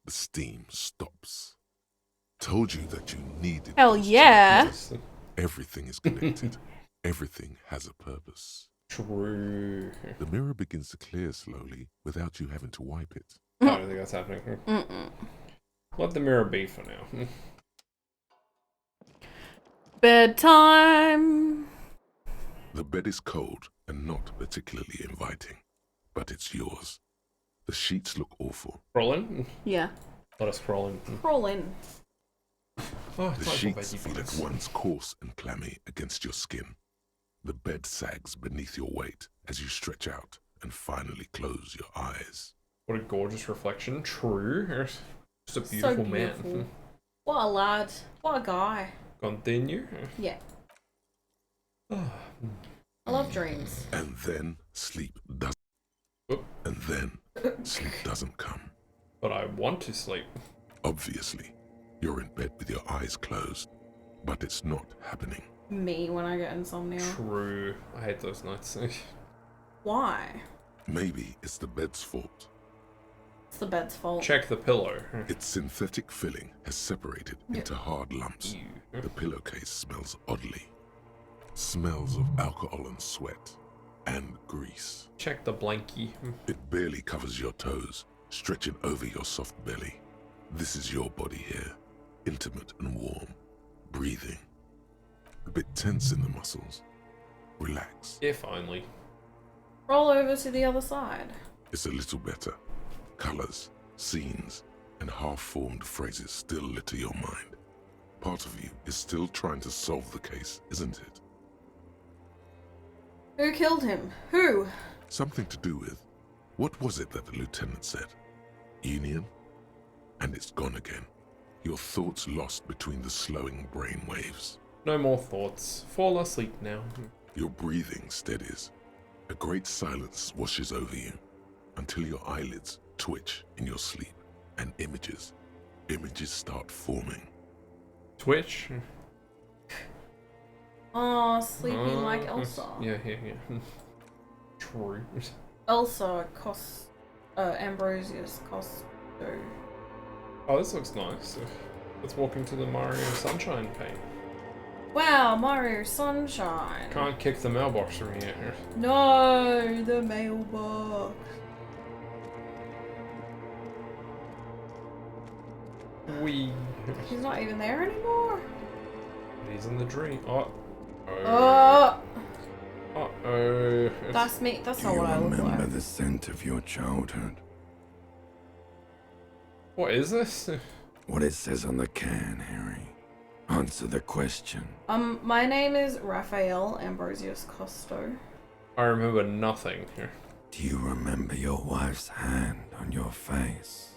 The steam stops. Told you that you needed Hell those chain yeah. cutters. Everything is connected. Everything has a purpose. True. The mirror begins to clear slowly without you having to wipe it. I don't think that's happening. Let the mirror be for now. Bedtime. The bed is cold and not particularly inviting, but it's yours. The sheets look awful. Crawl in? Yeah. Let us crawl in. Crawl in. Oh, The sheets feel at once coarse and clammy against your skin. The bed sags beneath your weight as you stretch out and finally close your eyes. What a gorgeous reflection. True. Just a So beautiful beautiful. man. What a lad. What a guy. Continue. Yeah. I love dreams. And then sleep doesn't. Oop. And then sleep doesn't come. But I want to sleep. Obviously, you're in bed with your eyes closed, but it's not happening. Me when I get insomnia. True. I hate those nights. Why? Maybe it's the bed's fault. It's the bed's fault. Check the pillow. Its synthetic filling has separated into hard lumps. Ew. The pillowcase smells oddly. Smells of alcohol and sweat. And grease. Check the blankie. It barely covers your toes, stretching over your soft belly. This is your body here, intimate and warm, breathing. A bit tense in the muscles. Relax. If only. Roll over to the other side. It's a little better. Colors, scenes, and half-formed phrases still litter your mind. Part of you is still trying to solve the case, isn't it? Who killed him? Who? Something to do with, what was it that the lieutenant said? Union? And it's gone again. Your thoughts lost between the slowing brain waves. No more thoughts. Fall asleep now. Your breathing steadies. A great silence washes over you until your eyelids twitch in your sleep and images start forming. Twitch. Oh, sleeping like Elsa. Yeah. True. Elsa Ambrosius Costo. Oh, this looks nice. Let's walk into the Mario Sunshine paint. Wow, Mario Sunshine. Can't kick the mailbox from here. No, the mailbox. Wee. He's not even there anymore. He's in the dream. Oh. Oh, that's me. That's not what I look like. the scent of your childhood? What is this? What it says on the can, Harry. Answer the question. My name is Raphael Ambrosius Costo. I remember nothing. Do you remember your wife's hand on your face?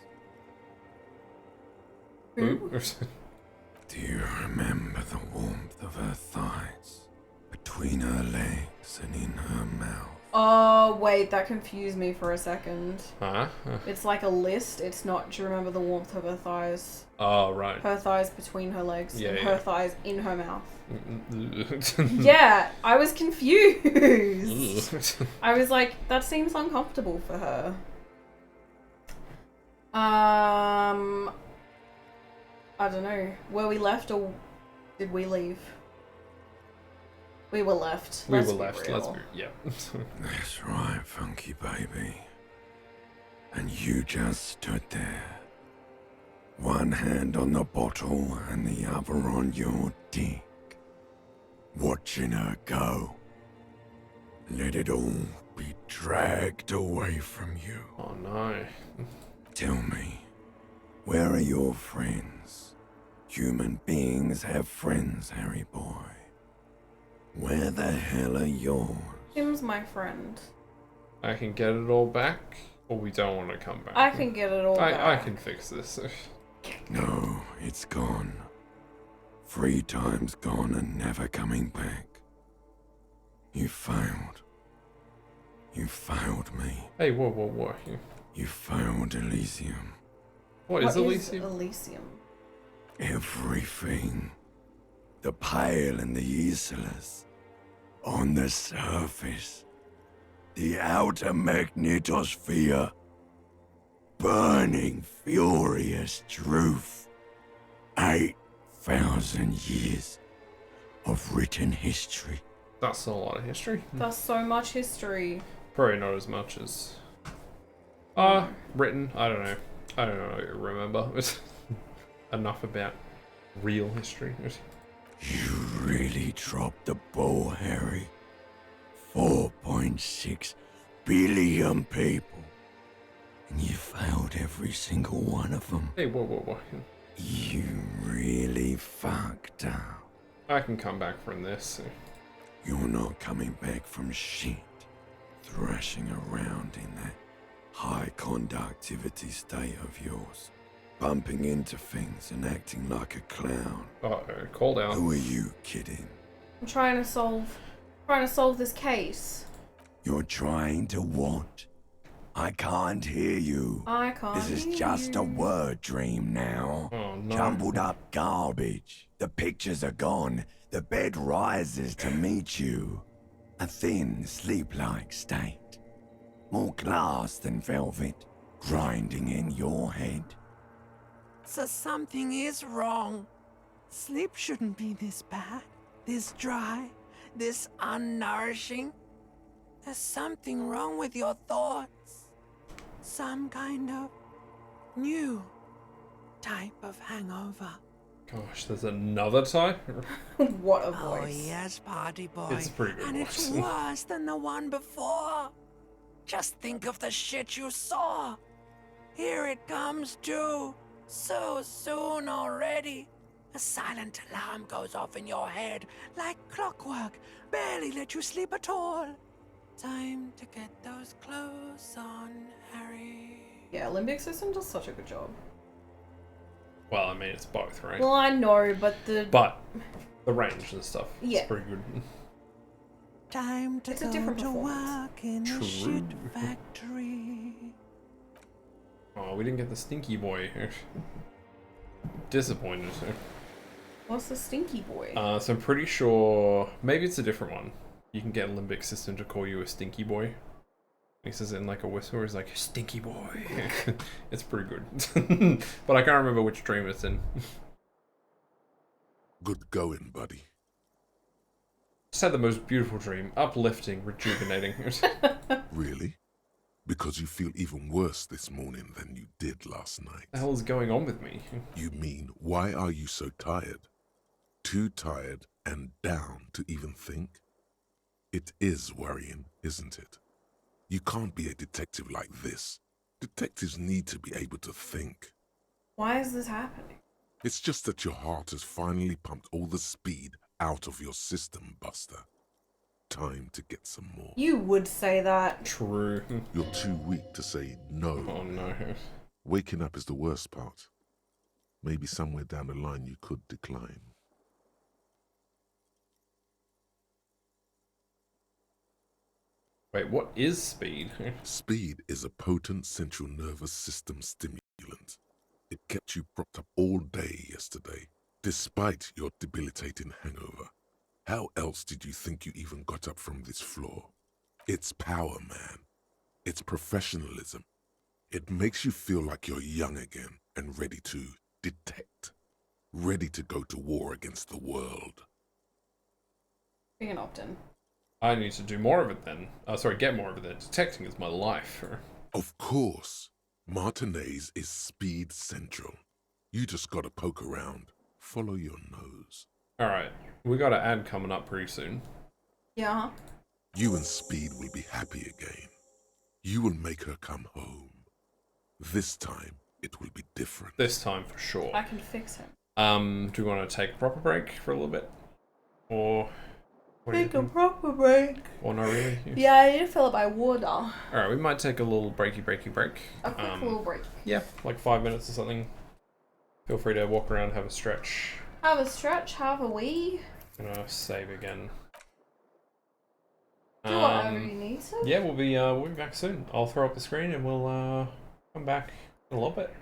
Who? Do you remember the warmth of her thighs, between her legs and in her mouth? Oh, wait, that confused me for a second. Huh? It's like a list. It's not, do you remember the warmth of her thighs? Oh, right. Her thighs between her legs Yeah, and yeah. her thighs in her mouth. Yeah. Yeah, I was confused. I was like, that seems uncomfortable for her. I don't know. Were we left or did we leave? We were left. We Let's were be left. real. Let's be. Yeah. That's right, funky baby. And you just stood there. One hand on the bottle and the other on your dick. Watching her go. Let it all be dragged away from you. Oh no. Tell me, where are your friends? Human beings have friends, Harry boy. Where the hell are yours? Tim's my friend. I can get it all back, or we don't want to come back. I can get it all back. I can fix this. No, it's gone. 3 times gone and never coming back. You failed. You failed me. Hey, whoa. You failed Elysium. What is Elysium? Elysium? Everything. The Pale and the Islas. On the surface. The outer magnetosphere. Burning, furious truth. 8,000 years of written history. That's a lot of history. That's so much history. Probably not as much as. Written. I don't know. I don't remember. Enough about real history. You really dropped the ball, Harry. 4.6 billion people. And you failed every single one of them. Hey, whoa. You really fucked up. I can come back from this. You're not coming back from shit. Thrashing around in that high conductivity state of yours. Bumping into things and acting like a clown. Uh-oh, call down. Who are you kidding? I'm trying to solve this case. You're trying to what? I can't hear you. I can't This is hear just you. a word dream now. Oh no. Jumbled up garbage. The pictures are gone. The bed rises to meet you. A thin, sleep-like state. More glass than velvet, grinding in your head. So something is wrong. Sleep shouldn't be this bad, this dry, this unnourishing. There's something wrong with your thoughts. Some kind of new type of hangover. Gosh, there's another type? What a Oh voice. yes, party boy. It's a pretty good And it's voice. worse than the one before. Just think of the shit you saw. Here it comes too. So soon already. A silent alarm goes off in your head like clockwork. Barely let you sleep at all. Time to get those clothes on, Harry. Yeah, limbic system does such a good job. Well, I mean, it's both, right? Well, I know, but But the range and stuff Yeah. is pretty good. Time to It's a go different to performance. work in the True. shit factory. Oh, we didn't get the stinky boy. Disappointed. What's the stinky boy? So I'm pretty sure maybe it's a different one. You can get limbic system to call you a stinky boy. He says it in like a whisper. He's like, stinky boy. It's pretty good. But I can't remember which dream it's in. Good going, buddy. Just had the most beautiful dream. Uplifting, rejuvenating. Really? Because you feel even worse this morning than you did last night. The hell is going on with me? You mean, why are you so tired? Too tired and down to even think? It is worrying, isn't it? You can't be a detective like this. Detectives need to be able to think. Why is this happening? It's just that your heart has finally pumped all the speed out of your system, Buster. time to get some more. You would say that. True. You're too weak to say no. Oh no. Waking up is the worst part. Maybe somewhere down the line you could decline. Wait, what is speed? Speed is a potent central nervous system stimulant. It kept you propped up all day yesterday, despite your debilitating hangover. How else did you think you even got up from this floor? It's power, man. It's professionalism. It makes you feel like you're young again and ready to detect. Ready to go to war against the world. Being an opt-in. I need to do more of it then. Sorry, get more of it then. Detecting is my life. Of course. Martinez is speed central. You just gotta poke around. Follow your nose. Alright, we got an ad coming up pretty soon. Yeah. You and Speed will be happy again. You will make her come home. This time, it will be different. This time for sure. I can fix him. Do we want to take a proper break for a little bit? Or... Take a proper break. Or not really? Yeah, I need to fill up my water. Alright, we might take a little break. A quick little break. Yeah, like 5 minutes or something. Feel free to walk around, have a stretch. Have a stretch, have a wee. Gonna save again. Do whatever you need to. Yeah, we'll be back soon. I'll throw up the screen and we'll come back in a little bit.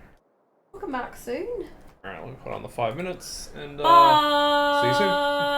Welcome back soon. Alright, we'll put on the 5 minutes and see you soon.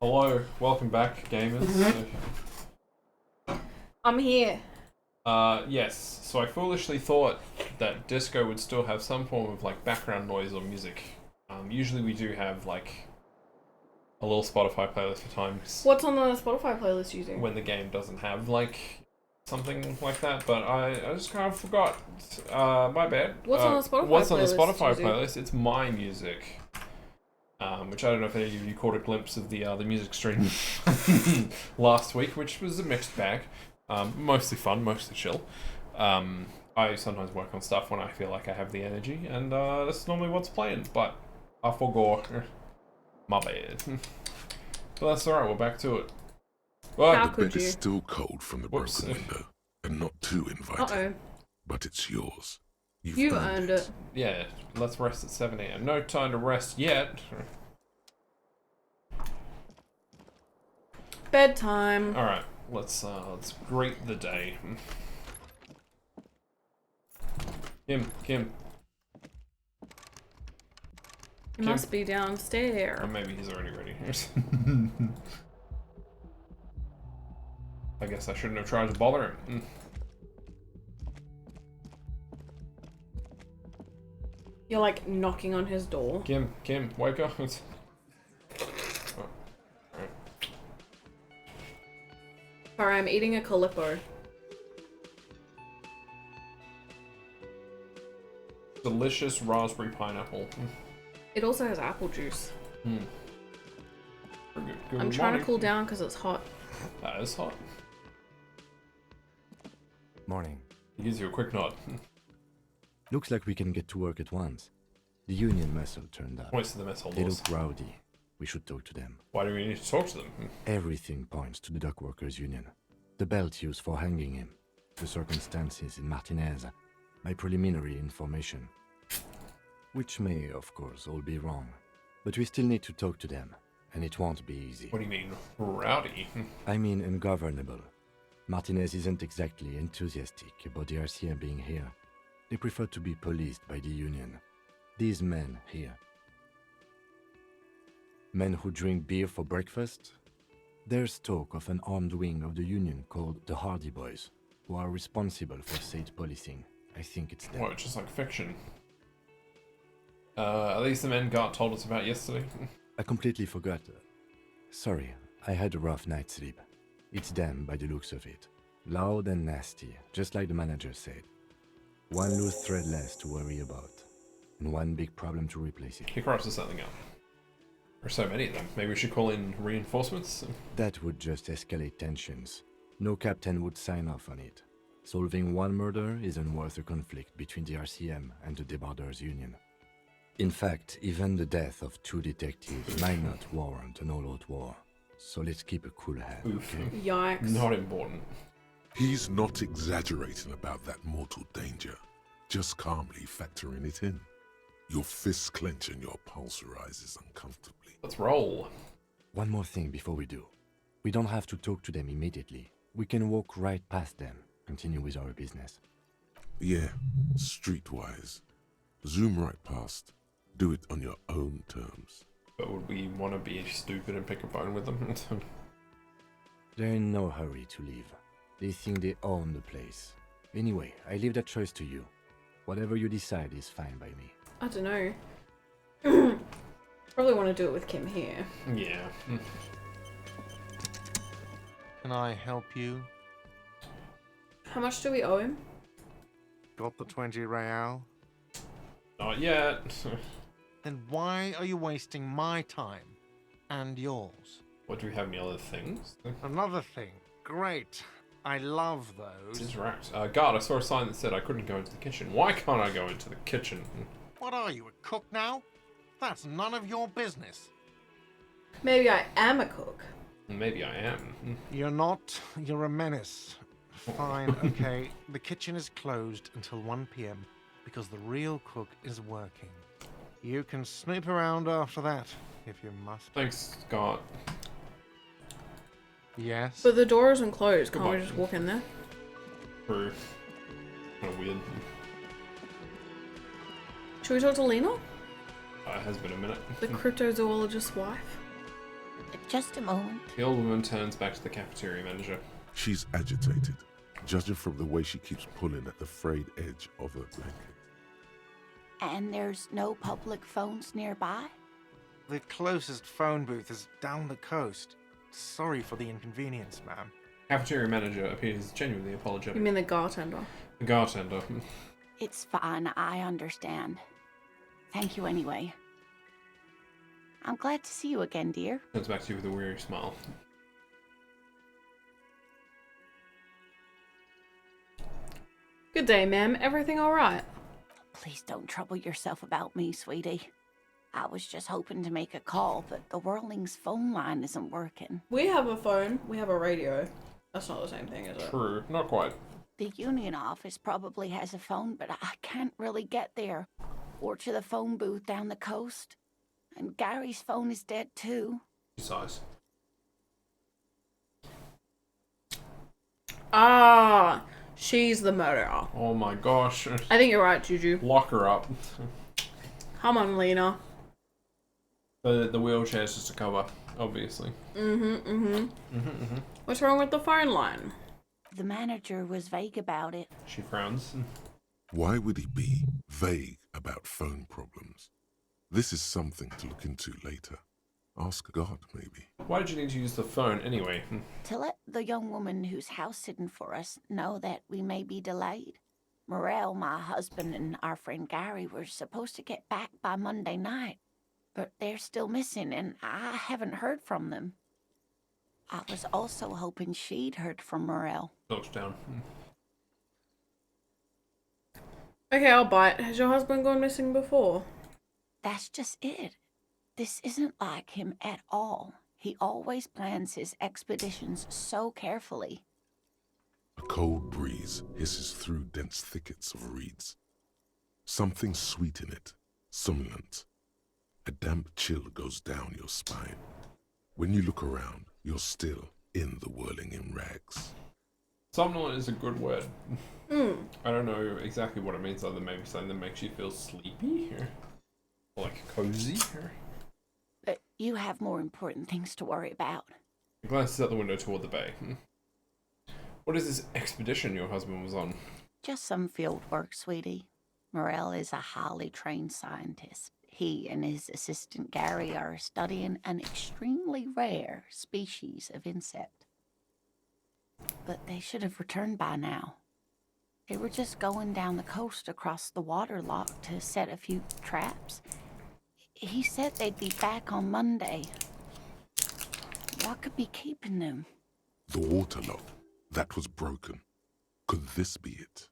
Hello, welcome back, gamers. I'm here. Yes. So I foolishly thought that disco would still have some form of like background noise or music. Usually we do have like a little Spotify playlist for times What's on the Spotify playlist you do? when the game doesn't have like something like that. But I just kind of forgot. My bad. What's on the Spotify What's on the playlist, Spotify Yuzu? playlist? It's my music. Which I don't know if any of you caught a glimpse of the music stream last week, which was a mixed bag. Mostly fun, mostly chill. I sometimes work on stuff when I feel like I have the energy, and that's normally what's playing, but I forgot. My bad. But that's alright, we're back to it. Well, How The could bed you? is still cold from the Whoops. broken window, and not too inviting. Uh-oh. But it's yours. You earned it. yeah, let's rest at 7 AM. No time to rest yet. Bedtime. Alright, let's greet the day. Kim. He must be downstairs. Or maybe he's already ready. I guess I shouldn't have tried to bother him. You're like knocking on his door. Kim, wake up. Sorry, I'm eating a Calippo. Delicious raspberry pineapple. It also has apple juice. Good I'm trying to cool down because it's hot. That is hot. Morning. He gives you a quick nod. Looks like we can get to work at once. The Union muscle turned up. Points to the mess hall They doors. look rowdy. We should talk to them. Why do we need to talk to them? Everything points to the dock workers union. The belt used for hanging him. The circumstances in Martinez. My preliminary information. Which may, of course, all be wrong. But we still need to talk to them. And it won't be easy. What do you mean, rowdy? I mean ungovernable. Martinez isn't exactly enthusiastic about the RCM being here. They prefer to be policed by the Union. These men here. Men who drink beer for breakfast? There's talk of an armed wing of the Union called the Hardy Boys, who are responsible for state policing. I think it's them. What, just like fiction? Are these the men Gart told us about yesterday? I completely forgot. Sorry, I had a rough night's sleep. It's them by the looks of it. Loud and nasty, just like the manager said. One loose thread less to worry about, and one big problem to replace it. He crosses something up. There's so many of them. Maybe we should call in reinforcements? That would just escalate tensions. No captain would sign off on it. Solving one murder isn't worth a conflict between the RCM and the Debarders Union. In fact, even the death of 2 detectives might not warrant an all-out war. So let's keep a cool head, Oof. okay? Yikes. Not important. He's not exaggerating about that mortal danger, just calmly factoring it in. Your fists clench and your pulse rises uncomfortably. Let's roll. One more thing before we do. We don't have to talk to them immediately. We can walk right past them, continue with our business. Yeah, streetwise. Zoom right past. Do it on your own terms. But would we want to be stupid and pick a bone with them? They're in no hurry to leave. They think they own the place. Anyway, I leave that choice to you. Whatever you decide is fine by me. I don't know. Probably want to do it with Kim here. Yeah. Can I help you? How much do we owe him? Got the 20 real? Not yet. Then why are you wasting my time and yours? What, do we have any other things? Another thing. Great. I love This those. is right. Guard, I saw a sign that said I couldn't go into the kitchen. Why can't I go into the kitchen? What are you, a cook now? That's none of your business. Maybe I am a cook. Maybe I am. You're not. You're a menace. Fine, okay. The kitchen is closed until 1 p.m. because the real cook is working. You can snoop around after that, if you must. Thanks, Guard. Yes? But the door isn't closed. Can't Goodbye. we just walk in there? True. Kind of weird. Should we talk to Lena? It has been a minute. The cryptozoologist's wife? Just a moment. The old woman turns back to the cafeteria manager. She's agitated, judging from the way she keeps pulling at the frayed edge of her blanket. And there's no public phones nearby? The closest phone booth is down the coast. Sorry for the inconvenience, ma'am. Cafeteria manager appears genuinely apologetic. You mean the bartender? The bartender. It's fine, I understand. Thank you anyway. I'm glad to see you again, dear. Turns back to you with a weary smile. Good day, ma'am. Everything alright? Please don't trouble yourself about me, sweetie. I was just hoping to make a call, but the Whirling's phone line isn't working. We have a phone. We have a radio. That's not the same thing, is it? True, not quite. The union office probably has a phone, but I can't really get there. Or to the phone booth down the coast. And Gary's phone is dead too. She sighs. Ah, she's the murderer. Oh my gosh. I think you're right, Juju. Lock her up. Come on, Lena. The wheelchair's just a cover, obviously. What's wrong with the phone line? The manager was vague about it. She frowns. Why would he be vague about phone problems? This is something to look into later. Ask God, maybe. Why did you need to use the phone anyway? To let the young woman who's house sitting for us know that we may be delayed. Morel, my husband, and our friend Gary were supposed to get back by Monday night, but they're still missing, and I haven't heard from them. I was also hoping she'd heard from Morel. Looks down. Okay, I'll bite. Has your husband gone missing before? That's just it. This isn't like him at all. He always plans his expeditions so carefully. A cold breeze hisses through dense thickets of reeds. Something sweet in it, somnolent. A damp chill goes down your spine. When you look around, you're still in the whirling in rags. Somnolent is a good word. I don't know exactly what it means, other than maybe something that makes you feel sleepy or like cozy. But you have more important things to worry about. He glances out the window toward the bay. What is this expedition your husband was on? Just some field work, sweetie. Morel is a highly trained scientist. He and his assistant Gary are studying an extremely rare species of insect. But they should have returned by now. They were just going down the coast across the water lock to set a few traps. He said they'd be back on Monday. What could be keeping them? The water lock, that was broken. Could this be it?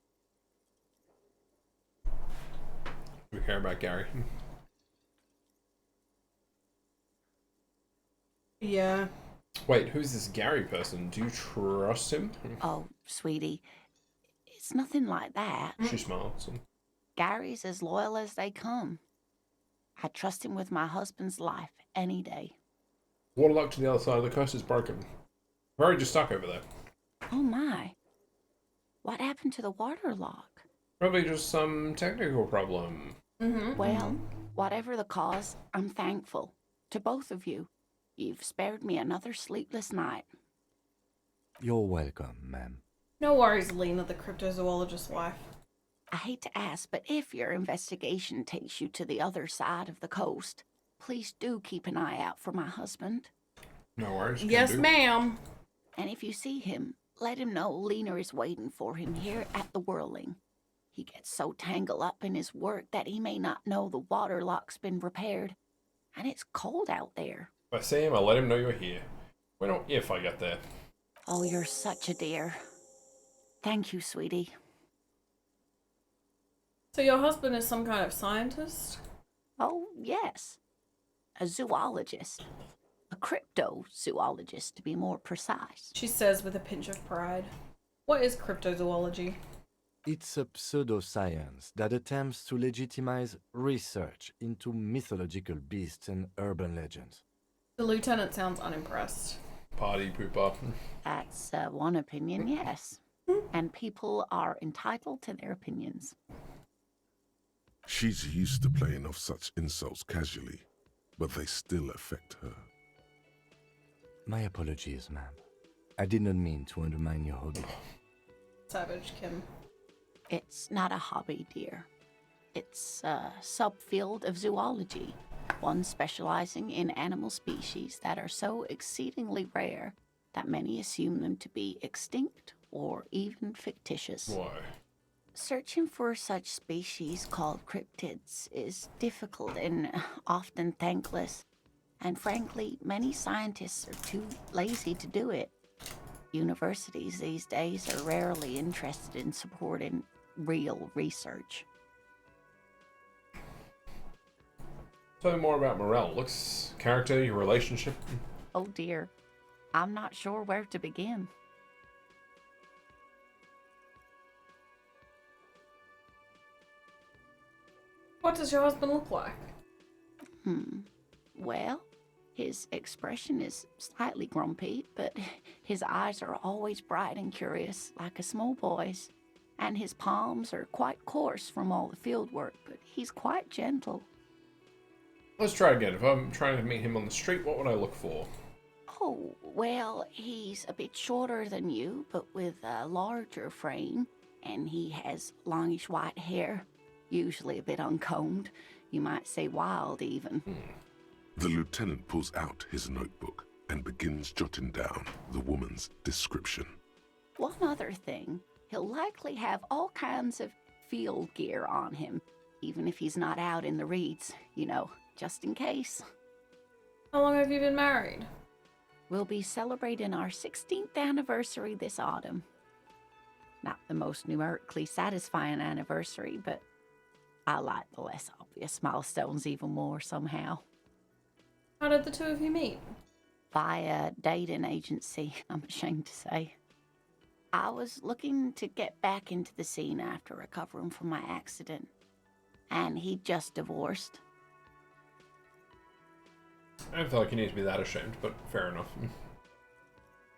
We care about Gary. Yeah. Wait, who's this Gary person? Do you trust him? Oh, sweetie, it's nothing like that. She smiles. Gary's as loyal as they come. I trust him with my husband's life any day. Water lock to the other side of the coast is broken. We're just stuck over there. Oh my. What happened to the water lock? Probably just some technical problem. Well, whatever the cause, I'm thankful. To both of you. You've spared me another sleepless night. You're welcome, ma'am. No worries, Lena, the cryptozoologist's wife. I hate to ask, but if your investigation takes you to the other side of the coast, please do keep an eye out for my husband. No worries. Yes, ma'am. And if you see him, let him know Lena is waiting for him here at the Whirling. He gets so tangled up in his work that he may not know the water lock's been repaired. And it's cold out there. If I see him, I'll let him know you're here. When or if I get there. Oh, you're such a dear. Thank you, sweetie. So your husband is some kind of scientist? Oh, yes. A zoologist. A cryptozoologist, to be more precise. She says with a pinch of pride. What is cryptozoology? It's a pseudoscience that attempts to legitimize research into mythological beasts and urban legends. The lieutenant sounds unimpressed. Party pooper. That's one opinion, yes. And people are entitled to their opinions. She's used to playing off such insults casually, but they still affect her. My apologies, ma'am. I did not mean to undermine your hobby. Savage Kim. It's not a hobby, dear. It's a subfield of zoology, one specializing in animal species that are so exceedingly rare that many assume them to be extinct or even fictitious. Why? Searching for such species called cryptids is difficult and often thankless, and frankly, many scientists are too lazy to do it. Universities these days are rarely interested in supporting real research. Tell me more about Morel. Looks, character, your relationship. Oh dear, I'm not sure where to begin. What does your husband look like? Well, his expression is slightly grumpy, but his eyes are always bright and curious, like a small boy's. And his palms are quite coarse from all the field work, but he's quite gentle. Let's try again. If I'm trying to meet him on the street, what would I look for? Oh, well, he's a bit shorter than you, but with a larger frame, and he has longish white hair, usually a bit uncombed. You might say wild, even. The lieutenant pulls out his notebook and begins jotting down the woman's description. One other thing, he'll likely have all kinds of field gear on him, even if he's not out in the reeds, you know, just in case. How long have you been married? We'll be celebrating our 16th anniversary this autumn. Not the most numerically satisfying anniversary, but I like the less obvious milestones even more somehow. How did the two of you meet? Via dating agency, I'm ashamed to say. I was looking to get back into the scene after recovering from my accident, and he'd just divorced. I don't feel like you need to be that ashamed, but fair enough.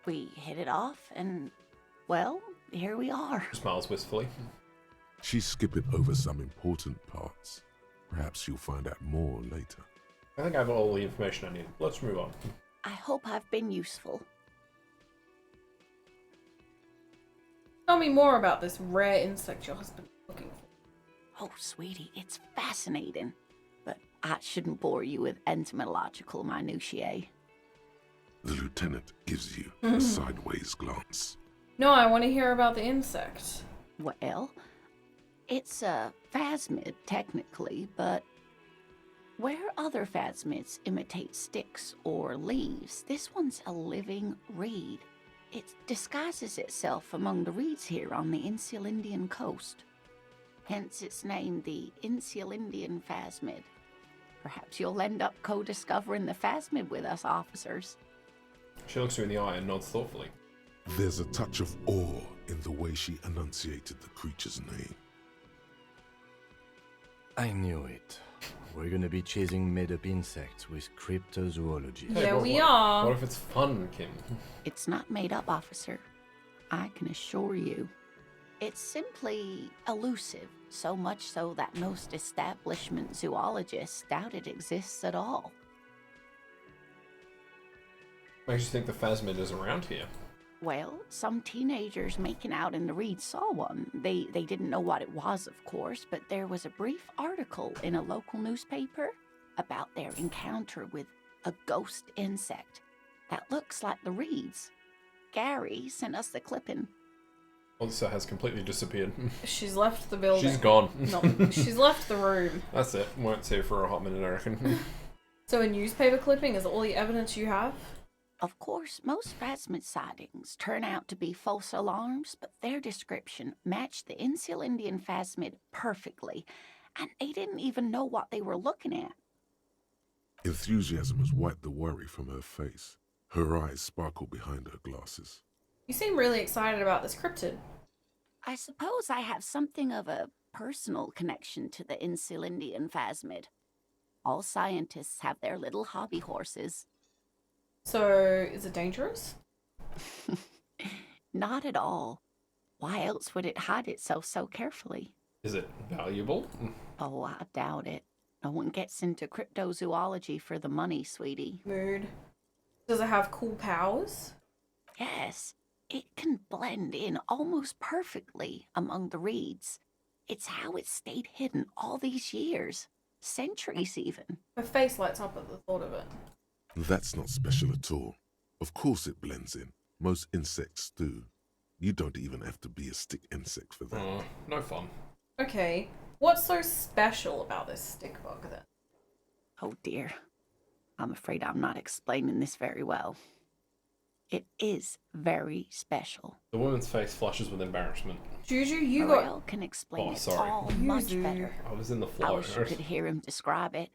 We hit it off, and, well, here we are. Smiles wistfully. She's skipping over some important parts. Perhaps you'll find out more later. I think I have all the information I need. Let's move on. I hope I've been useful. Tell me more about this rare insect your husband is looking for. Oh, sweetie, it's fascinating. But I shouldn't bore you with entomological minutiae. The lieutenant gives you a sideways glance. No, I want to hear about the insect. Well, it's a phasmid, technically, but where other phasmids imitate sticks or leaves, this one's a living reed. It disguises itself among the reeds here on the Insulindian coast. Hence its name, the Insulindian phasmid. Perhaps you'll end up co-discovering the phasmid with us, officers. She looks you in the eye and nods thoughtfully. There's a touch of awe in the way she enunciated the creature's name. I knew it. We're gonna be chasing made-up insects with cryptozoology. Hey, Yeah, but we what- are. What if it's fun, Kim? It's not made up, officer. I can assure you. It's simply elusive, so much so that most establishment zoologists doubt it exists at all. Makes you think the phasmid is around here. Well, some teenagers making out in the reeds saw one. They didn't know what it was, of course, but there was a brief article in a local newspaper about their encounter with a ghost insect that looks like the reeds. Gary sent us the clipping. Alyssa has completely disappeared. She's left the building. She's gone. No, she's left the room. That's it. Won't see her for a hot minute, I reckon. So a newspaper clipping is all the evidence you have? Of course, most phasmid sightings turn out to be false alarms, but their description matched the Insulindian phasmid perfectly, and they didn't even know what they were looking at. Enthusiasm has wiped the worry from her face. Her eyes sparkle behind her glasses. You seem really excited about this cryptid. I suppose I have something of a personal connection to the Insulindian phasmid. All scientists have their little hobby horses. So, is it dangerous? Not at all. Why else would it hide itself so carefully? Is it valuable? Oh, I doubt it. No one gets into cryptozoology for the money, sweetie. Mood. Does it have cool powers? Yes, it can blend in almost perfectly among the reeds. It's how it stayed hidden all these years, centuries even. Her face lights up at the thought of it. That's not special at all. Of course it blends in. Most insects do. You don't even have to be a stick insect for that. Oh, no fun. Okay, what's so special about this stick bug then? Oh dear. I'm afraid I'm not explaining this very well. It is very special. The woman's face flushes with embarrassment. Juju, you Morel got... can explain Oh, it sorry. all much Yuzu. better. I was in the I flow. wish you could hear him describe it.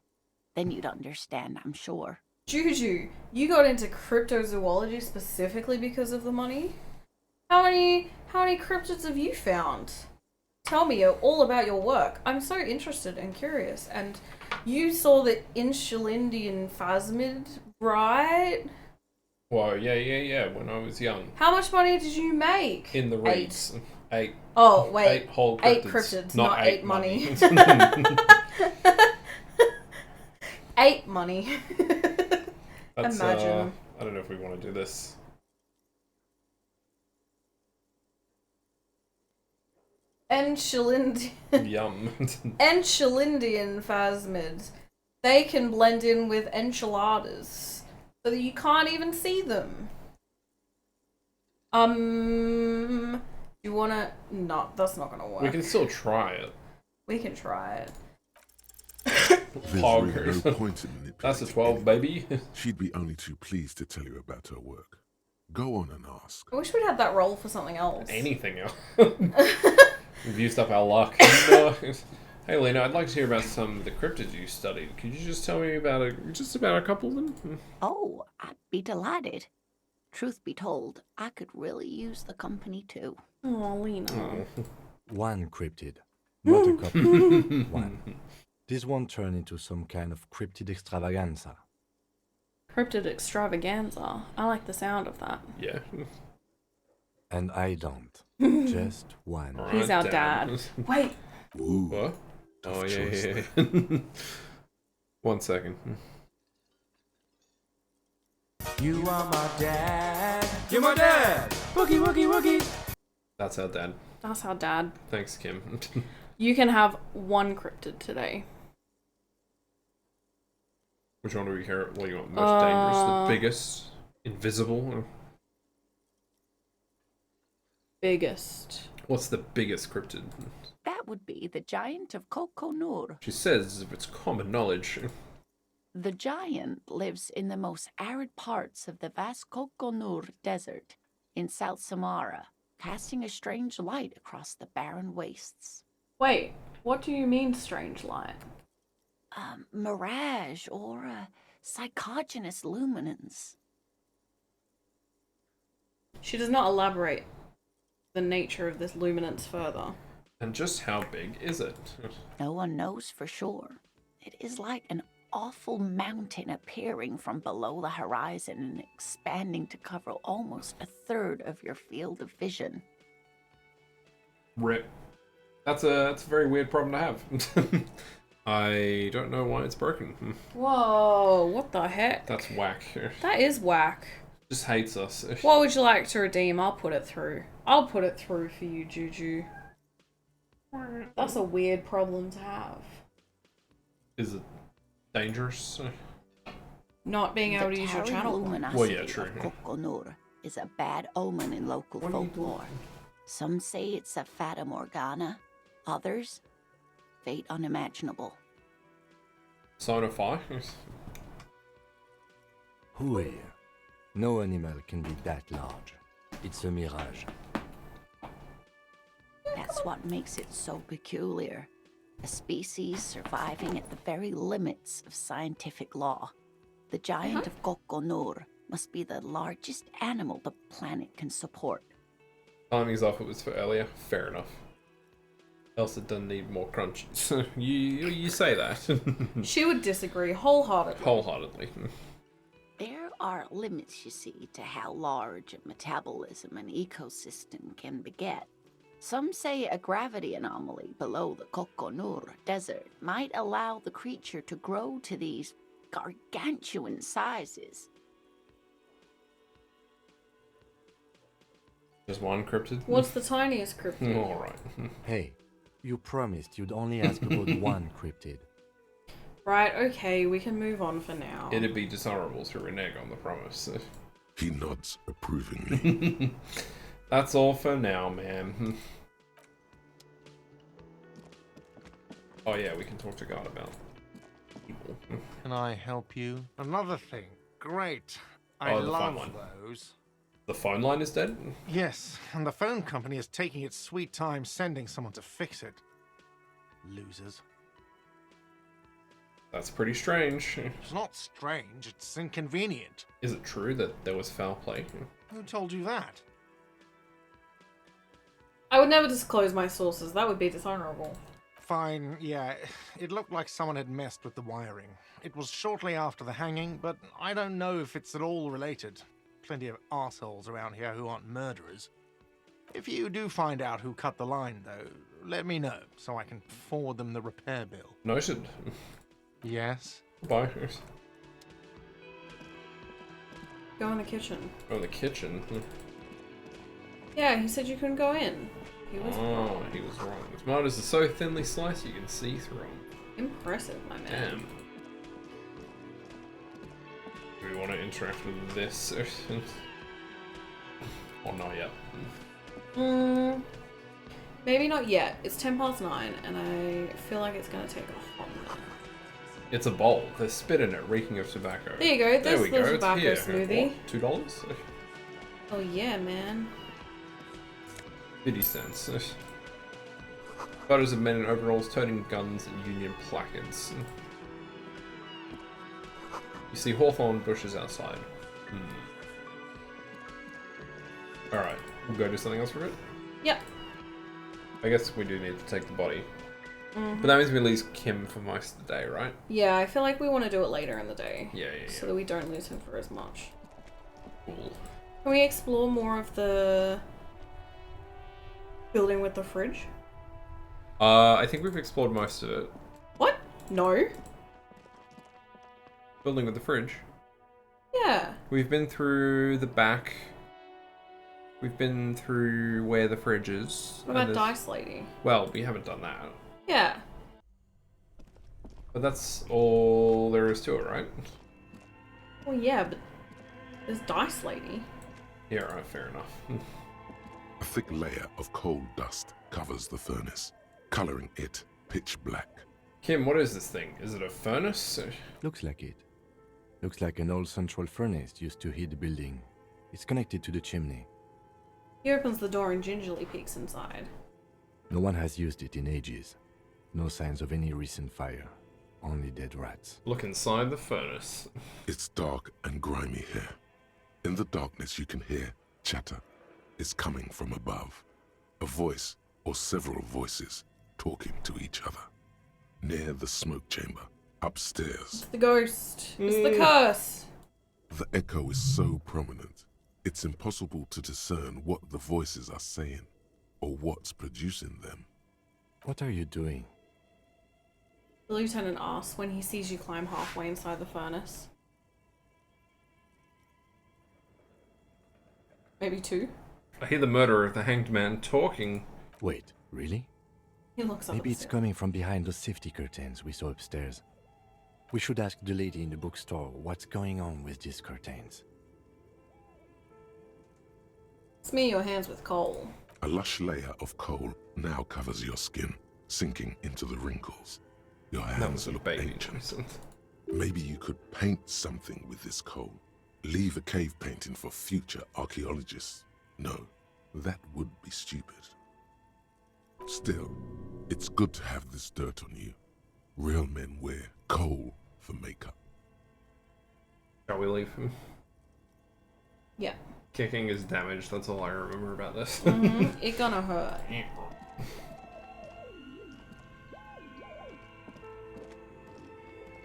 Then you'd understand, I'm sure. Juju, you got into cryptozoology specifically because of the money? How many cryptids have you found? Tell me all about your work. I'm so interested and curious. And you saw the Inshulindian phasmid, right? Whoa, yeah, when I was young. How much money did you make? In the reeds. Eight. Oh, wait. 8 whole cryptids. 8 cryptids, not 8 money. 8 money. That's, Imagine. I don't know if we want to do this. Enchilindian Yum. phasmids. They can blend in with enchiladas so that you can't even see them. You wanna... No, that's not gonna work. We can still try it. We can try it. There's really no point in manipulating. That's a 12, baby. She'd be only too pleased to tell you about her work. Go on and ask. I wish we'd had that roll for something else. Anything else. We've used up our luck. Hey, Lena, I'd like to hear about some of the cryptids you studied. Could you just tell me about just about a couple of them? Oh, I'd be delighted. Truth be told, I could really use the company too. Oh, Lena. Oh. One cryptid, not a couple. One. This won't turn into some kind of cryptid extravaganza. Cryptid extravaganza. I like the sound of that. Yeah. And I don't. Just one. All He's right, our dad. Wait. Ooh, What? Oh, tough choice yeah. there. 1 second. You are my dad. You're my dad. Woogie, woogie, woogie. That's our dad. That's our dad. Thanks, Kim. You can have 1 cryptid today. Which one do we care? What do you want? Most dangerous? The biggest? Invisible? Biggest. What's the biggest cryptid? That would be the giant of Kokonur. She says, as if it's common knowledge. The giant lives in the most arid parts of the vast Kokonur Desert in South Samara, casting a strange light across the barren wastes. Wait, what do you mean strange light? Mirage or psychogenous luminance. She does not elaborate the nature of this luminance further. And just how big is it? No one knows for sure. It is like an awful mountain appearing from below the horizon and expanding to cover almost a third of your field of vision. Rip. That's a very weird problem to have. I don't know why it's broken. Whoa, what the heck? That's whack. That is whack. Just hates us. What would you like to redeem? I'll put it through. I'll put it through for you, Juju. That's a weird problem to have. Is it dangerous? Not being able to use your channel. Luminosity Well, yeah, true. of Kokonur is a bad omen in local folklore. Some say it's a fata morgana, others, fate unimaginable. Sign of fire? Who here? No animal can be that large. It's a mirage. That's what makes it so peculiar. A species surviving at the very limits of scientific law. The giant of Kokonur must be the largest animal the planet can support. Timing's off, it was for earlier. Fair enough. Else it doesn't need more crunches. you say that. She would disagree wholeheartedly. Wholeheartedly. There are limits, you see, to how large a metabolism an ecosystem can beget. Some say a gravity anomaly below the Kokonur Desert might allow the creature to grow to these gargantuan sizes. Just one cryptid? What's the tiniest cryptid? Alright. Hey, you promised you'd only ask about one cryptid. Right, okay, we can move on for now. It'd be dishonorable to renege on the promise. He nods approvingly. That's all for now, man. Oh yeah, we can talk to God about people. Can I help you? Another thing. Great. I Oh, the phone love line. those. The phone line is dead? Yes, and the phone company is taking its sweet time sending someone to fix it. Losers. That's pretty strange. It's not strange, it's inconvenient. Is it true that there was foul play? Who told you that? I would never disclose my sources. That would be dishonorable. Fine, yeah. It looked like someone had messed with the wiring. It was shortly after the hanging, but I don't know if it's at all related. Plenty of assholes around here who aren't murderers. If you do find out who cut the line, though, let me know so I can forward them the repair bill. Noted. Yes? Bye. Go in the kitchen. Oh, in the kitchen. Yeah, he said you couldn't go in. He was Oh, he was wrong. The tomatoes are so thinly sliced you can see through them. impressive, my man. Damn. Do we want to interact with this? Or not yet? Maybe not yet. It's 9:10, and I feel like it's gonna take a hot minute. It's a bowl. There's spit in it, reeking of tobacco. There you go. There There's we the go. tobacco it's here. smoothie. What? $2? Oh yeah, man. 50 cents. Photos of men in overalls toting guns and Union placards. You see hawthorn bushes outside. Alright, we'll go do something else for it. Yep. I guess we do need to take the body. But that means we lose Kim for most of the day, right? Yeah, I feel like we want to do it later in the day. Yeah. So that we don't lose him for as much. Cool. Can we explore more of the building with the fridge? I think we've explored most of it. What? No. Building with the fridge. Yeah. We've been through the back. We've been through where the fridge is. What about Dice Lady? Well, we haven't done that. Yeah. But that's all there is to it, right? Well, yeah, but there's Dice Lady. Yeah, right, fair enough. A thick layer of coal dust covers the furnace, coloring it pitch black. Kim, what is this thing? Is it a furnace? Looks like it. Looks like an old central furnace used to heat the building. It's connected to the chimney. He opens the door and gingerly peeks inside. No one has used it in ages. No signs of any recent fire. Only dead rats. Look inside the furnace. It's dark and grimy here. In the darkness you can hear chatter. It's coming from above. A voice or several voices talking to each other. Near the smoke chamber, upstairs. The ghost. It's the curse. The echo is so prominent, it's impossible to discern what the voices are saying or what's producing them. What are you doing? The lieutenant asks when he sees you climb halfway inside the furnace. Maybe 2. I hear the murderer of the hanged man talking. Wait, really? He looks up. Maybe it's coming from behind those safety curtains we saw upstairs. We should ask the lady in the bookstore what's going on with these curtains. Smear your hands with coal. A lush layer of coal now covers your skin, sinking into the wrinkles. Your hands look ancient. Maybe you could paint something with this coal. Leave a cave painting for future archaeologists. No, that would be stupid. Still, it's good to have this dirt on you. Real men wear coal for makeup. Shall we leave him? Yeah. Kicking is damaged, that's all I remember about this. It gonna hurt.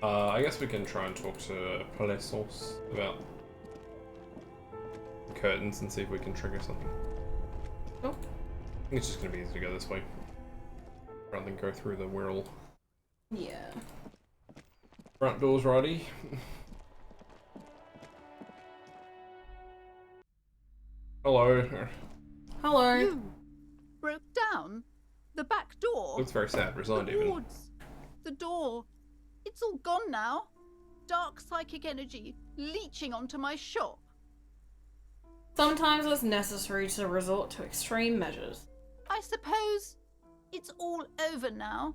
I guess we can try and talk to Palaisos about curtains and see if we can trigger something. Oh. I think it's just gonna be easy to go this way rather than go through the whirl. Yeah. Front door's righty. Hello. Hello. You broke down the back door. Looks very sad, resigned The even. wards, the door. It's all gone now. Dark psychic energy leeching onto my shop. Sometimes it's necessary to resort to extreme measures. I suppose it's all over now.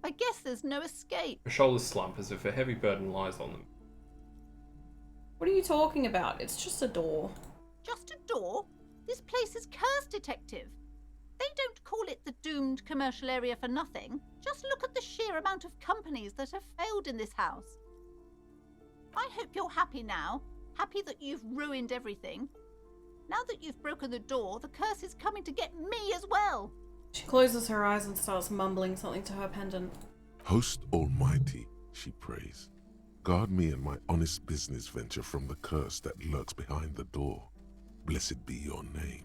I guess there's no escape. Her shoulders slump as if a heavy burden lies on them. What are you talking about? It's just a door. Just a door? This place is cursed, detective. They don't call it the doomed commercial area for nothing. Just look at the sheer amount of companies that have failed in this house. I hope you're happy now. Happy that you've ruined everything. Now that you've broken the door, the curse is coming to get me as well. She closes her eyes and starts mumbling something to her pendant. Host Almighty, she prays, guard me and my honest business venture from the curse that lurks behind the door. Blessed be your name.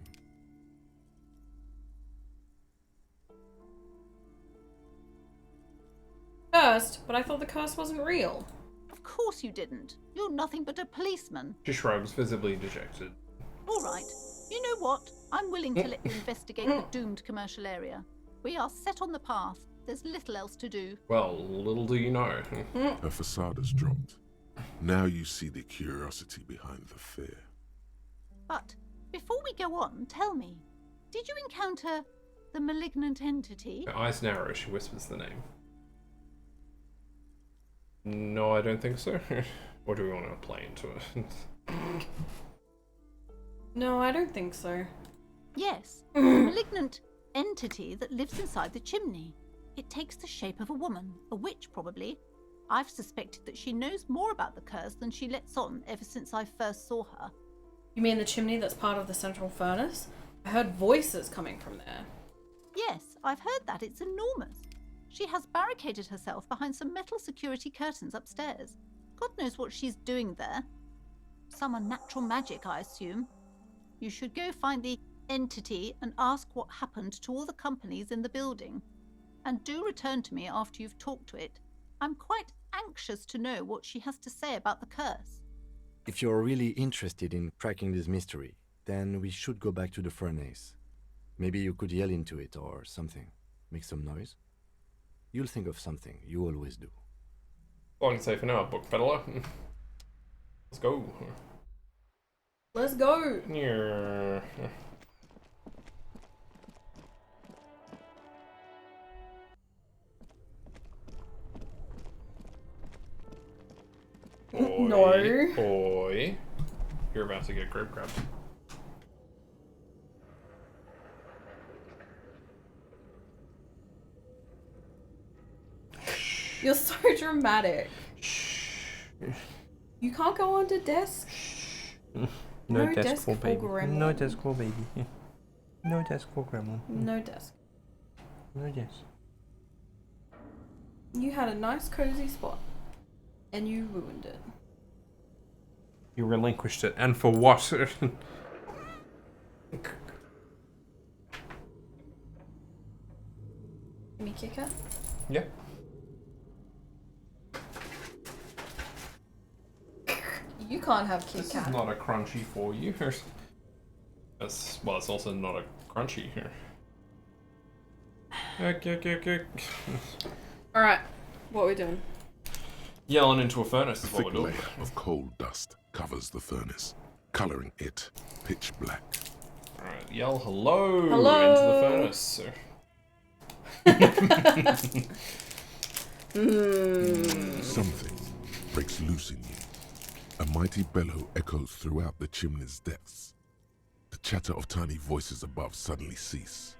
Cursed, but I thought the curse wasn't real. Of course you didn't. You're nothing but a policeman. She shrugs, visibly dejected. All right. You know what? I'm willing to let you investigate the doomed commercial area. We are set on the path. There's little else to do. Well, little do you know. Her facade has dropped. Now you see the curiosity behind the fear. But before we go on, tell me, did you encounter the malignant entity? Her eyes narrow, she whispers the name. No, I don't think so. Or do we want to play into it? No, I don't think so. Yes, the malignant entity that lives inside the chimney. It takes the shape of a woman, a witch probably. I've suspected that she knows more about the curse than she lets on ever since I first saw her. You mean the chimney that's part of the central furnace? I heard voices coming from there. Yes, I've heard that. It's enormous. She has barricaded herself behind some metal security curtains upstairs. God knows what she's doing there. Some unnatural magic, I assume. You should go find the entity and ask what happened to all the companies in the building. And do return to me after you've talked to it. I'm quite anxious to know what she has to say about the curse. If you're really interested in cracking this mystery, then we should go back to the furnace. Maybe you could yell into it or something. Make some noise. You'll think of something. You always do. All I can say for now, book fella. Let's go. Let's go. Yeah. No. Boy. You're about to get grip grabbed. You're so dramatic. You can't go on the desk. No desk for baby. gremlin. No desk for baby. No desk for gremlin. No desk. No desk. You had a nice cozy spot. And you ruined it. You relinquished it, and for what? Give me kicker. Yeah. You can't have Kit This Kat. is not a crunchy for you. That's, well, it's also not a crunchy here. Okay. Alright, what are we doing? Yelling into a furnace A is what thick we're doing. layer of coal dust covers the furnace, coloring it pitch black. Alright, yell hello, Hello. into the furnace. Something breaks loose in you. A mighty bellow echoes throughout the chimney's depths. The chatter of tiny voices above suddenly cease.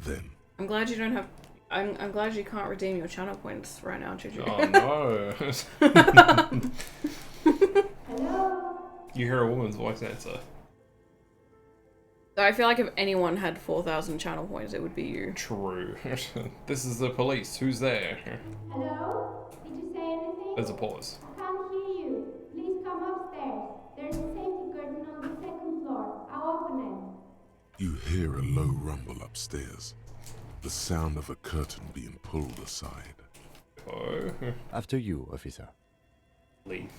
Then, I'm glad you don't have... I'm glad you can't redeem your channel points right now, Juju. Oh no. You hear a woman's voice answer. I feel like if anyone had 4,000 channel points, it would be you. True. This is the police. Who's there? Hello? Did you say anything? There's a pause. I can't hear you. Please come upstairs. There's a safety curtain on the second floor. I'll open it. you hear a low rumble upstairs. The sound of a curtain being pulled aside. Oh. After you, officer. Leave.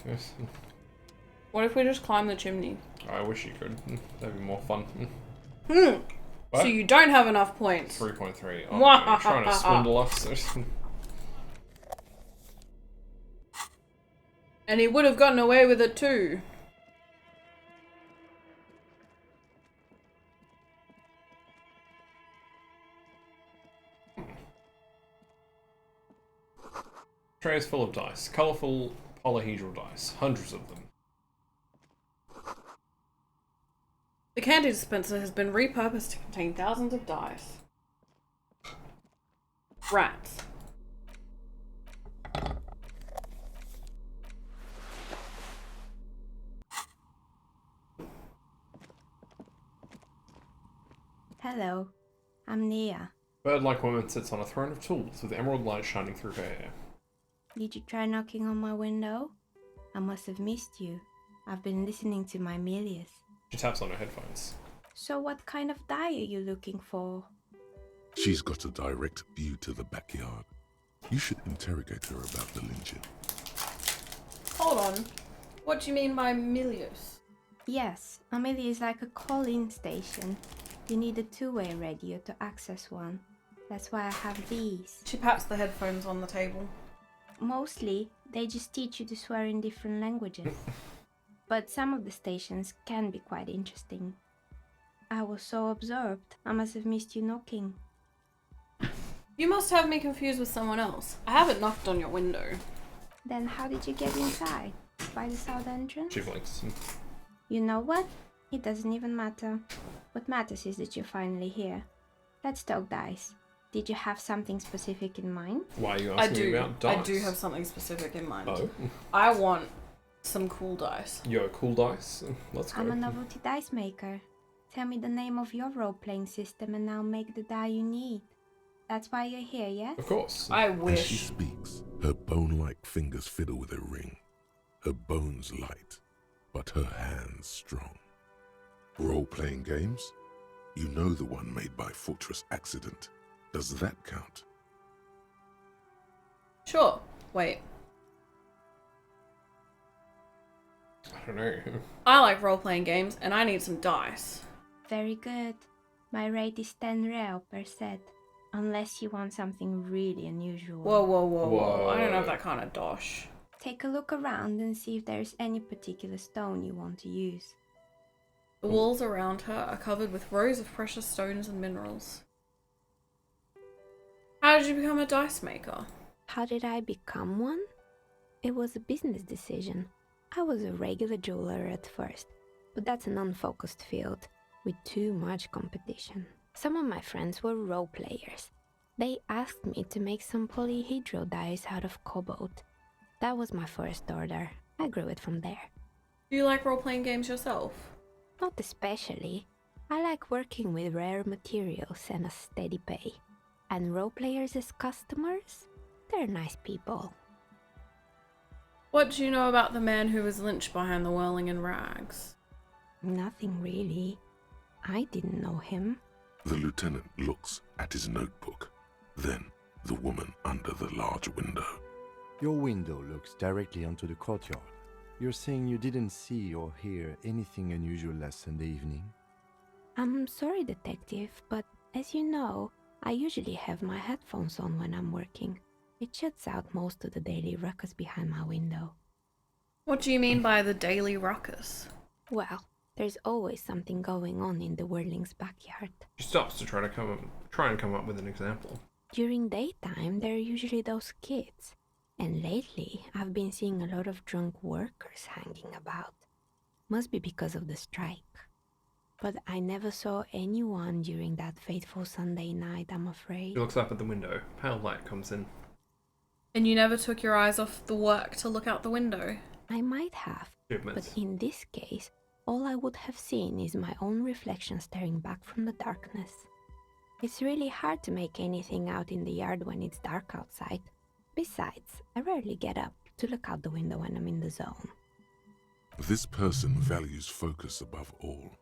What if we just climb the chimney? I wish you could. That'd be more fun. So What? you don't have enough points. 3.3. Oh, no, you're trying to swindle us. And he would have gotten away with it too. Tray is full of dice. Colourful polyhedral dice. Hundreds of them. The candy dispenser has been repurposed to contain thousands of dice. Rats. Hello, I'm Nia. Bird-like woman sits on a throne of tools with emerald light shining through her hair. Did you try knocking on my window? I must have missed you. I've been listening to my Milius. She taps on her headphones. So what kind of die are you looking for? She's got a direct view to the backyard. You should interrogate her about the lynching. Hold on. What do you mean by Milius? Yes, a Milius is like a call-in station. You need a two-way radio to access one. That's why I have these. She pats the headphones on the table. Mostly, they just teach you to swear in different languages. But some of the stations can be quite interesting. I was so absorbed, I must have missed you knocking. You must have me confused with someone else. I haven't knocked on your window. Then how did you get inside? By the south entrance? She blinks. You know what? It doesn't even matter. What matters is that you're finally here. Let's talk dice. Did you have something specific in mind? Why are you asking me about dice? I do have something specific in mind. Oh. I want some cool dice. Yo, cool dice? Let's go. I'm a novelty dice maker. Tell me the name of your role-playing system and I'll make the die you need. That's why you're here, yes? Of course. I As she wish. speaks, her bone-like fingers fiddle with a ring. Her bones light, but her hands strong. Role-playing games? You know the one made by Fortress Accident. Does that count? Sure. Wait. I don't know. I like role-playing games and I need some dice. Very good. My rate is 10 real per set. Unless you want something really unusual. Whoa, whoa, whoa, whoa. Whoa. I don't have that kind of dosh. Take a look around and see if there's any particular stone you want to use. The walls around her are covered with rows of precious stones and minerals. How did you become a dice maker? How did I become one? It was a business decision. I was a regular jeweler at first, but that's an unfocused field with too much competition. Some of my friends were role players. They asked me to make some polyhedral dice out of cobalt. That was my first order. I grew it from there. Do you like role-playing games yourself? Not especially. I like working with rare materials and a steady pay. And role players as customers? They're nice people. What do you know about the man who was lynched behind the whirling in rags? Nothing really. I didn't know him. The lieutenant looks at his notebook, then the woman under the large window. Your window looks directly onto the courtyard. You're saying you didn't see or hear anything unusual last Sunday evening? I'm sorry, detective, but as you know, I usually have my headphones on when I'm working. It shuts out most of the daily ruckus behind my window. What do you mean by the daily ruckus? Well, there's always something going on in the Whirling's backyard. She stops to try and come up with an example. During daytime, there are usually those kids. And lately, I've been seeing a lot of drunk workers hanging about. Must be because of the strike. But I never saw anyone during that fateful Sunday night, I'm afraid. She looks up at the window. Pale light comes in. And you never took your eyes off the work to look out the window? I might have, but in this case, all I would have seen is my own reflection staring back from the darkness. It's really hard to make anything out in the yard when it's dark outside. Besides, I rarely get up to look out the window when I'm in the zone. This person values focus above all.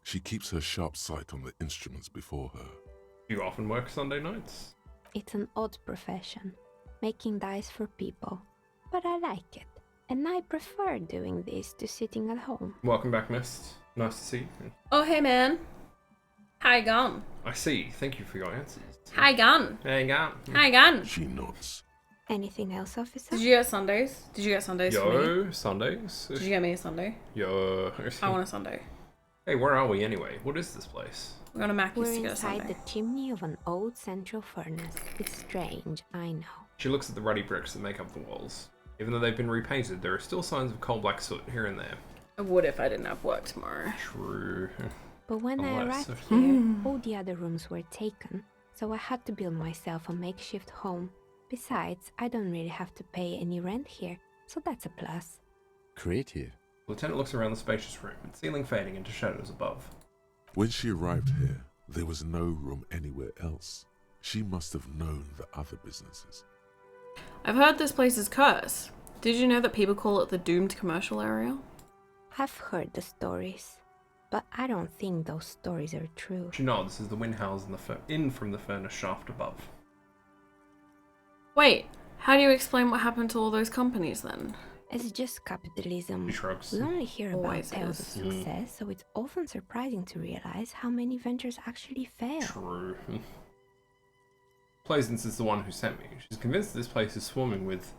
She keeps her sharp sight on the instruments before her. Do you often work Sunday nights? It's an odd profession, making dice for people, but I like it, and I prefer doing this to sitting at home. Welcome back, Mist. Nice to see you. Oh, hey, man. Hi, Gun. I see. Thank you for your answers. Hi, Gun. Hey, Gun. Hi, Gun. She nods. Anything else, officer? Did you get Sundays? Did you get Sundays for me? Yo, Sundays. Did you get me a Sunday? Yo. I want a Sunday. Hey, where are we anyway? What is this place? We're gonna Mac We're to get a inside Sunday. the chimney of an old central furnace. It's strange, I know. She looks at the ruddy bricks that make up the walls. Even though they've been repainted, there are still signs of coal black soot here and there. I would if I didn't have work tomorrow. True. But when I Unless- arrived here, all the other rooms were taken, so I had to build myself a makeshift home. Besides, I don't really have to pay any rent here, so that's a plus. Creative. Lieutenant looks around the spacious room, the ceiling fading into shadows above. When she arrived here, there was no room anywhere else. She must have known the other businesses. I've heard this place is cursed. Did you know that people call it the doomed commercial area? I've heard the stories, but I don't think those stories are true. She nods as the wind howls in from the furnace shaft above. Wait, how do you explain what happened to all those companies then? It's just capitalism. She shrugs. We only hear about Always tales of is. success, so it's often surprising to realize how many ventures actually fail. True. Plaisance is the one who sent me. She's convinced this place is swarming with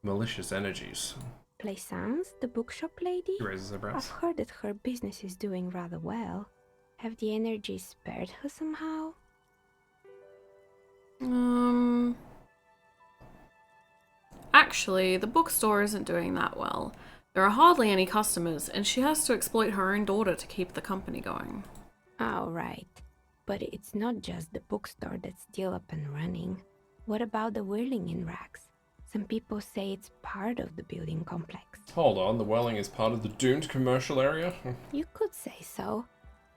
malicious energies. Plaisance, the bookshop lady? She raises her I've brows. heard that her business is doing rather well. Have the energies spared her somehow? Actually, the bookstore isn't doing that well. There are hardly any customers, and she has to exploit her own daughter to keep the company going. Oh, right. But it's not just the bookstore that's still up and running. What about the whirling in rags? Some people say it's part of the building complex. Hold on, the Welling is part of the doomed commercial area? You could say so.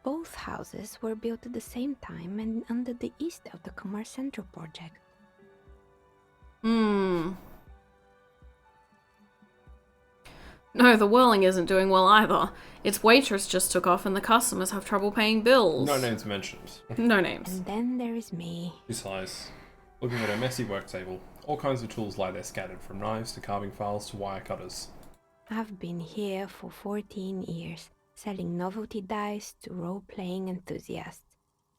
Both houses were built at the same time and under the East of the Commerce Central project. No, the Whirling isn't doing well either. Its waitress just took off and the customers have trouble paying bills. No names mentioned. No names. And then there is me. She sighs, looking at her messy work table. All kinds of tools lie there scattered, from knives to carving files to wire cutters. I've been here for 14 years, selling novelty dice to role-playing enthusiasts.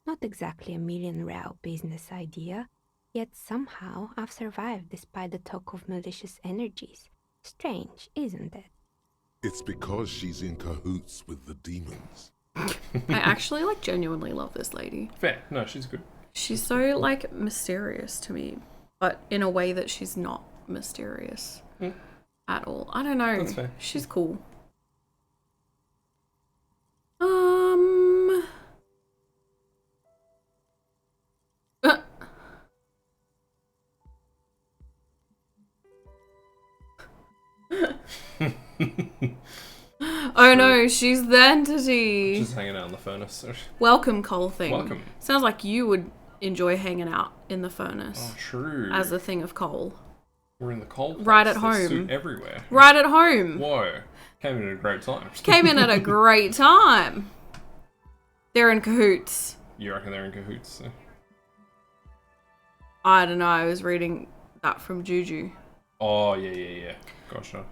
Not exactly a million-real business idea, yet somehow I've survived despite the talk of malicious energies. Strange, isn't it? It's because she's in cahoots with the demons. I actually, genuinely love this lady. Fair. No, she's good. She's so, mysterious to me, but in a way that she's not mysterious at all. I don't know. That's fair. She's cool. Oh no, she's the entity. Just hanging out in the furnace. Welcome, coal thing. Welcome. Sounds like you would enjoy hanging out in the furnace Oh, true. as a thing of coal. We're in the cold place. Right at There's home. soot everywhere. Right at home. Whoa. Came in at a great time. Came in at a great time. They're in cahoots. You reckon they're in cahoots? I don't know. I was reading that from Juju. Oh, yeah. Gotcha.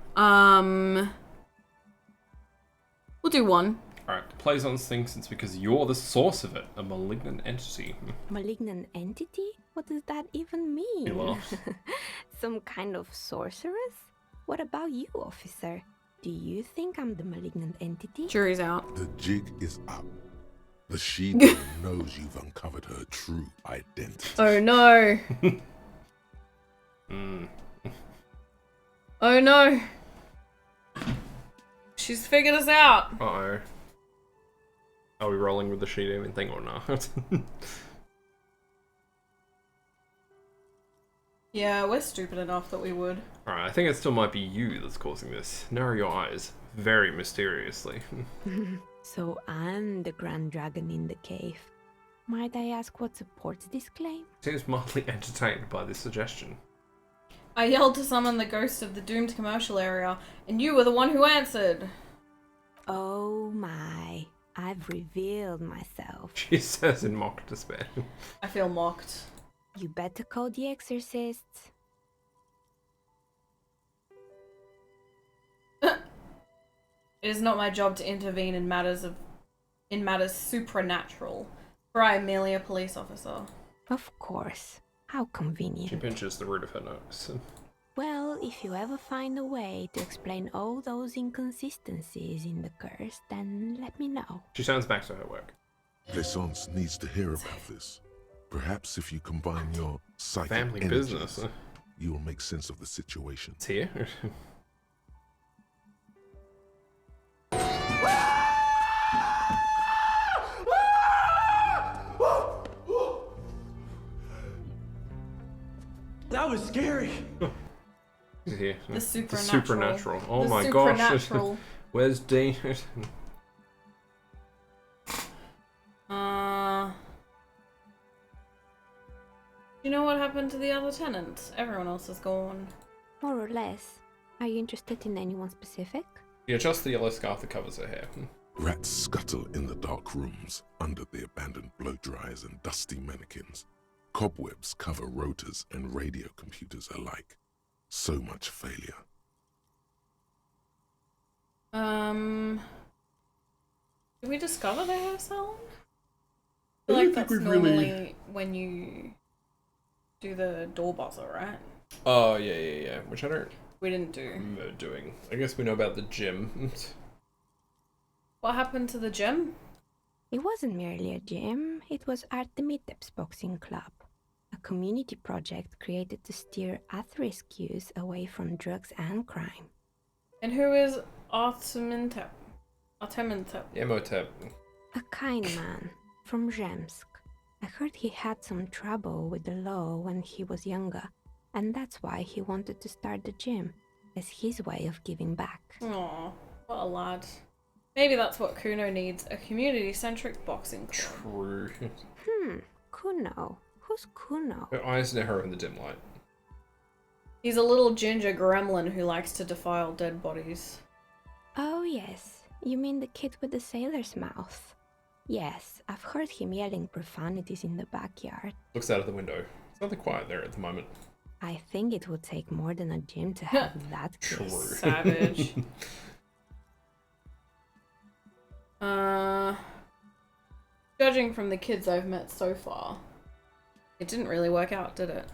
We'll do one. Alright, Plaisance thinks it's because you're the source of it, a malignant entity. Malignant entity? What does that even mean? He laughs. Some kind of sorceress? What about you, officer? Do you think I'm the malignant entity? Jury's out. The jig is up. The she-demon knows you've uncovered her true identity. Oh no. Oh no. She's figured us out. Uh-oh. Are we rolling with the she-demon thing or not? Yeah, we're stupid enough that we would. Alright, I think it still might be you that's causing this. Narrow your eyes. Very mysteriously. So I'm the grand dragon in the cave. Might I ask what supports this claim? Seems mildly entertained by this suggestion. I yelled to summon the ghost of the doomed commercial area, and you were the one who answered. Oh my, I've revealed myself. She says in mock despair. I feel mocked. You better call the exorcists. It is not my job to intervene in matters supernatural. Right, merely a police officer. Of course. How convenient. She pinches the root of her nose. Well, if you ever find a way to explain all those inconsistencies in the curse, then let me know. She turns back to her work. Plaisance needs to hear about this. Perhaps if you combine your psychic Family energies, business. you will make sense of the situation. It's here. That was scary. Here. The supernatural. The supernatural. Oh The my supernatural. gosh. Where's Dean? You know what happened to the other tenants? Everyone else is gone. More or less. Are you interested in anyone specific? Yeah, just the yellow scarf that covers her hair. Rats scuttle in the dark rooms under the abandoned blow dryers and dusty mannequins. Cobwebs cover rotors and radio computers alike. So much failure. Did we discover the hair salon? I feel like that's normally when you do the door buzzer, right? Oh, yeah. Which I don't We didn't do. remember doing. I guess we know about the gym. What happened to the gym? It wasn't merely a gym, it was Artemiteps Boxing Club, a community project created to steer at-risk youth away from drugs and crime. And who is Artemintep? Emotep. A kind man from Zemsk. I heard he had some trouble with the law when he was younger, and that's why he wanted to start the gym, as his way of giving back. Aw, what a lad. Maybe that's what Kuno needs, a community-centric boxing club. True. Kuno. Who's Kuno? Her eyes narrow in the dim light. He's a little ginger gremlin who likes to defile dead bodies. Oh yes, you mean the kid with the sailor's mouth. Yes, I've heard him yelling profanities in the backyard. Looks out of the window. It's rather quiet there at the moment. I think it would take more than a gym to have that kid. True. Savage. Judging from the kids I've met so far, it didn't really work out, did it?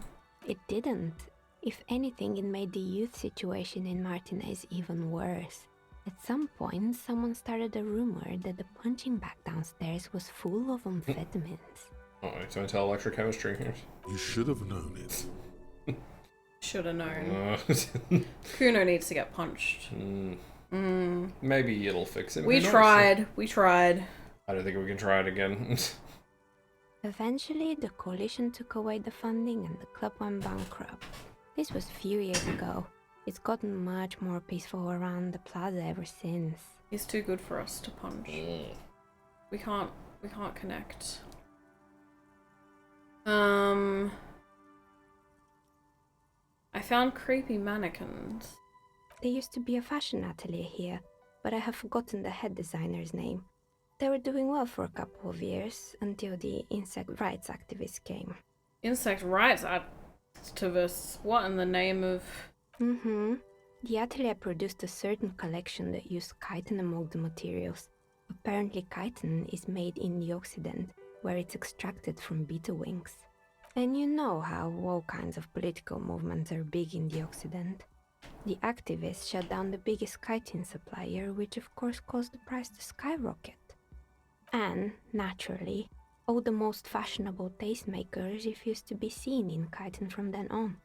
It didn't. If anything, it made the youth situation in Martinez even worse. At some point, someone started a rumor that the punching bag downstairs was full of amphetamines. Uh-oh, don't tell electrochemistry. You should have known it. Should have known. Kuno needs to get punched. Maybe it'll fix it. We tried. We tried. I don't think we can try it again. Eventually, the coalition took away the funding and the club went bankrupt. This was a few years ago. It's gotten much more peaceful around the plaza ever since. He's too good for us to punch. We can't connect. I found creepy mannequins. There used to be a fashion atelier here, but I have forgotten the head designer's name. They were doing well for a couple of years, until the insect rights activists came. Insect rights activists? What in the name of... The atelier produced a certain collection that used chitin among the materials. Apparently chitin is made in the Occident, where it's extracted from beetle wings. And you know how all kinds of political movements are big in the Occident. The activists shut down the biggest chitin supplier, which of course caused the price to skyrocket. And, naturally, all the most fashionable tastemakers refused to be seen in chitin from then on.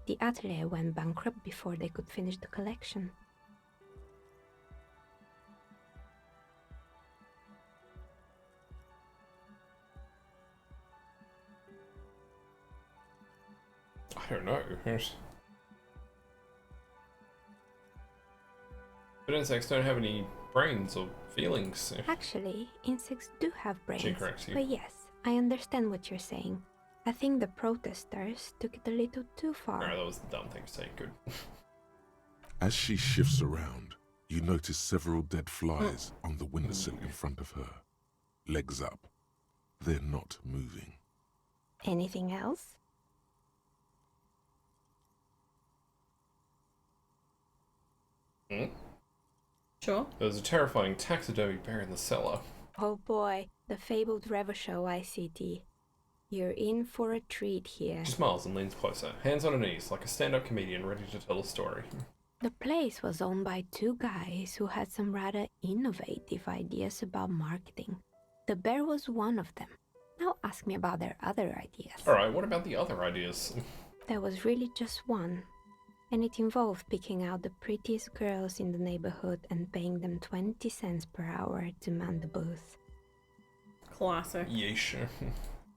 The atelier went bankrupt before they could finish the collection. I don't know. But insects don't have any brains or feelings. Actually, insects do have brains. She corrects you. But yes, I understand what you're saying. I think the protesters took it a little too far. Alright, that was the dumb thing to say. Good. As she shifts around, you notice several dead flies on the windowsill in front of her. Legs up. They're not moving. Anything else? Sure. There's a terrifying taxidermy bear in the cellar. Oh boy, The fabled Revachol ICT. You're in for a treat here. She smiles and leans closer, hands on her knees, like a stand-up comedian ready to tell a story. The place was owned by two guys who had some rather innovative ideas about marketing. The bear was one of them. Now ask me about their other ideas. Alright, what about the other ideas? There was really just one. And it involved picking out the prettiest girls in the neighborhood and paying them 20 cents per hour to man the booth. Classic. Yeesh.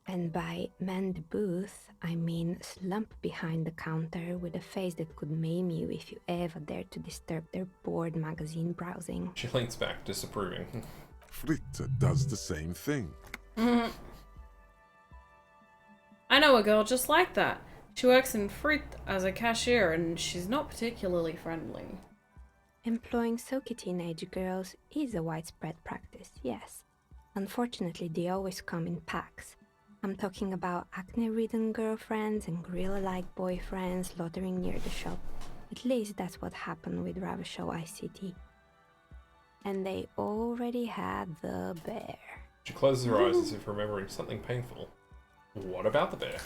And by man the booth, I mean slump behind the counter with a face that could maim you if you ever dared to disturb their bored magazine browsing. She leans back, disapproving. Fritta does the same thing. I know a girl just like that. She works in Frit as a cashier and she's not particularly friendly. Employing silky teenage girls is a widespread practice, yes. Unfortunately, they always come in packs. I'm talking about acne-ridden girlfriends and gorilla-like boyfriends loitering near the shop. At least that's what happened with Revachol ICT. And they already had the bear. She closes her eyes as if remembering something painful. What about the bear?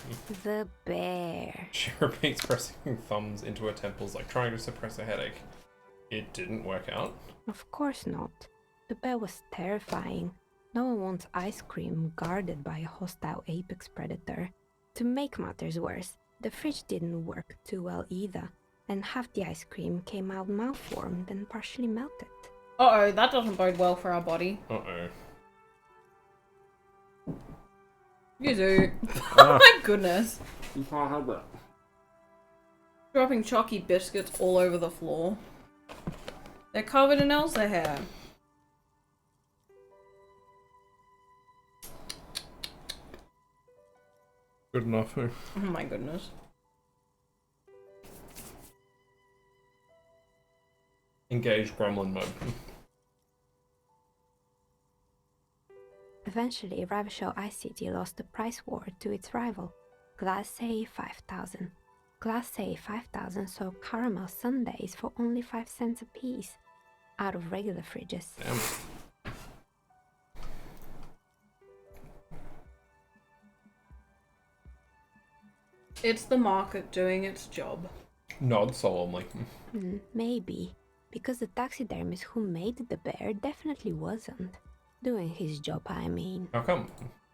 The bear. She repeats, pressing thumbs into her temples like trying to suppress a headache. It didn't work out? Of course not. The bear was terrifying. No one wants ice cream guarded by a hostile apex predator. To make matters worse, the fridge didn't work too well either, and half the ice cream came out malformed and partially melted. Uh-oh, that doesn't bode well for our body. Uh-oh. Yuzu. Oh my goodness. You can't have that. Dropping chalky biscuits all over the floor. They're covered in Elsa hair. Good enough. Oh my goodness. Engage gremlin mode. Eventually, Revachol ICT lost the price war to its rival, Class A 5000. Class A 5000 sold caramel sundaes for only 5 cents a piece, out of regular fridges. Damn. It's the market doing its job. Nod solemnly. Maybe, because the taxidermist who made the bear definitely wasn't. Doing his job, I mean. How come?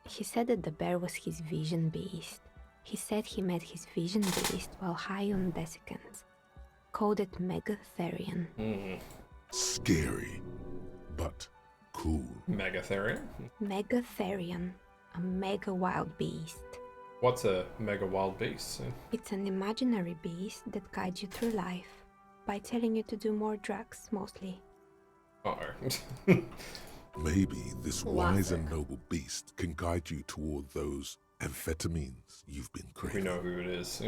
He said that the bear was his vision beast. He said he met his vision beast while high on desiccants. Called it Megatherian. Scary, but cool. Megatherian? Megatherian, a mega wild beast. What's a mega wild beast? It's an imaginary beast that guides you through life by telling you to do more drugs, mostly. Uh-oh. Maybe this wise and noble beast can guide you toward those amphetamines you've been craving. We know who it is.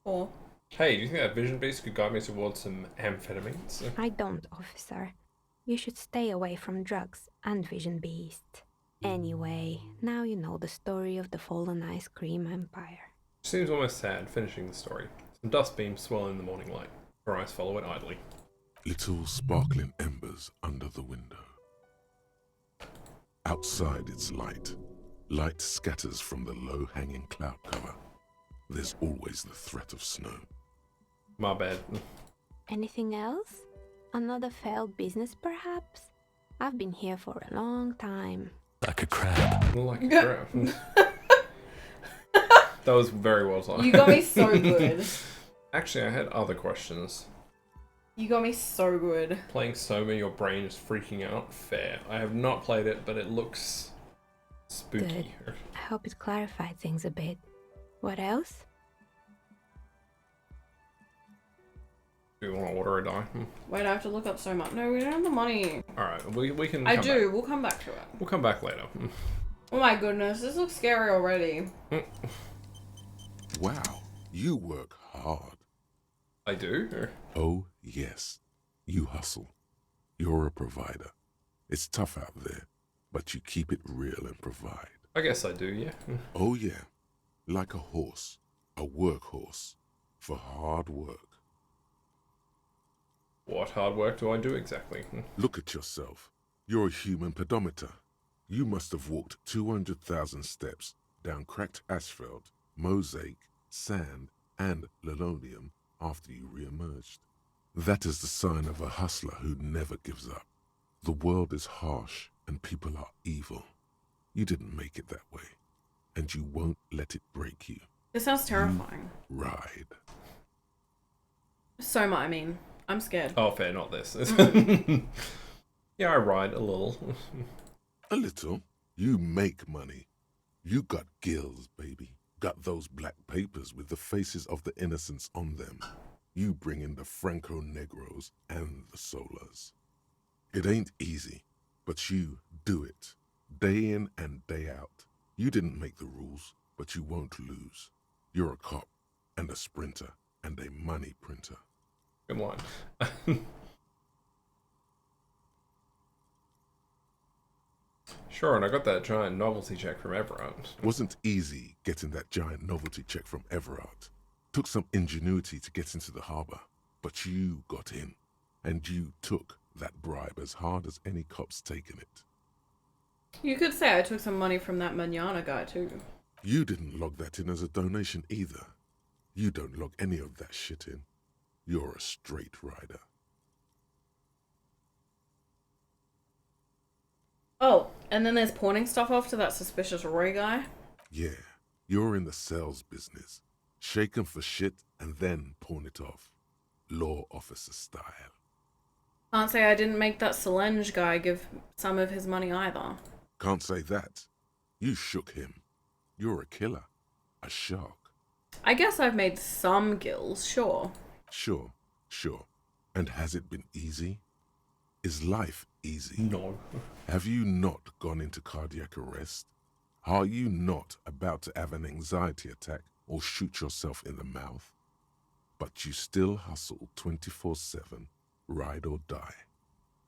Or Hey, do you think that vision beast could guide me towards some amphetamines? I don't, officer. You should stay away from drugs and vision beasts. Anyway, now you know the story of the fallen ice cream empire. Seems almost sad, finishing the story. Some dust beams swirl in the morning light. Her eyes follow it idly. Little sparkling embers under the window. Outside its light. Light scatters from the low-hanging cloud cover. There's always the threat of snow. My bad. Anything else? Another failed business, perhaps? I've been here for a long time. Like a crab. Like a crab. That was very well timed. you got me so good. Actually, I had other questions. You got me so good. Playing Soma, your brain is freaking out. Fair. I have not played it, but it looks spooky. Good. I hope it clarified things a bit. What else? Do you want to order a die? Wait, I have to look up so much. No, we don't have the money. Alright, we can I come do. back. We'll come back to it. We'll come back later. Oh my goodness, this looks scary already. Wow, you work hard. I do? Oh, yes. You hustle. You're a provider. It's tough out there, but you keep it real and provide. I guess I do, yeah. Oh, yeah. Like a horse. A workhorse for hard work. What hard work do I do exactly? Look at yourself. You're a human pedometer. You must have walked 200,000 steps down cracked asphalt, mosaic, sand, and linoleum after you re-emerged. That is the sign of a hustler who never gives up. The world is harsh and people are evil. You didn't make it that way, and you won't let it break you. This sounds terrifying. Ride. So much, I mean, I'm scared. Oh, fair, not this. Yeah, I ride a little. A little. You make money. You got gills, baby. Got those black papers with the faces of the innocents on them. You bring in the Franco Negros and the Solas. It ain't easy, but you do it. Day in and day out. You didn't make the rules, but you won't lose. You're a cop, and a sprinter, and a money printer. Good line. Sure, and I got that giant novelty check from Everard. Wasn't easy getting that giant novelty check from Everard. Took some ingenuity to get into the harbor, but you got in, and you took that bribe as hard as any cop's taken it. You could say I took some money from that manana guy too. You didn't log that in as a donation either. You don't log any of that shit in. You're a straight rider. Oh, and then there's pawning stuff off to that suspicious Roy guy? Yeah, you're in the sales business. Shake 'em for shit and then pawn it off. Law officer style. Can't say I didn't make that Solange guy give some of his money either. Can't say that. You shook him. You're a killer. A shark. I guess I've made some gills, sure. Sure. And has it been easy? Is life easy? No. Have you not gone into cardiac arrest? Are you not about to have an anxiety attack or shoot yourself in the mouth? But you still hustle 24/7, ride or die.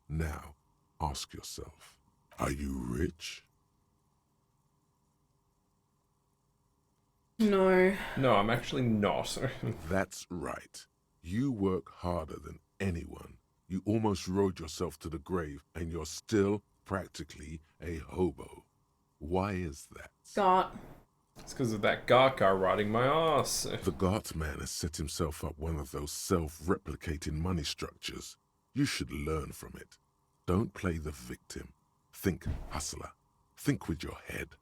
Now, ask yourself, are you rich? No. No, I'm actually not. That's right. You work harder than anyone. You almost rode yourself to the grave, and you're still practically a hobo. Why is that? Got. It's because of that Gart guy riding my ass. The Gart man has set himself up one of those self-replicating money structures. You should learn from it. Don't play the victim. Think hustler. Think with your head.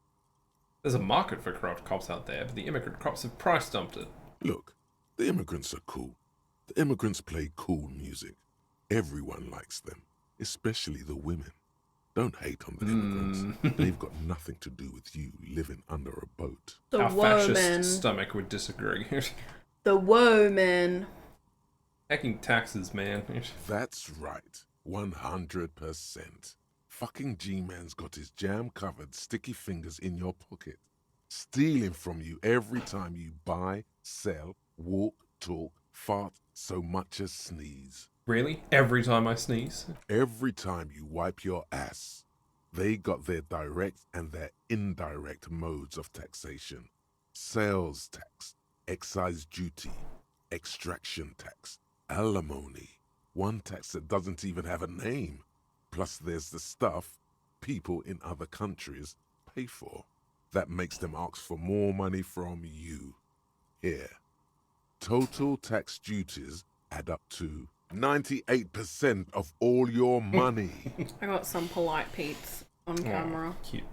There's a market for corrupt cops out there, but the immigrant cops have price dumped it. Look, the immigrants are cool. The immigrants play cool music. Everyone likes them, especially the women. Don't hate on the immigrants. They've got nothing to do with you living under a boat. The Our woman. fascist stomach would disagree. The woman. Hacking taxes, man. That's right. 100%. Fucking G-Man's got his jam-covered sticky fingers in your pocket. Stealing from you every time you buy, sell, walk, talk, fart, so much as sneeze. Really? Every time I sneeze? Every time you wipe your ass. They got their direct and their indirect modes of taxation. Sales tax, excise duty, extraction tax, alimony. One tax that doesn't even have a name. Plus there's the stuff people in other countries pay for. That makes them ask for more money from you. Here. Total tax duties add up to 98% of all your money. I got some polite Pete's on camera. Cute.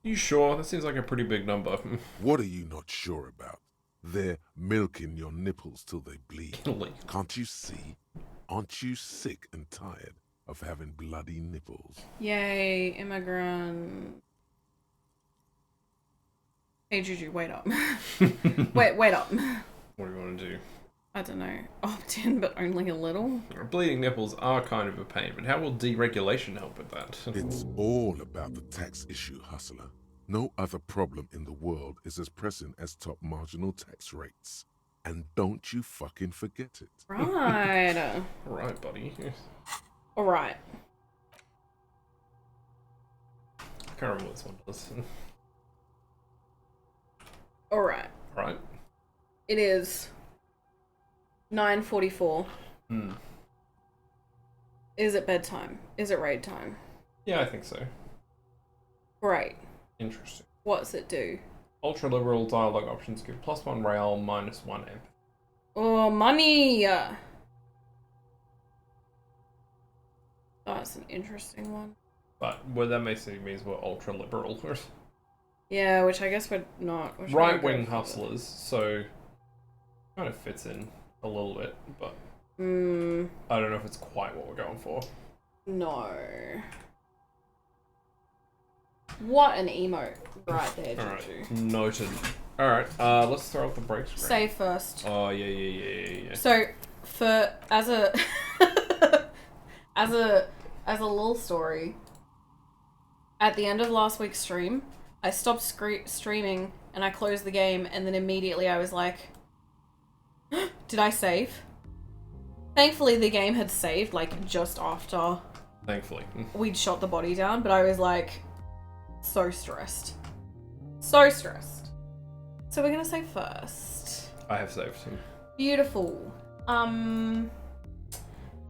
You sure? That seems like a pretty big number. What are you not sure about? They're milking your nipples till they bleed. Can't you see? Aren't you sick and tired of having bloody nipples? Yay, immigrant. Hey Juju, wait up. wait up. What do you want to do? I don't know. Opt in, but only a little. Bleeding nipples are kind of a pain, but how will deregulation help with that? It's all about the tax issue, hustler. No other problem in the world is as pressing as top marginal tax rates. And don't you fucking forget it. Right. Right, buddy. Alright. I can't remember what this one does. Alright. Right. It is 9:44. Is it bedtime? Is it raid time? Yeah, I think so. Great. Interesting. What's it do? Ultra liberal dialogue options give +1 rail, -1 empathy. Oh, money! That's an interesting one. But well, that basically means we're ultra liberal. Yeah, which I guess we're not. Right wing hustlers, so kind of fits in a little bit, but I don't know if it's quite what we're going for. No. What an emote right there, Alright, Juju. noted. Alright, let's throw up the break screen. Save first. Oh, yeah. So, as a as a little story, at the end of last week's stream, I stopped streaming and I closed the game, and then immediately I was like, did I save? Thankfully, the game had saved, like, just after Thankfully. we'd shot the body down, but I was like, so stressed. So stressed. So we're gonna save first. I have saved. Beautiful.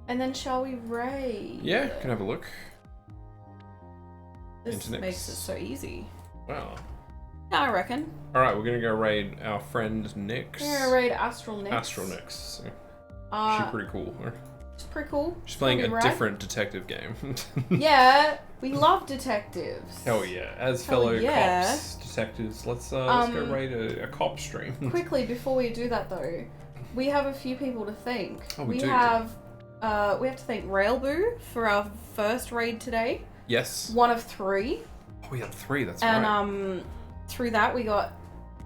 And then shall we raid? Yeah, can have a look. This Internet. makes it so easy. Wow. Yeah, I reckon. Alright, we're gonna go raid our friend Nyx. We're gonna raid Astral Nyx. Astral Nyx. She's pretty cool. She's pretty cool. She's playing a Right? different detective game. Yeah, we love detectives. Hell yeah. As Hell fellow yeah. cops, detectives, let's go raid a cop stream. Quickly, before we do that though, we have a few people to thank. Oh, we do. We have to thank Railboo for our first raid today. Yes. One of 3. Oh, we had 3, that's And right. through that we got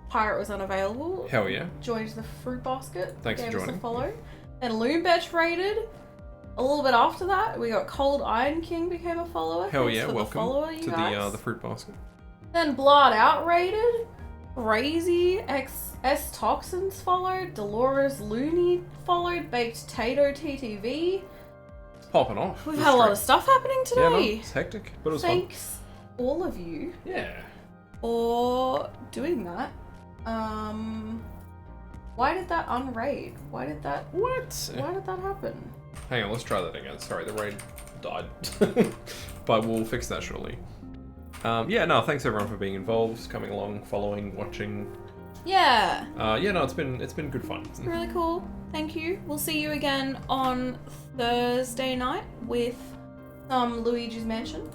Pirate was unavailable. Hell yeah. Joined the Fruit Basket. Thanks for gave us joining. a follow. Then Loombetch raided. A little bit after that, we got Cold Iron King became a follower. Hell Thanks yeah, for welcome the follower, you to guys. the fruit basket. Then Blood Out raided. Crazy XS Toxins followed. Dolores Looney followed. Baked Tato TTV. It's popping off. We've This had a lot of stream. stuff happening today. Yeah, no, it's hectic, but it was Thanks all of you. fun. Yeah. For doing that. Why did that unraid? Why did that happen? Hang on, let's try that again. Sorry, the raid died. But we'll fix that shortly. Yeah, no, thanks everyone for being involved, coming along, following, watching. Yeah. Yeah, no, it's been good fun. It's really cool. Thank you. We'll see you again on Thursday night with Luigi's Mansion.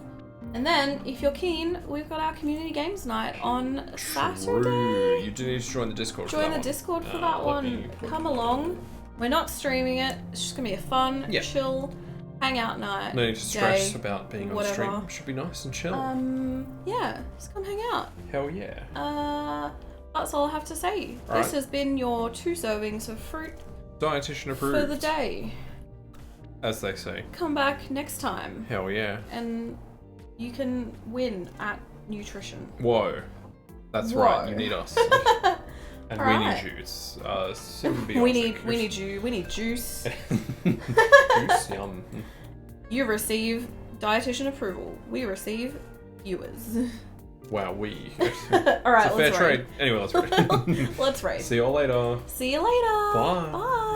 And then, if you're keen, we've got our community games night on Saturday. True. You do need to join the Discord for that Join the one. Discord for let that one. me- Come along. We're not streaming it. It's just gonna be a fun, Yeah. chill, hangout night. No need to stress day, about being on whatever. stream. Should be nice and chill. Yeah, just come hang out. Hell yeah. That's all I have to say. All This right. has been your 2 servings of fruit Dietitian approved. for the day. As they say. Come back next time, Hell yeah. and you can win at nutrition. Whoa. That's Whoa. right, you need us. And we Alright. need you. It's symbiotic. We need you. We need juice. Juice, yum. You receive dietitian approval. We receive viewers. Wow, we. All right, It's a fair let's trade. raid. Anyway, let's raid. Let's raid. See you all later. See you later. Bye. Bye.